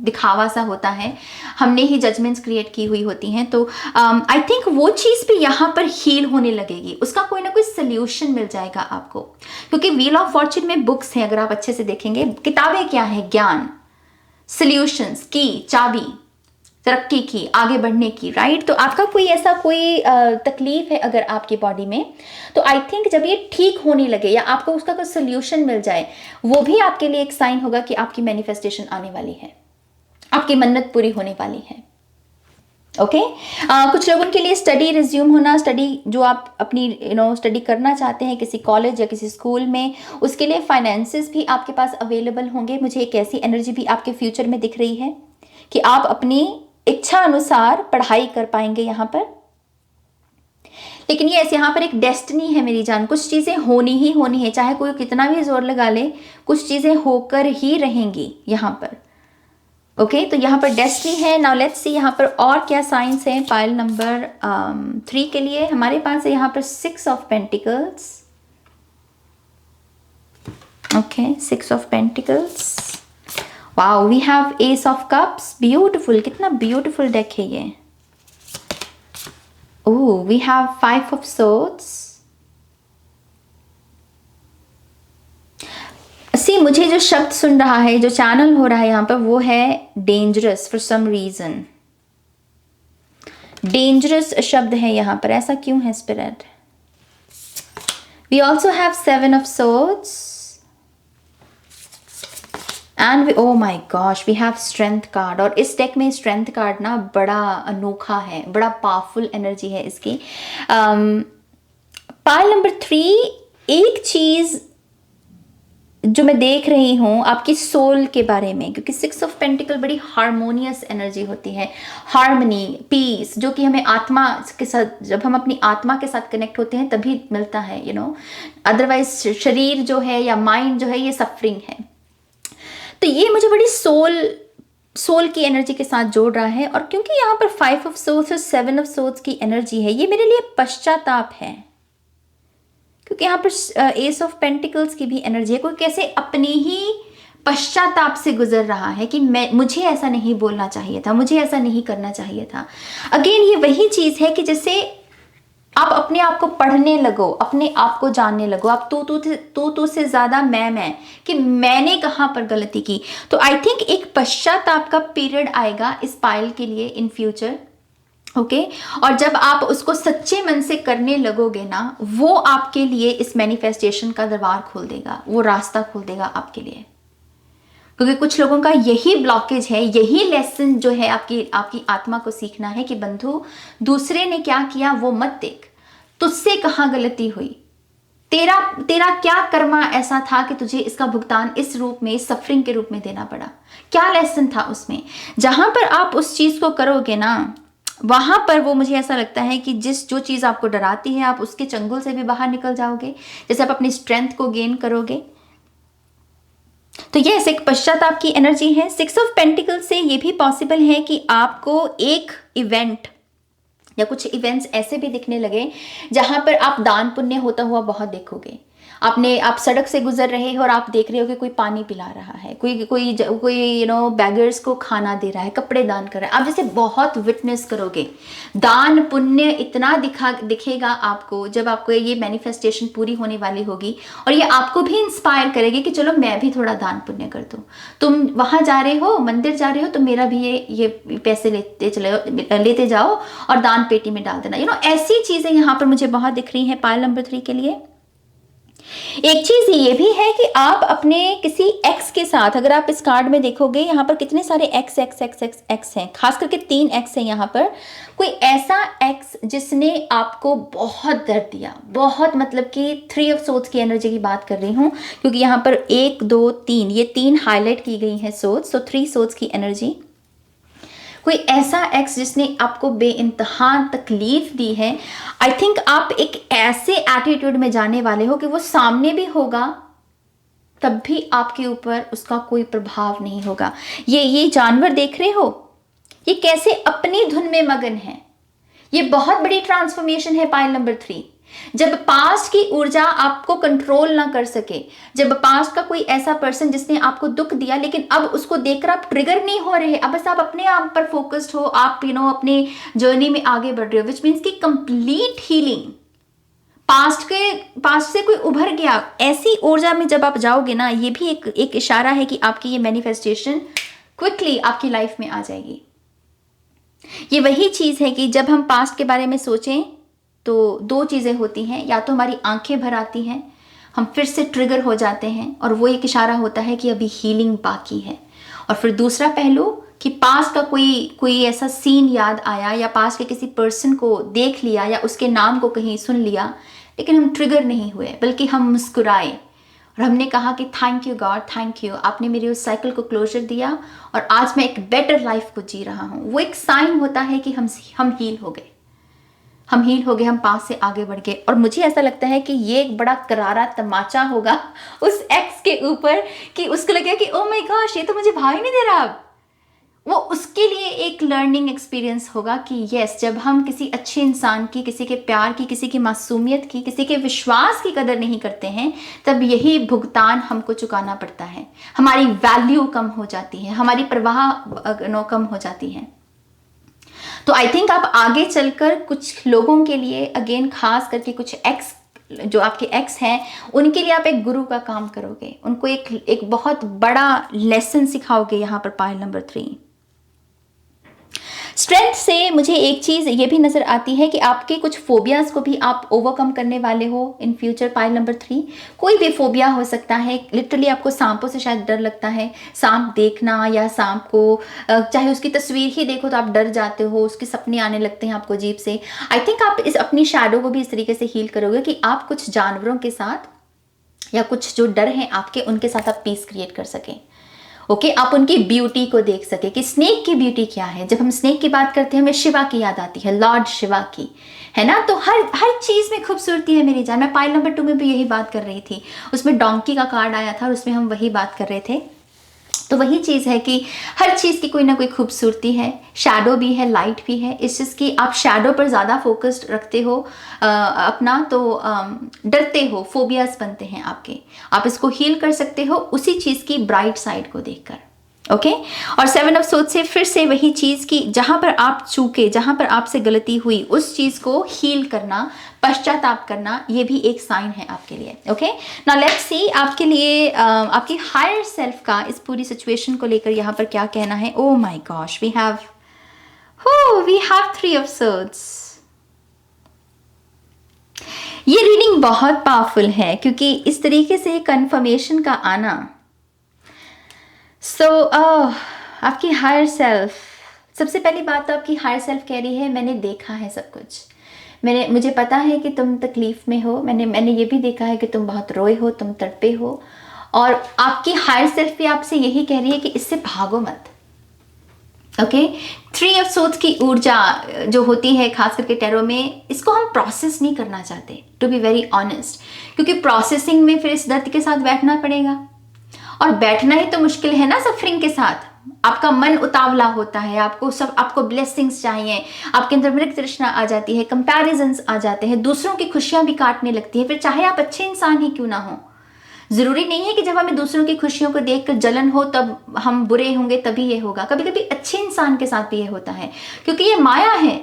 दिखावा सा होता है, हमने ही जजमेंट्स क्रिएट की हुई होती हैं। तो आई थिंक वो चीज़ भी यहाँ पर हील होने लगेगी, उसका कोई ना कोई सोल्यूशन मिल जाएगा आपको, क्योंकि व्हील ऑफ फॉर्च्यून में बुक्स हैं, अगर आप अच्छे से देखेंगे किताबें क्या है, ज्ञान, सोल्यूशंस की चाबी, तरक्की की, आगे बढ़ने की, राइट। तो आपका कोई ऐसा कोई तकलीफ है अगर आपकी बॉडी में, तो आई थिंक जब ये ठीक होने लगे या आपको उसका कोई सोल्यूशन मिल जाए, वो भी आपके लिए एक साइन होगा कि आपकी मैनिफेस्टेशन आने वाली है, आपकी मन्नत पूरी होने वाली है। ओके कुछ लोगों के लिए स्टडी रिज्यूम होना, स्टडी जो आप अपनी स्टडी करना चाहते हैं किसी कॉलेज या किसी स्कूल में, उसके लिए फाइनेंसेस भी आपके पास अवेलेबल होंगे। मुझे एक ऐसी एनर्जी भी आपके फ्यूचर में दिख रही है कि आप अपनी इच्छा अनुसार पढ़ाई कर पाएंगे यहाँ पर। लेकिन ये यहाँ पर एक डेस्टिनी है मेरी जान, कुछ चीज़ें होनी ही होनी है, चाहे कोई कितना भी जोर लगा ले, कुछ चीज़ें होकर ही रहेंगी यहाँ पर। ओके तो यहाँ पर डेस्टिनी है। नाउ लेट्स सी यहाँ पर और क्या साइंस है पायल नंबर 3 के लिए। हमारे पास है यहाँ पर 6 of pentacles. Okay 6 of pentacles. Wow we have ace of cups, beautiful, कितना ब्यूटिफुल डेक है ये। Oh we have 5 of swords. See मुझे जो शब्द सुन रहा है, जो चैनल हो रहा है यहाँ पर, वो है dangerous for some reason. Dangerous शब्द है यहाँ पर, ऐसा क्यों है spirit? We also have 7 of swords and we, oh my gosh, we have strength card. और इस डेक में स्ट्रेंथ कार्ड ना बड़ा अनोखा है, बड़ा पावरफुल एनर्जी है इसकी। पायल नंबर 3, एक चीज जो मैं देख रही हूँ आपकी सोल के बारे में, क्योंकि 6 ऑफ पेंटिकल बड़ी हारमोनियस एनर्जी होती है, हार्मनी, पीस, जो कि हमें आत्मा के साथ, जब हम अपनी आत्मा के साथ कनेक्ट होते हैं तभी मिलता है, अदरवाइज शरीर जो है या माइंड जो है ये सफरिंग है। तो ये मुझे बड़ी सोल की एनर्जी के साथ जोड़ रहा है। और क्योंकि यहाँ पर 5 ऑफ सोर्ड्स और 7 ऑफ सोर्ड्स की एनर्जी है, ये मेरे लिए पश्चाताप है, क्योंकि यहाँ पर एस ऑफ पेंटिकल्स की भी एनर्जी है। कोई कैसे अपनी ही पश्चाताप से गुजर रहा है कि मुझे ऐसा नहीं बोलना चाहिए था, मुझे ऐसा नहीं करना चाहिए था। अगेन ये वही चीज़ है कि जैसे आप अपने आप को पढ़ने लगो, अपने आप को जानने लगो, आप तू से ज़्यादा मैं, कि मैंने कहाँ पर गलती की। तो आई थिंक एक पश्चाताप का पीरियड आएगा इस पायल के लिए इन फ्यूचर। ओके और जब आप उसको सच्चे मन से करने लगोगे ना, वो आपके लिए इस मैनिफेस्टेशन का दरबार खोल देगा, वो रास्ता खोल देगा आपके लिए। क्योंकि कुछ लोगों का यही ब्लॉकेज है, यही लेसन जो है आपकी आत्मा को सीखना है कि बंधु दूसरे ने क्या किया वो मत देख, तुझसे कहाँ गलती हुई, तेरा क्या कर्मा ऐसा था कि तुझे इसका भुगतान इस रूप में, इस सफरिंग के रूप में देना पड़ा, क्या लेसन था उसमें। जहां पर आप उस चीज को करोगे ना, वहां पर वो मुझे ऐसा लगता है कि जो चीज आपको डराती है, आप उसके चंगुल से भी बाहर निकल जाओगे, जैसे आप अपनी स्ट्रेंथ को गेन करोगे। तो ये एक पश्चाताप की एनर्जी है। 6 ऑफ पेंटिकल से ये भी पॉसिबल है कि आपको एक इवेंट, या कुछ इवेंट्स ऐसे भी दिखने लगे जहां पर आप दान पुण्य होता हुआ बहुत देखोगे। आप सड़क से गुजर रहे हो और आप देख रहे हो कि कोई पानी पिला रहा है, कोई बैगर्स को खाना दे रहा है, कपड़े दान कर रहा है। आप जैसे बहुत विटनेस करोगे। दान पुण्य इतना दिखेगा आपको जब आपको ये मैनिफेस्टेशन पूरी होने वाली होगी, और ये आपको भी इंस्पायर करेगी कि चलो मैं भी थोड़ा दान पुण्य कर दूं। तुम वहां जा रहे हो, मंदिर जा रहे हो, तो मेरा भी ये पैसे लेते जाओ और दान पेटी में डाल देना। ऐसी चीजें यहाँ पर मुझे बहुत दिख रही हैं पायल नंबर 3 के लिए। एक चीज ये भी है कि आप अपने किसी एक्स के साथ, अगर आप इस कार्ड में देखोगे यहाँ पर कितने सारे x x x x x हैं, खास करके 3 एक्स हैं यहाँ पर। कोई ऐसा एक्स जिसने आपको बहुत दर्द दिया, बहुत, मतलब कि 3 ऑफ सोर्ड्स की एनर्जी की बात कर रही हूँ, क्योंकि यहाँ पर 1 2 3 ये 3 हाईलाइट की गई है सोर्ड्स, तो 3 सोर्ड्स की एनर्जी। कोई ऐसा एक्स जिसने आपको बेइंतहा तकलीफ दी है। आई थिंक आप एक ऐसे एटीट्यूड में जाने वाले हो कि वो सामने भी होगा तब भी आपके ऊपर उसका कोई प्रभाव नहीं होगा। ये जानवर देख रहे हो, ये कैसे अपनी धुन में मगन है। ये बहुत बड़ी ट्रांसफॉर्मेशन है पायल नंबर 3। जब पास्ट की ऊर्जा आपको कंट्रोल ना कर सके, जब पास्ट का कोई ऐसा पर्सन जिसने आपको दुख दिया, लेकिन अब उसको देखकर आप ट्रिगर नहीं हो रहे, अब बस आप अपने आप पर फोकस्ड हो, आप अपने जर्नी में आगे बढ़ रहे हो, विच मीन्स की कंप्लीट हीलिंग। पास्ट से कोई उभर गया, ऐसी ऊर्जा में जब आप जाओगे ना, ये भी एक इशारा है कि आपकी ये मैनिफेस्टेशन क्विकली आपकी लाइफ में आ जाएगी। ये वही चीज है कि जब हम पास्ट के बारे में सोचें तो 2 चीजें होती हैं, या तो हमारी आंखें भर आती हैं, हम फिर से ट्रिगर हो जाते हैं, और वो एक इशारा होता है कि अभी हीलिंग बाकी है। और फिर दूसरा पहलू कि पास्ट का कोई ऐसा सीन याद आया, या पास्ट के किसी पर्सन को देख लिया, या उसके नाम को कहीं सुन लिया, लेकिन हम ट्रिगर नहीं हुए, बल्कि हम मुस्कुराए और हमने कहा कि thank you God, thank you, आपने मेरे उस साइकिल को क्लोजर दिया और आज मैं एक बेटर लाइफ को जी रहा हूँ। वो एक साइन होता है कि हम हील हो गए, हम पास से आगे बढ़ गए। और मुझे ऐसा लगता है कि ये एक बड़ा करारा तमाचा होगा उस एक्स के ऊपर कि उसको लगेगा कि ओ माय गॉश, ये तो मुझे भाई नहीं दे रहा। अब वो उसके लिए एक लर्निंग एक्सपीरियंस होगा कि यस, जब हम किसी अच्छे इंसान की, किसी के प्यार की, किसी की मासूमियत की, किसी के विश्वास की कदर नहीं करते हैं, तब यही भुगतान हमको चुकाना पड़ता है। हमारी वैल्यू कम हो जाती है, हमारी परवाह कम हो जाती है। तो आई थिंक आप आगे चलकर कुछ लोगों के लिए, अगेन खास करके कुछ एक्स, जो आपके एक्स हैं, उनके लिए आप एक गुरु का काम करोगे, उनको एक बहुत बड़ा लेसन सिखाओगे यहाँ पर पायल नंबर 3। स्ट्रेंथ से मुझे एक चीज ये भी नजर आती है कि आपके कुछ फोबियाज को भी आप ओवरकम करने वाले हो इन फ्यूचर पायल नंबर 3। कोई भी फोबिया हो सकता है, लिटरली आपको सांपों से शायद डर लगता है, सांप देखना, या सांप को चाहे उसकी तस्वीर ही देखो तो आप डर जाते हो, उसके सपने आने लगते हैं आपको अजीब से। आई थिंक आप इस अपनी शैडो को भी इस तरीके से हील करोगे कि आप कुछ जानवरों के साथ या कुछ जो डर हैं आपके, उनके साथ आप पीस क्रिएट कर सकें। ओके, आप उनकी ब्यूटी को देख सके कि स्नेक की ब्यूटी क्या है। जब हम स्नेक की बात करते हैं हमें शिवा की याद आती है, लॉर्ड शिवा की, है ना। तो हर चीज में खूबसूरती है मेरी जान। मैं पायल नंबर 2 में भी यही बात कर रही थी, उसमें डोंकी का कार्ड आया था और उसमें हम वही बात कर रहे थे। तो वही चीज़ है कि हर चीज़ की कोई ना कोई खूबसूरती है, शैडो भी है, लाइट भी है। इस चीज़ की आप शैडो पर ज़्यादा फोकस्ड रखते हो अपना, तो डरते हो, फोबियाज बनते हैं आपके। आप इसको हील कर सकते हो उसी चीज़ की ब्राइट साइड को देखकर। ओके और 7 ऑफ सोर्ड्स से फिर से वही चीज़ की जहाँ पर आप चूके, जहाँ पर आपसे गलती हुई, उस चीज़ को हील करना, पश्चाताप करना, ये भी एक साइन है आपके लिए। ओके, नाउ लेट्स सी आपके लिए आपकी हायर सेल्फ का इस पूरी सिचुएशन को लेकर यहाँ पर क्या कहना है। Oh my gosh, we have 3 of swords. ये रीडिंग बहुत पावरफुल है क्योंकि इस तरीके से कंफर्मेशन का आना। आपकी हायर सेल्फ, सबसे पहली बात तो आपकी हायर सेल्फ कह रही है मैंने देखा है सब कुछ, मुझे पता है कि तुम तकलीफ में हो, मैंने ये भी देखा है कि तुम बहुत रोए हो, तुम तड़पे हो। और आपकी हायर सेल्फ भी आपसे यही कह रही है कि इससे भागो मत। ओके, 3 ऑफ सोर्ड्स की ऊर्जा जो होती है खास करके टैरो में, इसको हम प्रोसेस नहीं करना चाहते, टू बी वेरी ऑनेस्ट, क्योंकि प्रोसेसिंग में फिर इस दर्द के साथ बैठना पड़ेगा और बैठना ही तो मुश्किल है ना सफरिंग के साथ। आपका मन उतावला होता है, आपको ब्लेसिंग्स चाहिए, आपके अंदर मृग तृष्णा आ जाती है, कंपैरिजंस आ जाते हैं, दूसरों की खुशियां भी काटने लगती है, फिर चाहे आप अच्छे इंसान ही क्यों ना हो। जरूरी नहीं है कि जब हमें दूसरों की खुशियों को देखकर जलन हो तब हम बुरे होंगे, तभी ये होगा। कभी कभी अच्छे इंसान के साथ भी ये होता है, क्योंकि ये माया है।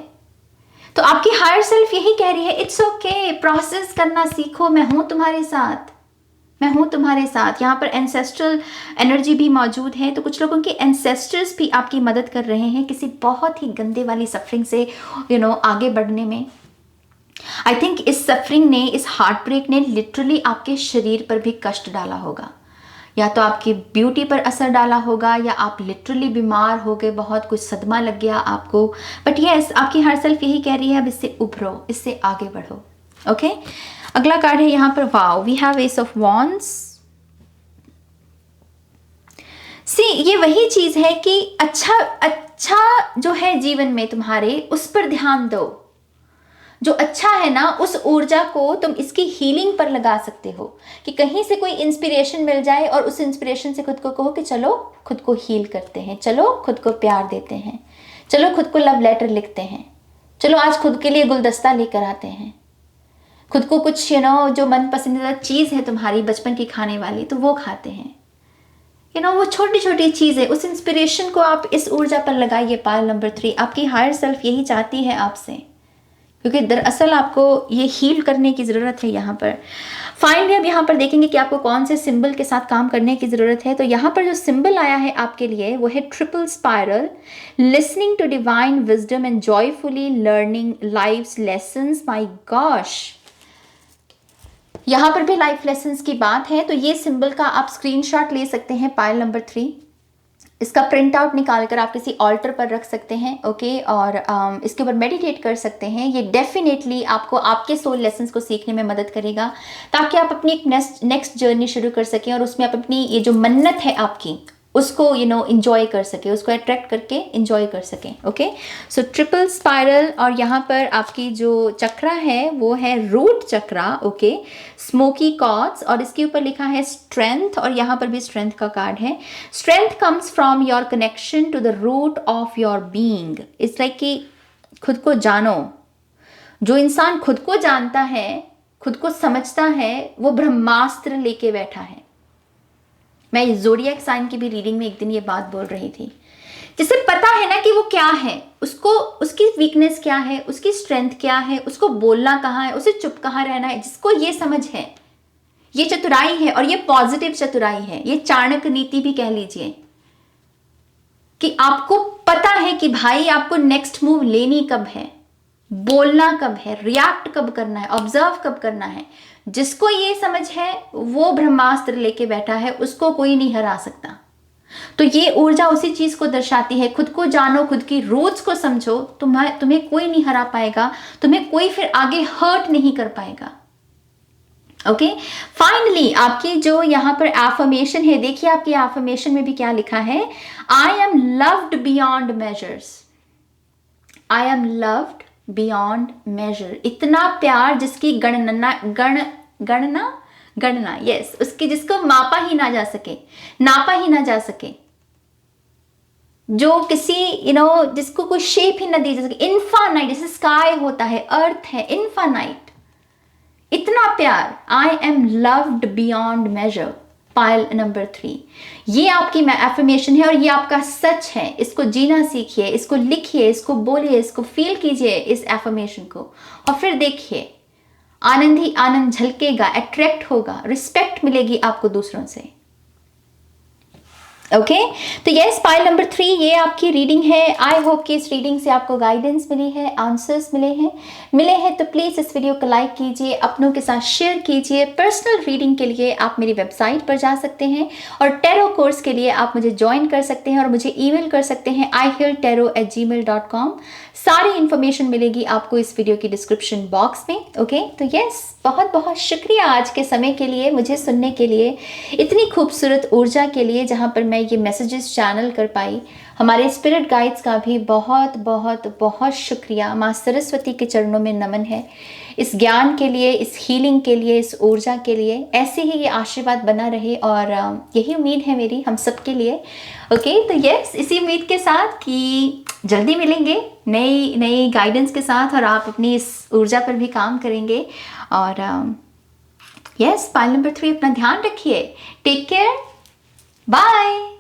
तो आपकी हायर सेल्फ यही कह रही है, इट्स ओके, प्रोसेस करना सीखो, मैं हूं तुम्हारे साथ, मैं हूं तुम्हारे साथ। यहाँ पर एंसेस्ट्रल एनर्जी भी मौजूद है, तो कुछ लोगों के एंसेस्टर्स भी आपकी मदद कर रहे हैं किसी बहुत ही गंदे वाली सफरिंग से आगे बढ़ने में। आई थिंक इस सफरिंग ने, इस हार्ट ब्रेक ने लिटरली आपके शरीर पर भी कष्ट डाला होगा, या तो आपकी ब्यूटी पर असर डाला होगा, या आप लिटरली बीमार हो गए, बहुत कुछ सदमा लग गया आपको। बट यस, आपकी हर सेल्फ यही कह रही है, अब इससे उभरो, इससे आगे बढ़ो। ओके, अगला कार्ड है यहाँ पर, wow, we have ace of wands. See, ये वही चीज है कि अच्छा जो है जीवन में तुम्हारे, उस पर ध्यान दो। जो अच्छा है ना, उस ऊर्जा को तुम इसकी हीलिंग पर लगा सकते हो, कि कहीं से कोई इंस्पिरेशन मिल जाए और उस इंस्पिरेशन से खुद को कहो कि चलो खुद को हील करते हैं, चलो खुद को प्यार देते हैं, चलो खुद को लव लेटर लिखते हैं, चलो आज खुद के लिए गुलदस्ता लेकर आते हैं, खुद को कुछ जो मन पसंदीदा चीज़ है तुम्हारी बचपन की खाने वाली, तो वो खाते हैं। वो छोटी छोटी चीज़ें, उस इंस्पिरेशन को आप इस ऊर्जा पर लगाइए। पायल नंबर 3, आपकी हायर सेल्फ यही चाहती है आपसे, क्योंकि दरअसल आपको ये हील करने की ज़रूरत है। यहाँ पर फाइनली अब यहाँ पर देखेंगे कि आपको कौन से सिंबल के साथ काम करने की ज़रूरत है। तो यहाँ पर जो सिंबल आया है आपके लिए वो है triple spiral, listening to divine wisdom and joyfully learning life's lessons. My gosh, यहाँ पर भी लाइफ लेसन्स की बात है। तो ये सिंबल का आप स्क्रीनशॉट ले सकते हैं, पायल नंबर 3। इसका प्रिंट आउट निकाल कर आप किसी ऑल्टर पर रख सकते हैं, ओके, और इसके ऊपर मेडिटेट कर सकते हैं। ये डेफिनेटली आपको आपके सोल लेसन्स को सीखने में मदद करेगा, ताकि आप अपनी एक नेक्स्ट जर्नी शुरू कर सकें और उसमें आप अपनी ये जो मन्नत है आपकी उसको इंजॉय कर सके, उसको अट्रैक्ट करके इंजॉय कर सकें। ओके, सो ट्रिपल स्पाइरल, और यहाँ पर आपकी जो चक्रा है वो है रूट चक्रा, ओके, स्मोकी कॉर्ड्स, और इसके ऊपर लिखा है स्ट्रेंथ, और यहाँ पर भी स्ट्रेंथ का कार्ड है। Strength comes from your connection to the root of your being. It's like कि खुद को जानो। जो इंसान खुद को जानता है, खुद को समझता है, वो ब्रह्मास्त्र लेके बैठा है। मैं ज़ोडिएक साइन की भी रीडिंग में एक दिन ये बात बोल रही थी, जिसे पता है ना कि वो क्या है, उसको उसकी वीकनेस क्या है, उसकी स्ट्रेंथ क्या है, उसको बोलना कहाँ है, उसे चुप कहाँ रहना है, जिसको ये समझ है, ये चतुराई है, और ये पॉजिटिव चतुराई है, ये चाणक्य नीति भी कह लीजिए, कि आपको पता है कि भाई आपको नेक्स्ट मूव लेनी कब है, बोलना कब है, रिएक्ट कब करना है, ऑब्जर्व कब करना है। जिसको ये समझ है वो ब्रह्मास्त्र लेके बैठा है, उसको कोई नहीं हरा सकता। तो ये ऊर्जा उसी चीज को दर्शाती है। खुद को जानो, खुद की रूट्स को समझो, तुम्हें कोई नहीं हरा पाएगा, तुम्हें कोई फिर आगे हर्ट नहीं कर पाएगा। ओके, फाइनली आपकी जो यहाँ पर एफर्मेशन है, देखिए आपकी एफर्मेशन में भी क्या लिखा है, I am loved beyond measures. I am loved beyond measure. इतना प्यार जिसकी गणना यस, उसकी जिसको मापा ही ना जा सके, नापा ही ना जा सके, जो किसी जिसको कोई शेप ही ना दी जा सके, इनफाइनाइट, जैसे स्काई होता है, अर्थ है, इनफाइनाइट, इतना प्यार। I am loved beyond measure, pile number 3। ये आपकी एफर्मेशन है और ये आपका सच है। इसको जीना सीखिए, इसको लिखिए, इसको बोलिए, इसको फील कीजिए इस एफर्मेशन को, और फिर देखिए आनंद ही आनंद झलकेगा, अट्रैक्ट होगा, रिस्पेक्ट मिलेगी आपको दूसरों से। ओके, तो यस, पाइल नंबर 3 ये आपकी रीडिंग है। आई होप कि इस रीडिंग से आपको गाइडेंस मिली है, आंसर्स मिले हैं तो प्लीज़ इस वीडियो को लाइक कीजिए, अपनों के साथ शेयर कीजिए। पर्सनल रीडिंग के लिए आप मेरी वेबसाइट पर जा सकते हैं, और टैरो कोर्स के लिए आप मुझे ज्वाइन कर सकते हैं और मुझे ईमेल कर सकते हैं ihealtarot@gmail.com। सारी इन्फॉर्मेशन मिलेगी आपको इस वीडियो की डिस्क्रिप्शन बॉक्स में। ओके, तो यस, बहुत बहुत शुक्रिया आज के समय के लिए, मुझे सुनने के लिए, इतनी खूबसूरत ऊर्जा के लिए जहाँ पर मैं ये मैसेजेस चैनल कर पाई। हमारे स्पिरिट गाइड्स का भी बहुत बहुत बहुत शुक्रिया। माँ सरस्वती के चरणों में नमन है इस ज्ञान के लिए, इस हीलिंग के लिए, इस ऊर्जा के लिए। ऐसे ही ये आशीर्वाद बना रहे और यही उम्मीद है मेरी हम सब के लिए। ओके, तो यस, इसी उम्मीद के साथ कि जल्दी मिलेंगे नई नई गाइडेंस के साथ और आप अपनी इस ऊर्जा पर भी काम करेंगे। और यस, पाइल नंबर 3, अपना ध्यान रखिए। Take care, bye.